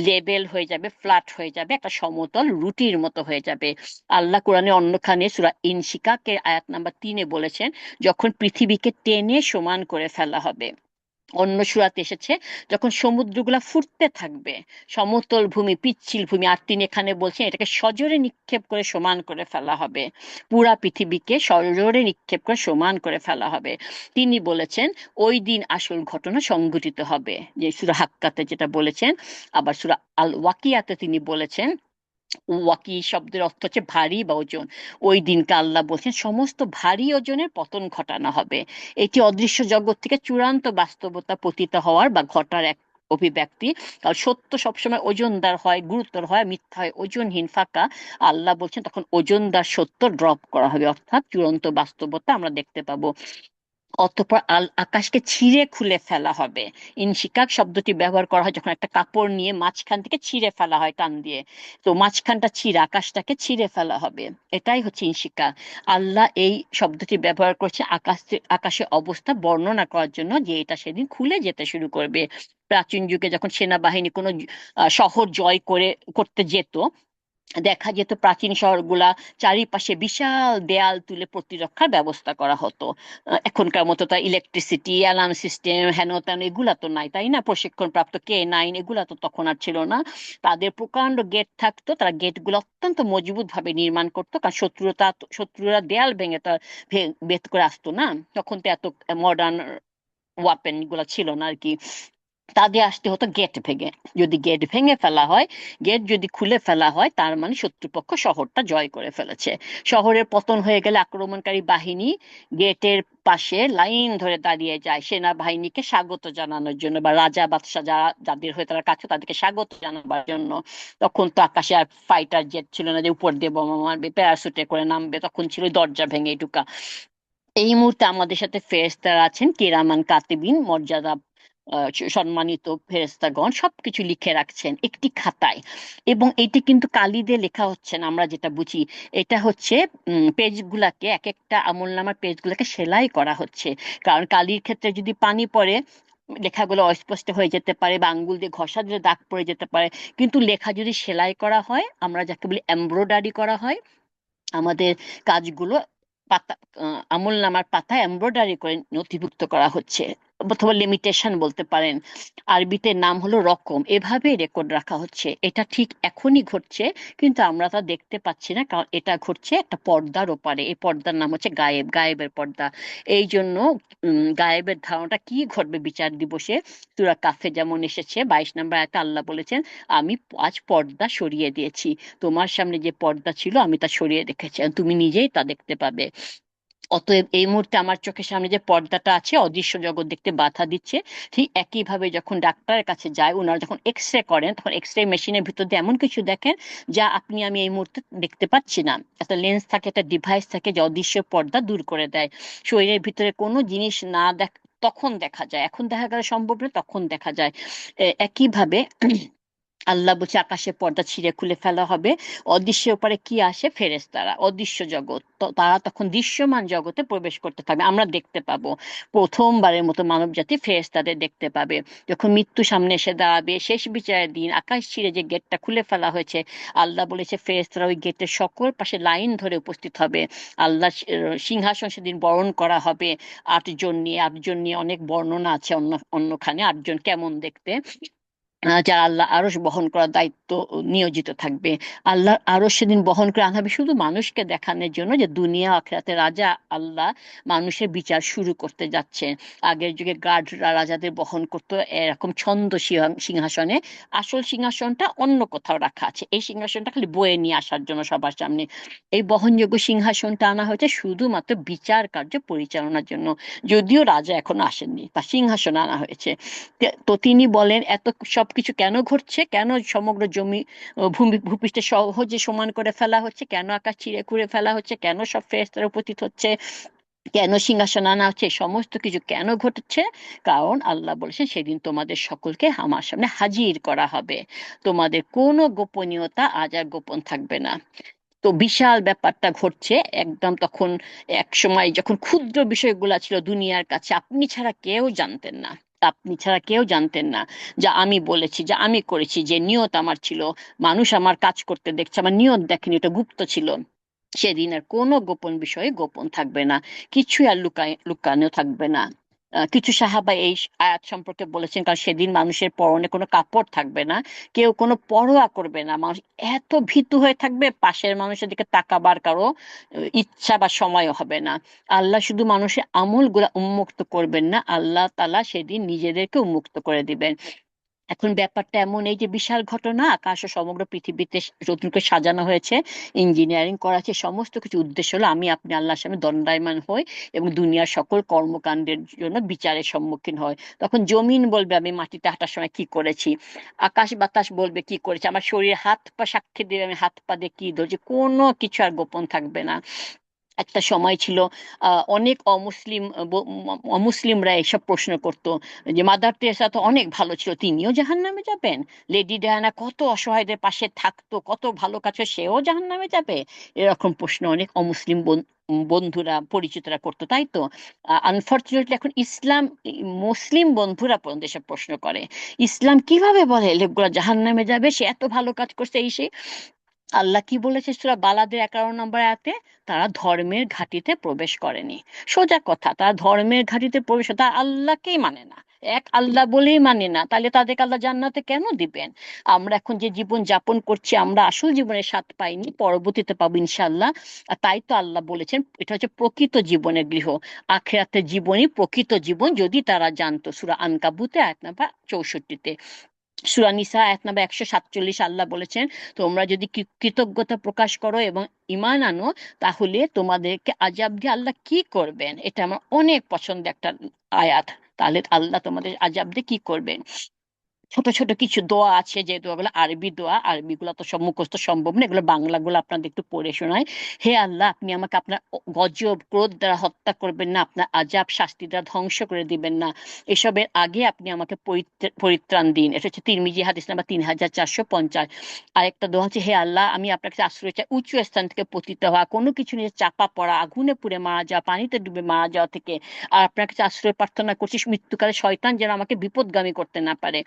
লেবেল হয়ে যাবে, ফ্ল্যাট হয়ে যাবে, একটা সমতল রুটির মতো হয়ে যাবে। আল্লাহ কোরআনে অন্যখানে সূরা ইনশিকাকে আয়াত নাম্বার 3-এ বলেছেন, যখন পৃথিবীকে টেনে সমান করে ফেলা হবে। অন্য সূরাতে এসেছে যখন সমুদ্রগুলা ফুটতে থাকবে, সমতল ভূমি, পিচ্ছিল ভূমি, আর তিনি এখানে বলছেন এটাকে সজোরে নিক্ষেপ করে সমান করে ফেলা হবে, পুরা পৃথিবীকে সজোরে নিক্ষেপ করে সমান করে ফেলা হবে। তিনি বলেছেন ওই দিন আসল ঘটনা সংঘটিত হবে, যে সূরা হাক্কাতে যেটা বলেছেন। আবার সূরা আল ওয়াকিয়াতে তিনি বলেছেন, ওয়াকি শব্দের অর্থ হচ্ছে ভারী বা ওজন। ওই দিনকে আল্লাহ বলছেন সমস্ত ভারী ওজনের পতন ঘটানো হবে। এটি অদৃশ্য জগৎ থেকে চূড়ান্ত বাস্তবতা পতিত হওয়ার বা ঘটার এক অভিব্যক্তি। কারণ সত্য সবসময় ওজনদার হয়, গুরুতর হয়, মিথ্যা হয় ওজনহীন ফাঁকা। আল্লাহ বলছেন তখন ওজনদার সত্য ড্রপ করা হবে, অর্থাৎ চূড়ান্ত বাস্তবতা আমরা দেখতে পাবো। অতঃপর আকাশকে ছিঁড়ে খুলে ফেলা হবে। ইনশিকাক শব্দটি ব্যবহার করা হয় যখন একটা কাপড় নিয়ে মাঝখান থেকে ছিঁড়ে ফেলা হয় টান দিয়ে, তো মাঝখানটা ছিঁড়ে আকাশটাকে ছিঁড়ে ফেলা হবে, এটাই হচ্ছে ইনশিকা। আল্লাহ এই শব্দটি ব্যবহার করছে আকাশের অবস্থা বর্ণনা করার জন্য, যে এটা সেদিন খুলে যেতে শুরু করবে। প্রাচীন যুগে যখন সেনাবাহিনী কোনো শহর জয় করতে যেত, দেখা যেত প্রাচীন শহরগুলা চারিপাশে বিশাল দেয়াল তুলে প্রতিরক্ষার ব্যবস্থা করা হতো। এখনকার মতো তা ইলেকট্রিসিটি, অ্যালার্ম সিস্টেম, হেন তেন এগুলা তো নাই, তাই না? প্রশিক্ষণপ্রাপ্ত K9 এগুলা তো তখন আর ছিল না। তাদের প্রকাণ্ড গেট থাকতো, তারা গেটগুলো অত্যন্ত মজবুত ভাবে নির্মাণ করতো, কারণ শত্রুরা দেয়াল ভেঙে তো ভেদ করে আসতো না, তখন তো এত মডার্ন ওয়াপেন গুলা ছিল না আর কি। তাদের আসতে হতো গেট ভেঙে। যদি গেট ভেঙে ফেলা হয়, গেট যদি খুলে ফেলা হয়, তার মানে শত্রুপক্ষ শহরটা জয় করে ফেলেছে। শহরের পতন হয়ে গেলে আক্রমণকারী বাহিনী গেটের পাশে লাইন ধরে দাঁড়িয়ে যায় সেনাবাহিনীকে স্বাগত জানানোর জন্য, বা রাজা বাদশাহ যারা যাদের হয়ে তারা কাছে তাদেরকে স্বাগত জানাবার জন্য। তখন তো আকাশে আর ফাইটার জেট ছিল না যে উপর দিয়ে বোমা মারবে, প্যারাসুটে করে নামবে, তখন ছিল দরজা ভেঙে ঢুকা। এই মুহূর্তে আমাদের সাথে ফেরেশতারা আছেন, কিরামান কাতিবিন, মর্যাদা সম্মানিত ফেরেশতাগণ সবকিছু লিখে রাখছেন একটি খাতায়। এবং এটি কিন্তু কালি দিয়ে লেখা হচ্ছে না, আমরা যেটা বুঝি এটা হচ্ছে পেজগুলাকে, এক একটা আমলনামার পেজগুলোকে সেলাই করা হচ্ছে। কারণ কালির ক্ষেত্রে যদি পানি পড়ে লেখাগুলো অস্পষ্ট হয়ে যেতে পারে, বা আঙ্গুল দিয়ে ঘষা দিলে দাগ পড়ে যেতে পারে। কিন্তু লেখা যদি সেলাই করা হয়, আমরা যাকে বলি এমব্রয়ডারি করা হয়, আমাদের কাজগুলো পাতা, আমল নামার পাতায় এমব্রয়ডারি করে নথিভুক্ত করা হচ্ছে। অথবা লিমিটেশন বলতে পারেন। আরবিতে নাম হলো রকম, এভাবে রেকর্ড রাখা হচ্ছে। এটা ঠিক এখনই ঘটছে, কিন্তু আমরা তা দেখতে পাচ্ছি না, কারণ এটা ঘটছে একটা পর্দার ওপারে। এই পর্দার নাম হচ্ছে গায়েব, গায়েবের পর্দা। এই জন্য গায়েবের ধারণাটা কি ঘটবে বিচার দিবসে, সূরা কাফে যেমন এসেছে 22 নম্বর আয়াতে আল্লাহ বলেছেন, আমি আজ পর্দা সরিয়ে দিয়েছি, তোমার সামনে যে পর্দা ছিল আমি তা সরিয়ে রেখেছি, আর তুমি নিজেই তা দেখতে পাবে। অতএব এই মুহূর্তে আমার চোখের সামনে যে পর্দাটা আছে, অদৃশ্য জগৎ দেখতে বাধা দিচ্ছে। ঠিক একইভাবে যখন ডাক্তারের কাছে যায়, ওনারা যখন এক্স রে করেন, তখন এক্স রে মেশিনের ভিতর দিয়ে এমন কিছু দেখেন যা আপনি আমি এই মুহূর্তে দেখতে পাচ্ছি না। একটা লেন্স থাকে, একটা ডিভাইস থাকে, যে অদৃশ্য পর্দা দূর করে দেয়। শরীরের ভিতরে কোনো জিনিস না তখন দেখা যায়, এখন দেখা গেলে সম্ভব না, তখন দেখা যায়। একইভাবে আল্লাহ বলছে আকাশের পর্দা ছিঁড়ে খুলে ফেলা হবে। অদৃশ্যের উপরে কি আসে? ফেরেশতারা, অদৃশ্য জগৎ। তো তারা তখন দৃশ্যমান জগতে প্রবেশ করতে থাকবে, আমরা দেখতে পাবো। প্রথমবারের মতো মানব জাতি ফেরেশতাদের দেখতে পাবে। যখন মৃত্যু সামনে এসে দাঁড়াবে, শেষ বিচারের দিন, আকাশ ছিঁড়ে যে গেটটা খুলে ফেলা হয়েছে, আল্লাহ বলেছে ফেরেশতারা ওই গেটের সকল পাশে লাইন ধরে উপস্থিত হবে। আল্লাহ সিংহাসন সেদিন বরণ করা হবে 8 জন নিয়ে। 8 জন নিয়ে অনেক বর্ণনা আছে অন্য অন্যখানে। 8 জন কেমন দেখতে? যারা আল্লাহ আরশ বহন করার দায়িত্ব নিয়োজিত থাকবে। আল্লাহ আরশ সেদিন বহন করে আনা হবে শুধু মানুষকে দেখানোর জন্য যে দুনিয়া আখিরাতে রাজা আল্লাহ মানুষের বিচার শুরু করতে যাচ্ছে। আগের যুগে গার্ডরা রাজাদের বহন করতো এরকম ছন্দ সিংহাসনে। আসল সিংহাসনটা অন্য কোথাও রাখা আছে, এই সিংহাসনটা খালি বয়ে নিয়ে আসার জন্য সবার সামনে। এই বহনযোগ্য সিংহাসনটা আনা হয়েছে শুধুমাত্র বিচার কার্য পরিচালনার জন্য। যদিও রাজা এখনো আসেননি, তা সিংহাসন আনা হয়েছে। তো তিনি বলেন এত সবকিছু কেন ঘটছে, কেন সমগ্র জমি ভূপৃষ্ঠে সহজে সমান করে ফেলা হচ্ছে, কেন আকাশ চিরে খুঁড়ে ফেলা হচ্ছে, কেন সব ফেরেশতারা উপস্থিত হচ্ছে, কেন সিংহাসন আনা হচ্ছে, সমস্ত কিছু কেন ঘটছে? কারণ আল্লাহ বলেছেন সেদিন তোমাদের সকলকে আমার সামনে হাজির করা হবে, তোমাদের কোনো গোপনীয়তা আজ আর গোপন থাকবে না। তো বিশাল ব্যাপারটা ঘটছে একদম তখন। এক সময় যখন ক্ষুদ্র বিষয়গুলা ছিল দুনিয়ার কাছে, আপনি ছাড়া কেউ জানতেন না, আপনি ছাড়া কেউ জানতেন না, যা আমি বলেছি, যা আমি করেছি, যে নিয়ত আমার ছিল, মানুষ আমার কাজ করতে দেখছে, আমার নিয়ত দেখেনি, এটা গুপ্ত ছিল। সেদিন আর কোনো গোপন বিষয়ে গোপন থাকবে না, কিছু আর লুকানো থাকবে না। কিছু সাহাবা এই আয়াত সম্পর্কে বলেছেন, কারণ সেদিন মানুষের পরনে কোনো কাপড় থাকবে না, কেউ কোনো পরোয়া করবে না, মানুষ এত ভীতু হয়ে থাকবে, পাশের মানুষের দিকে তাকাবার কারো ইচ্ছা বা সময়ও হবে না। আল্লাহ শুধু মানুষের আমলগুলা উন্মুক্ত করবেন না, আল্লাহ তাআলা সেদিন নিজেদেরকে উন্মুক্ত করে দিবেন। এখন ব্যাপারটা এমন, এই যে বিশাল ঘটনা, আকাশ ও সমগ্র পৃথিবীতে নতুন করে সাজানো হয়েছে, ইঞ্জিনিয়ারিং করা আছে, সমস্ত কিছু উদ্দেশ্য হলো আমি আপনি আল্লাহর সামনে দণ্ডায়মান হই এবং দুনিয়ার সকল কর্মকাণ্ডের জন্য বিচারের সম্মুখীন হয়। তখন জমিন বলবে আমি মাটিতে হাঁটার সময় কি করেছি, আকাশ বাতাস বলবে কি করেছি, আমার শরীরে হাত পা সাক্ষী দেবে আমি হাত পা দিয়ে কি ধরছি, কোনো কিছু আর গোপন থাকবে না। একটা সময় ছিল অনেক অমুসলিমরা এসব প্রশ্ন করতো যে মাদার তেরেসা তো অনেক ভালো ছিল, তিনিও জাহান্নামে যাবেন? লেডি ডায়ানা কত অসহায়দের পাশে থাকতো, কত ভালো কাজ, সেও জাহান্নামে যাবে? এরকম প্রশ্ন অনেক অমুসলিম বন্ধুরা পরিচিতরা করতো, তাই তো? আনফর্চুনেটলি এখন ইসলাম মুসলিম বন্ধুরা পর্যন্ত এসব প্রশ্ন করে। ইসলাম কিভাবে বলে লোকগুলা জাহান্নামে যাবে, সে এত ভালো কাজ করছে, এই সেই। আল্লাহ কি বলেছে সূরা বালাদের 11 নম্বর আয়াতে? তারা ধর্মের ঘাঁটিতে প্রবেশ করেনি। সোজা কথা, তারা ধর্মের ঘাঁটিতে প্রবেশ, তারা আল্লাহকেই মানে না, এক আল্লাহ বলেই মানে না, তাহলে তাদেরকে আল্লাহ জান্নাতে কেন দিবেন? আমরা এখন যে জীবন যাপন করছি, আমরা আসল জীবনের স্বাদ পাইনি, পরবর্তীতে পাবো ইনশাআল্লাহ। আর তাই তো আল্লাহ বলেছেন এটা হচ্ছে প্রকৃত জীবনের গৃহ, আখিরাতের জীবনই প্রকৃত জীবন, যদি তারা জানতো। সূরা আনকাবুতে আয়াত নাম্বার 64-তে। সূরা নিসা আয়াত নাম্বার 147 আল্লাহ বলেছেন, তোমরা যদি কৃতজ্ঞতা প্রকাশ করো এবং ঈমান আনো, তাহলে তোমাদেরকে আযাব দিয়ে আল্লাহ কি করবেন। এটা আমার অনেক পছন্দের একটা আয়াত। তাহলে আল্লাহ তোমাদের আযাব দিয়ে কি করবেন? ছোট ছোট কিছু দোয়া আছে, যে দোয়াগুলো আরবি দোয়া, আরবিগুলো তো সব মুখস্থ সম্ভব না, এগুলো বাংলাগুলো আপনাদের একটু পড়ে শোনায়। হে আল্লাহ, আপনি আমাকে আপনার গজব ক্রোধ দ্বারা হত্যা করবেন না, আপনার আযাব শাস্তি দ্বারা ধ্বংস করে দিবেন না, এসবের আগে আপনি আমাকে পরিত্রাণ দিন। এটা হচ্ছে তিরমিজি হাদিস নাম্বার 3450। আরেকটা দোয়া হচ্ছে, হে আল্লাহ, আমি আপনার কাছে আশ্রয় চাই উঁচু স্থান থেকে পতিত হওয়া, কোনো কিছু নিয়ে চাপা পড়া, আগুনে পুড়ে মারা যাওয়া, পানিতে ডুবে মারা যাওয়া থেকে। আর আপনার কাছে আশ্রয় প্রার্থনা করছি মৃত্যুকালে শয়তান যেন আমাকে বিপদগামী করতে না পারে।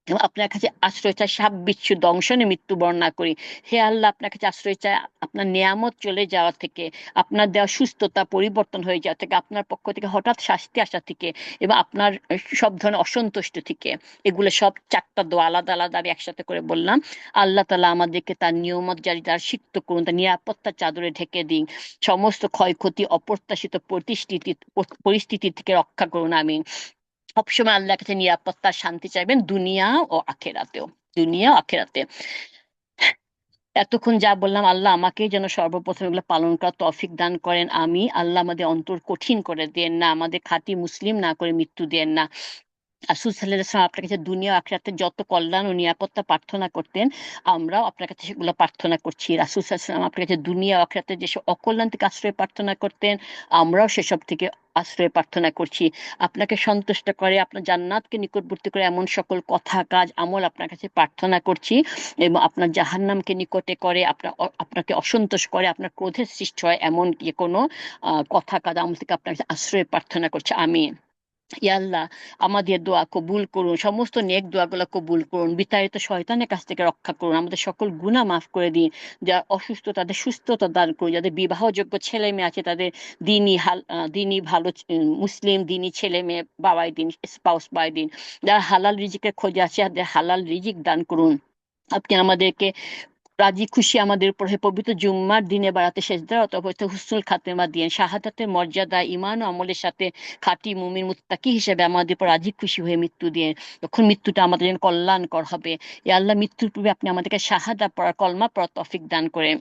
এবং আপনার কাছে আশ্রয় চাই সাপ বিচ্ছু দংশনে মৃত্যুবরণ না করি। হে আল্লাহ, আপনার কাছে আশ্রয় চাই আপনার নিয়ামত চলে যাওয়া থেকে, আপনার দেওয়া সুস্থতা পরিবর্তন হয়ে যাওয়া থেকে, আপনার পক্ষ থেকে হঠাৎ শাস্তি আসা থেকে, এবং আপনার সব ধরনের অসন্তুষ্ট থেকে। এগুলো সব চারটা দোয়া আলাদা আলাদা আমি একসাথে করে বললাম। আল্লাহ তালা আমাদেরকে তার নিয়ামত জারি তার সিক্ত করুন, তার নিরাপত্তার চাদরে ঢেকে দিন, সমস্ত ক্ষয়ক্ষতি অপ্রত্যাশিত পরিস্থিতি থেকে রক্ষা করুন। আমি সবসময় আল্লাহর কাছে নিরাপত্তা শান্তি চাইবেন, দুনিয়া ও আখেরাতেও, দুনিয়া ও আখেরাতে। এতক্ষণ যা বললাম, আল্লাহ আমাকে যেন সর্বপ্রথম এগুলো পালন করার তৌফিক দান করেন। আমি আল্লাহ আমাদের অন্তর কঠিন করে দেন না, আমাদের খাঁটি মুসলিম না করে মৃত্যু দেন না। রাসূল সাল্লাল্লাহু আলাইহি ওয়াসাল্লাম আপনার কাছে দুনিয়া ও আখিরাতে যত কল্যাণ ও নিরাপত্তা প্রার্থনা করতেন, আমরাও আপনার কাছে সেগুলো প্রার্থনা করছি। রাসূল সাল্লাল্লাহু আলাইহি ওয়াসাল্লাম আপনার কাছে দুনিয়া ও আখিরাতে যেসব অকল্যাণ থেকে আশ্রয় প্রার্থনা করতেন, আমরাও সেসব থেকে আশ্রয় প্রার্থনা করছি। আপনাকে সন্তুষ্ট করে, আপনার জান্নাতকে নিকটবর্তী করে এমন সকল কথা কাজ আমল আপনার কাছে প্রার্থনা করছি, এবং আপনার জাহান্নামকে নিকটে করে, আপনাকে অসন্তোষ করে, আপনার ক্রোধের সৃষ্টি হয় এমন যে কোনো কথা কাজ আমল থেকে আপনার কাছে আশ্রয় প্রার্থনা করছি। আমি ইয়া আল্লাহ, আমাদের দোয়া কবুল করুন, সমস্ত নেক দোয়াগুলো কবুল করুন, বিতাড়িত শয়তানের কাছ থেকে রক্ষা করুন, আমাদের সকল গুনাহ মাফ করে দিন, যারা অসুস্থ তাদের সুস্থতা দান করুন, যাদের বিবাহযোগ্য ছেলে মেয়ে আছে তাদের দিনই ভালো মুসলিম দিনই ছেলে মেয়ে বাবাই দিন, স্পাউস বাই দিন, যারা হালাল রিজিকের খোঁজে আছে তাদের হালাল রিজিক দান করুন। আপনি আমাদেরকে রাজি খুশি আমাদের উপর পবিত্র জুম্মার দিনে বাড়াতে সেজদারত অবস্থা হুসনুল খাতেমা দিয়ে শাহাদাতের মর্যাদা ইমান ও আমলের সাথে খাঁটি মুমিন মুত্তাকি হিসেবে আমাদের উপর রাজি খুশি হয়ে মৃত্যু দিয়ে, তখন মৃত্যুটা আমাদের জন্য কল্যাণকর হবে। ইয়া আল্লাহ, মৃত্যুর পূর্বে আপনি আমাদেরকে শাহাদা পড়া কলমা পড়া তৌফিক দান করে।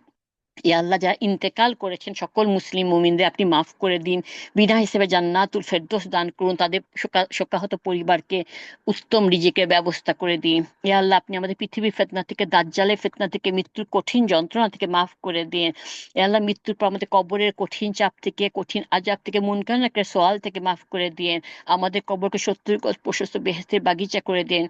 ইয়া আল্লাহ, যারা ইন্তেকাল করেছেন সকল মুসলিম মুমিনদের আপনি মাফ করে দিন, বিনা হিসেবে জান্নাতুল ফেরদৌস দান করুন, তাদের শোকাহত পরিবারকে উত্তম রিজিকের ব্যবস্থা করে দিন। ইয়া আল্লাহ, আপনি আমাদের পৃথিবীর ফিতনা থেকে, দাজ্জালের ফিতনা থেকে, মৃত্যুর কঠিন যন্ত্রণা থেকে মাফ করে দিন। ইয়া আল্লাহ, মৃত্যুর পর আমাদের কবরের কঠিন চাপ থেকে, কঠিন আযাব থেকে, মুনকার নাকিরের সওয়াল থেকে মাফ করে দিন। আমাদের কবরকে ৭০ গজ প্রশস্ত বেহেশতের বাগিচা করে দিন।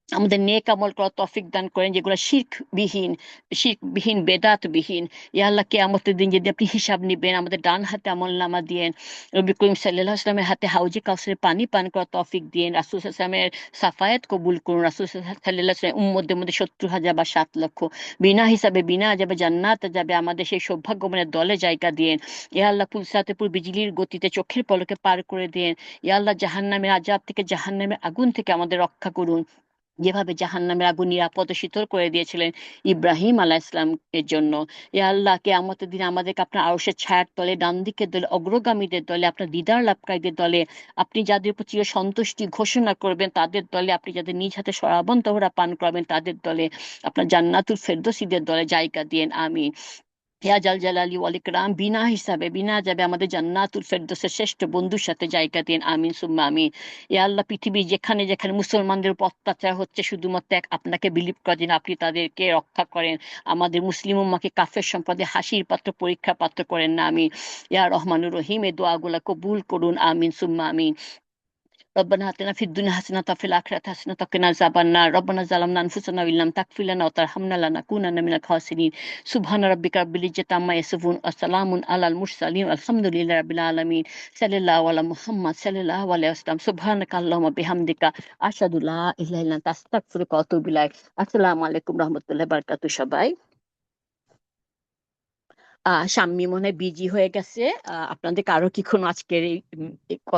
আমাদের নেক আমল করার তৌফিক দান করেন, যেগুলো শিরকবিহীন বেদাতবিহীন। ইয়া আল্লাহ, কিয়ামতের দিন যদি আপনি হিসাব নিবেন, আমাদের ডান হাতে আমলনামা দিয়েন, নবী করিম সাল্লাল্লাহু আলাইহি ওয়াসাল্লামের হাতে হাউজে কাউসারের পানি পান করার তৌফিক দিয়েন, রাসূল সাল্লাল্লাহু আলাইহি ওয়াসাল্লামের সাফায়াত কবুল করুন, রাসূল সাল্লাল্লাহু আলাইহি ওয়াসাল্লাম উম্মতদের মধ্যে ৭০,০০০ বা ৭,০০,০০০ বিনা হিসাবে বিনা আযাবে জান্নাতে যাবে আমাদের সেই সৌভাগ্যবানের দলে জায়গা দিয়েন। ইয়া আল্লাহ, পুলসাতে পুর বিজলির গতিতে চোখের পলকে পার করে দেন। ইয়া আল্লাহ, জাহান্নামের আযাব থেকে, জাহান্নামের আগুন থেকে আমাদের রক্ষা করুন, যেভাবে জাহান্নামের আগুন নিরাপদ ও শীতল করে দিয়েছিলেন ইব্রাহিম আলাইহিস সালাম এর জন্য। ইয়া আল্লাহ, কিয়ামতের দিন আমাদেরকে আপনার আরশের ছায়ার তলে, ডান দিকের দলে, অগ্রগামীদের দলে, আপনার দিদার লাভকারীদের দলে, আপনি যাদের উপর চির সন্তুষ্টি ঘোষণা করবেন তাদের দলে, আপনি যাদের নিজ হাতে শরাবন তহরা পান করাবেন তাদের দলে, আপনার জান্নাতুল ফেরদৌসীদের দলে জায়গা দিয়েন। আমিন। ইয়া জাল জালালি ওয়াল ইকরাম, বিনা হিসাবে বিনা যাবে আমাদের জান্নাতুল ফেরদৌসের শ্রেষ্ঠ বন্ধুর সাথে জায়গা দিন। আমিন সুম্মা আমিন। ইয়া আল্লাহ, পৃথিবীর যেখানে যেখানে মুসলমানদের উপর অত্যাচার হচ্ছে, শুধুমাত্র আপনাকে বিলিভ করেন, আপনি তাদেরকে রক্ষা করেন, আমাদের মুসলিম উম্মাহকে কাফের সম্পদে হাসির পাত্র, পরীক্ষার পাত্র করেন না। আমি ইয়া রহমানুর রহিম, এই দোয়াগুলা কবুল করুন। আমিন সুম্মা আমিন। ربنا آتنا في الدنيا حسنة وفي الآخرة حسنة وقنا عذاب النار ربنا ظلمنا أنفسنا وإن لم تغفر لنا وترحمنا لنكونن من الخاسرين سبحان ربك رب العزة عما يصفون وسلام على المرسلين والحمد لله رب العالمين صلى الله على محمد صلى الله عليه وسلم سبحانك اللهم وبحمدك أشهد أن لا إله إلا أنت أستغفرك وأتوب إليك আসসালামু আলাইকুম রহমতুল্লাহ বারকাতুহু সবাই। শাম্মী মনে হয় বিজি হয়ে গেছে। আপনাদের কারো কি কোনো আজকের এই